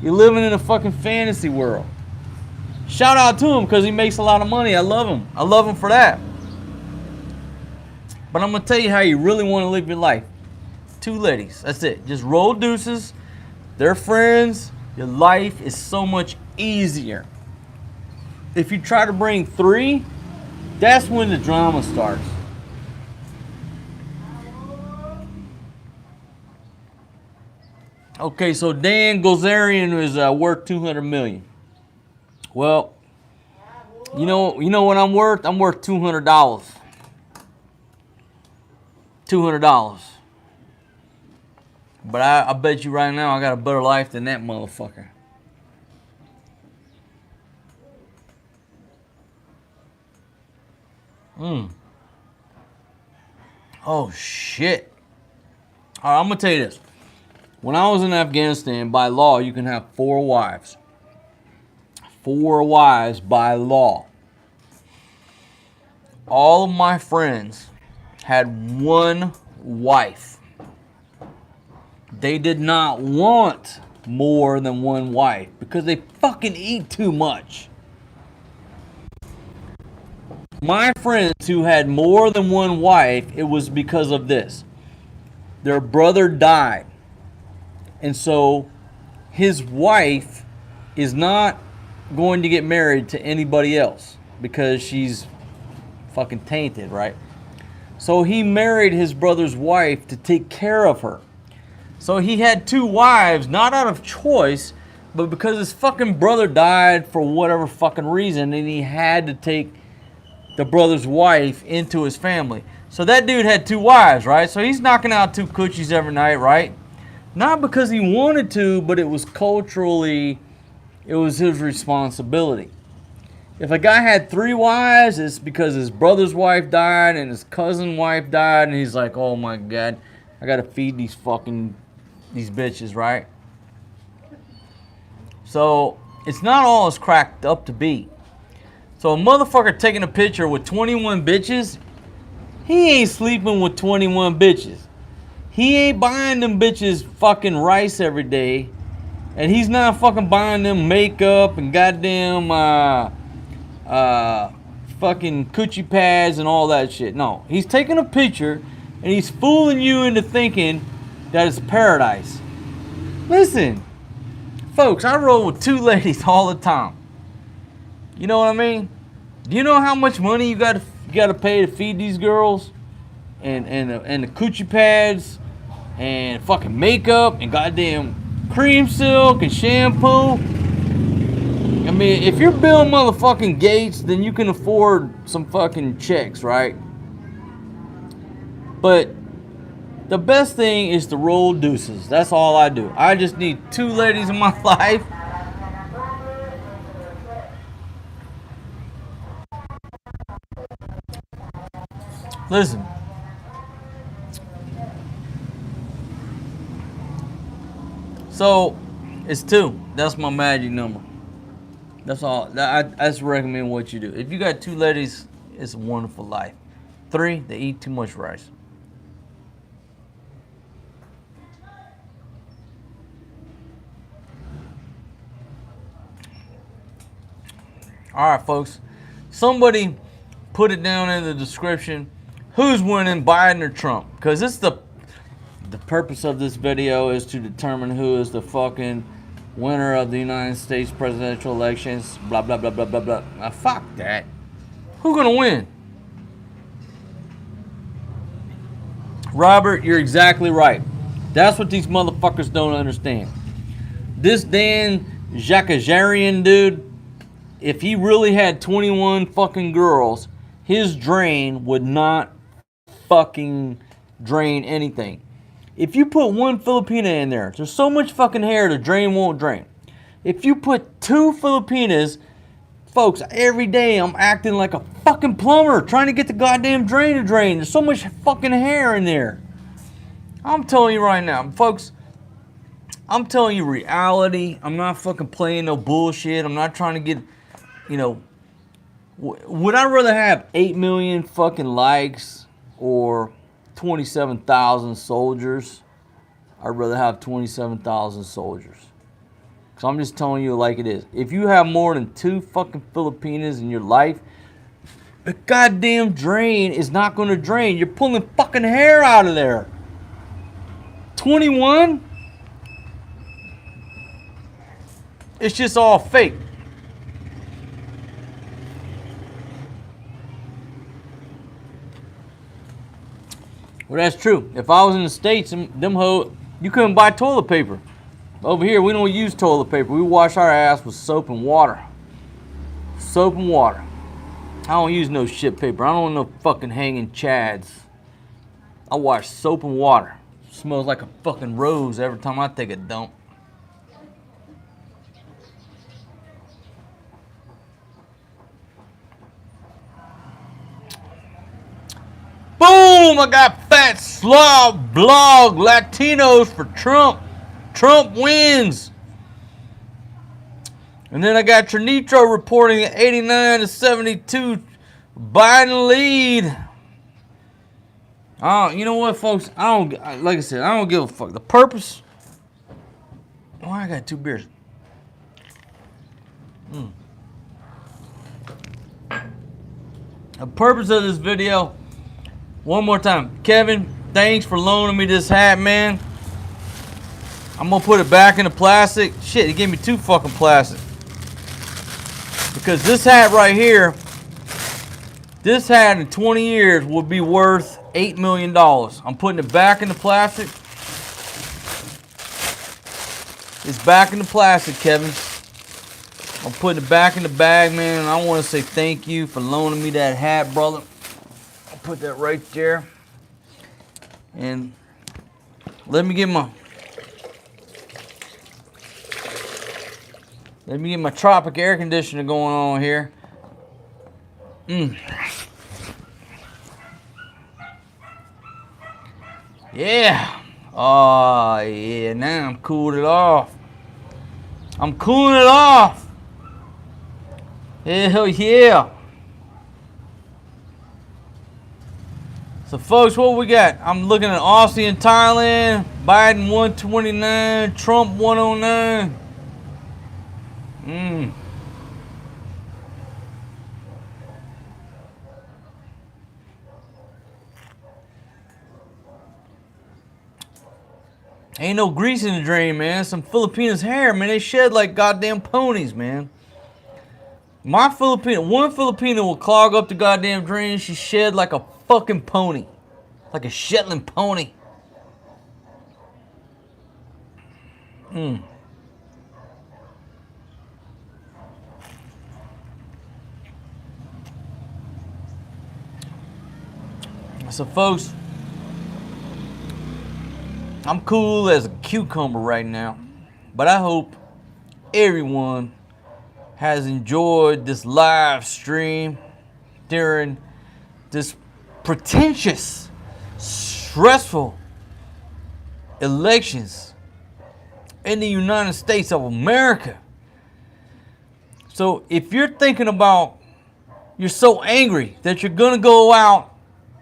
You're living in a fucking fantasy world. Shout out to him because he makes a lot of money. I love him. I love him for that. But I'm going to tell you how you really want to live your life. 2 ladies. That's it. Just roll deuces. They're friends. Your life is so much easier. If you try to bring 3, that's when the drama starts. Okay, so Dan Bilzerian is worth $200 million. Well, you know what I'm worth? I'm worth $200. $200. But I bet you right now I got a better life than that motherfucker. Oh, shit. All right, I'm going to tell you this. When I was in Afghanistan, by law, you can have 4 wives. 4 wives by law. All of my friends had 1 wife. They did not want more than 1 wife because they fucking eat too much. My friends who had more than 1 wife, it was because of this. Their brother died. And so his wife is not going to get married to anybody else because she's fucking tainted, right? So he married his brother's wife to take care of her. So he had 2 wives, not out of choice, but because his fucking brother died for whatever fucking reason, and he had to take the brother's wife into his family. So that dude had 2 wives, right? So he's knocking out 2 coochies every night, right? Not because he wanted to, but it was culturally, it was his responsibility. If a guy had 3 wives, it's because his brother's wife died and his cousin's wife died, and he's like, oh my God, I gotta feed these bitches, right? So it's not all it's cracked up to be. So a motherfucker taking a picture with 21 bitches, he ain't sleeping with 21 bitches. He ain't buying them bitches fucking rice every day. And he's not fucking buying them makeup and goddamn fucking coochie pads and all that shit. No, he's taking a picture and he's fooling you into thinking that it's paradise. Listen, folks, I roll with 2 ladies all the time. You know what I mean? Do you know how much money you got to pay to feed these girls, and the coochie pads, and fucking makeup, and goddamn cream silk and shampoo? I mean, if you're Bill motherfucking Gates, then you can afford some fucking checks, right? But the best thing is to roll deuces. That's all I do. I just need 2 ladies in my life. Listen. So, it's 2. That's my magic number. That's all. I just recommend what you do. If you got 2 ladies, it's a wonderful life. 3, they eat too much rice. All right, folks. Somebody put it down in the description. Who's winning, Biden or Trump? Because it's the purpose of this video is to determine who is the fucking winner of the United States presidential elections. Blah, blah, blah, blah, blah, blah. Now, fuck that. Who's going to win? Robert, you're exactly right. That's what these motherfuckers don't understand. This Dan Jakajarian dude, if he really had 21 fucking girls, his drain would not fucking drain anything. If you put 1 Filipina in there, there's so much fucking hair the drain won't drain. If you put 2 Filipinas, folks, every day I'm acting like a fucking plumber trying to get the goddamn drain to drain. There's so much fucking hair in there. I'm telling you right now, folks, I'm telling you reality. I'm not fucking playing no bullshit. I'm not trying to get, you know, would I rather have 8 million fucking likes or 27,000 soldiers? I'd rather have 27,000 soldiers. So I'm just telling you like it is. If you have more than 2 fucking Filipinas in your life, the goddamn drain is not going to drain. You're pulling fucking hair out of there. 21? It's just all fake. Well, that's true. If I was in the States, you couldn't buy toilet paper. Over here, we don't use toilet paper. We wash our ass with soap and water. Soap and water. I don't use no shit paper. I don't want no fucking hanging chads. I wash soap and water. It smells like a fucking rose every time I take a dump. Boom, I got Fat Slob Blog, Latinos for Trump. Trump wins. And then I got Trinitro reporting at 89 to 72 Biden lead. You know what, folks? Like I said, I don't give a fuck. The purpose. Oh, I got 2 beers. The purpose of this video, one more time, Kevin, thanks for loaning me this hat, man. I'm gonna put it back in the plastic. Shit, he gave me 2 fucking plastic. Because this hat right here, this hat in 20 years will be worth $8 million. I'm putting it back in the plastic. It's back in the plastic, Kevin. I'm putting it back in the bag, man. And I want to say thank you for loaning me that hat, brother. I'll put that right there. And let me get my Tropic air conditioner going on here. Yeah. Oh, yeah. Now I'm cooling it off. I'm cooling it off. Hell yeah. So, folks, what we got? I'm looking at Aussie and Thailand. Biden 129. Trump 109. Ain't no grease in the drain, man. Some Filipinos' hair, man. They shed like goddamn ponies, man. One Filipino will clog up the goddamn drain. She shed like a fucking pony. Like a Shetland pony. So, folks, I'm cool as a cucumber right now, but I hope everyone has enjoyed this live stream during this pretentious, stressful elections in the United States of America. So if you're thinking about, you're so angry that you're gonna go out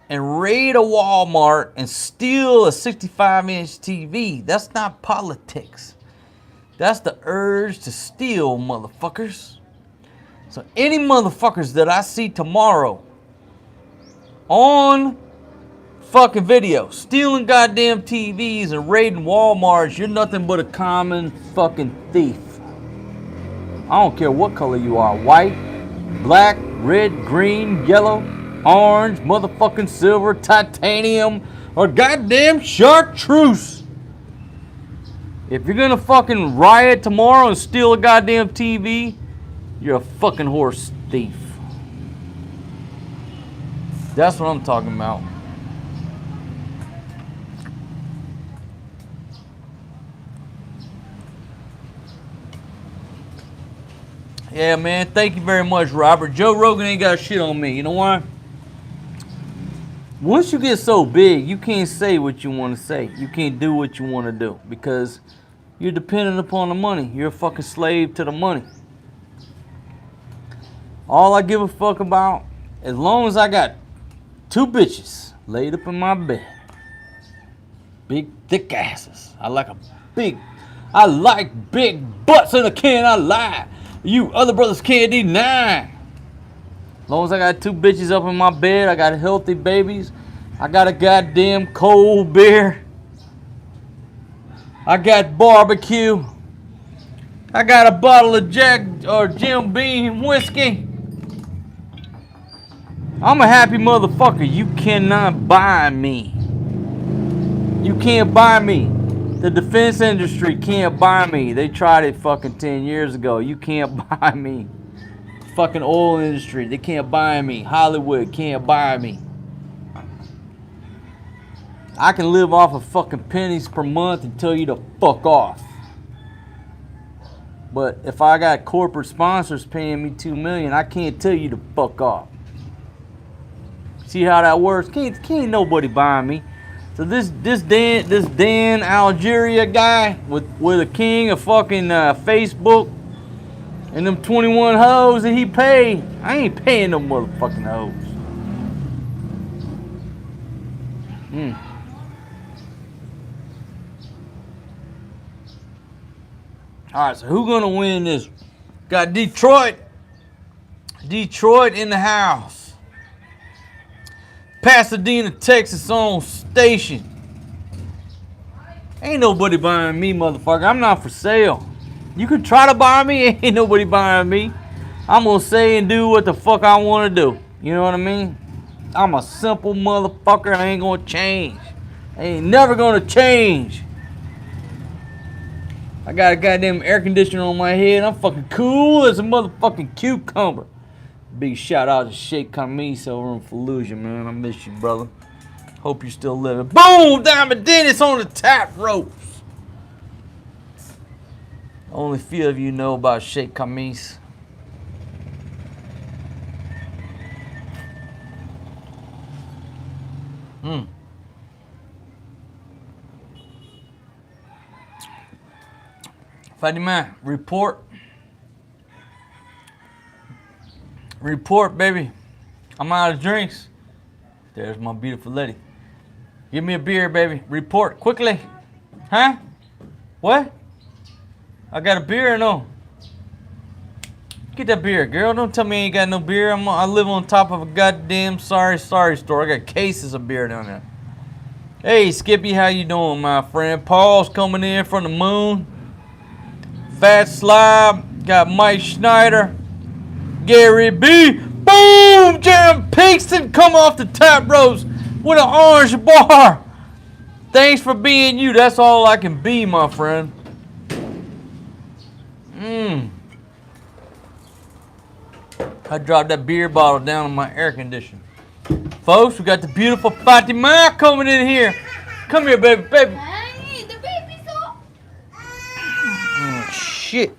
and raid a Walmart and steal a 65-inch TV, that's not politics. That's the urge to steal, motherfuckers. So any motherfuckers that I see tomorrow on fucking video stealing goddamn TVs and raiding Walmarts, you're nothing but a common fucking thief. I don't care what color you are, white, black, red, green, yellow, orange, motherfucking silver, titanium, or goddamn chartreuse. If you're gonna fucking riot tomorrow and steal a goddamn TV, you're a fucking horse thief. That's what I'm talking about. Yeah, man, thank you very much, Robert. Joe Rogan ain't got shit on me. You know why? Once you get so big, you can't say what you want to say. You can't do what you want to do because you're dependent upon the money. You're a fucking slave to the money. All I give a fuck about, as long as I got 2 bitches laid up in my bed, big thick asses. I like big butts in a can. I lie. You other brothers can't deny. As long as I got 2 bitches up in my bed, I got healthy babies, I got a goddamn cold beer, I got barbecue, I got a bottle of Jack or Jim Beam whiskey, I'm a happy motherfucker. You cannot buy me. You can't buy me. The defense industry can't buy me. They tried it fucking 10 years ago. You can't buy me. Fucking oil industry, they can't buy me. Hollywood can't buy me. I can live off of fucking pennies per month and tell you to fuck off. But if I got corporate sponsors paying me $2 million, I can't tell you to fuck off. See how that works? Can't nobody buying me. So this Dan Algeria guy with a king of fucking Facebook and them 21 hoes that he paid. I ain't paying no motherfucking hoes. All right, so who gonna win this? Got Detroit in the house. Pasadena, Texas on station. Ain't nobody buying me, motherfucker. I'm not for sale. You can try to buy me, ain't nobody buying me. I'm gonna say and do what the fuck I wanna do. You know what I mean? I'm a simple motherfucker. I ain't gonna change. I ain't never gonna change. I got a goddamn air conditioner on my head. I'm fucking cool as a motherfucking cucumber. Big shout out to Sheikh Kamis over in Fallujah, man. I miss you, brother. Hope you're still living. Boom! Diamond Dennis on the top ropes. Only few of you know about Sheikh Kamis. Fatima, report. Report, baby. I'm out of drinks. There's my beautiful lady. Give me a beer, baby. Report, quickly. Huh? What? I got a beer or no? Get that beer, girl. Don't tell me I ain't got no beer. I live on top of a goddamn sorry store. I got cases of beer down there. Hey, Skippy, how you doing, my friend? Paul's coming in from the moon. Fat Slob, got Mike Schneider, Gary B. Boom! Jeremy Pinkston come off the top ropes with an orange bar. Thanks for being you. That's all I can be, my friend. I dropped that beer bottle down on my air conditioner. Folks, we got the beautiful Fatima coming in here. Come here, baby, baby. Shit.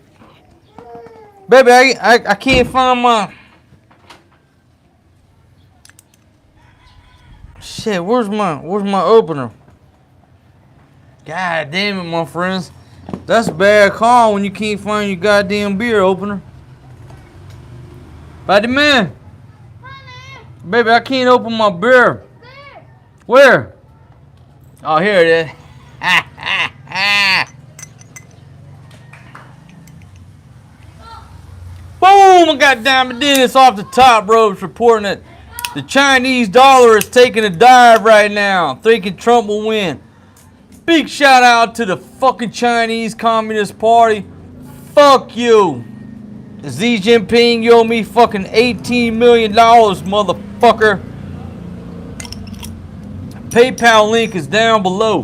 Baby, I can't find my... Shit, where's my opener? God damn it, my friends. That's a bad call when you can't find your goddamn beer opener. Buddy man. Baby, I can't open my beer. Where? Oh, here it is. Boom! I got Diamond Dennis off the top ropes reporting that the Chinese dollar is taking a dive right now, thinking Trump will win. Big shout out to the fucking Chinese Communist Party. Fuck you. Xi Jinping, you owe me fucking $18 million, motherfucker. PayPal link is down below.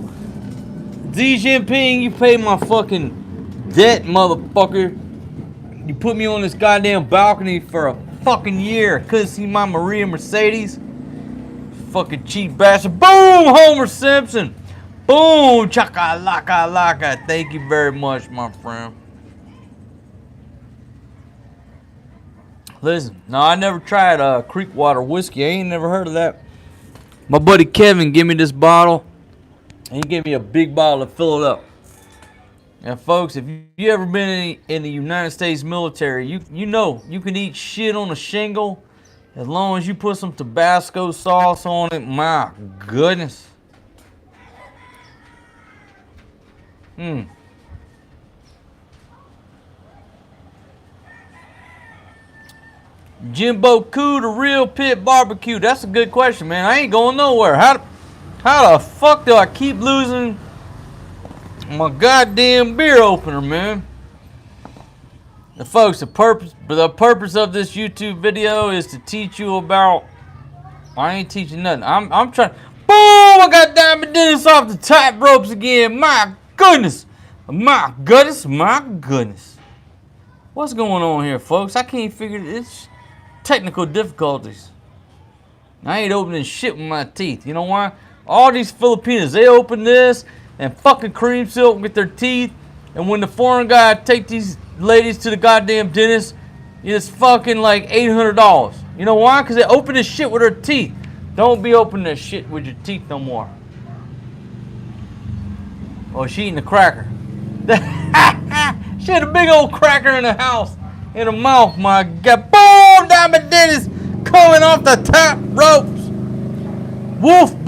Xi Jinping, you pay my fucking debt, motherfucker. You put me on this goddamn balcony for a fucking year. Couldn't see my Maria Mercedes. Fucking cheap bastard. Boom! Homer Simpson. Boom! Chaka laka laka. Thank you very much, my friend. Listen, no, I never tried Creekwater whiskey. I ain't never heard of that. My buddy Kevin gave me this bottle. And he gave me a big bottle to fill it up. And folks, if you ever been in the United States military, you know you can eat shit on a shingle as long as you put some Tabasco sauce on it. My goodness. Jimbo Coo, the real pit barbecue. That's a good question, man. I ain't going nowhere. How the fuck do I keep losing my goddamn beer opener, man? And folks, the purpose of this YouTube video is to teach you about... I ain't teaching nothing. I'm trying... Boom! I got Diamond Dennis off the top ropes again. My goodness. My goodness. My goodness. What's going on here, folks? I can't figure this. Technical difficulties. I ain't opening shit with my teeth. You know why? All these Filipinos, they open this and fucking cream silk with their teeth. And when the foreign guy take these ladies to the goddamn dentist, it's fucking like $800. You know why? Because they open this shit with their teeth. Don't be opening that shit with your teeth no more. Oh, she eating a cracker. She had a big old cracker in the house, in her mouth, my God. Boom! Diamond Dennis coming off the top ropes. Wolf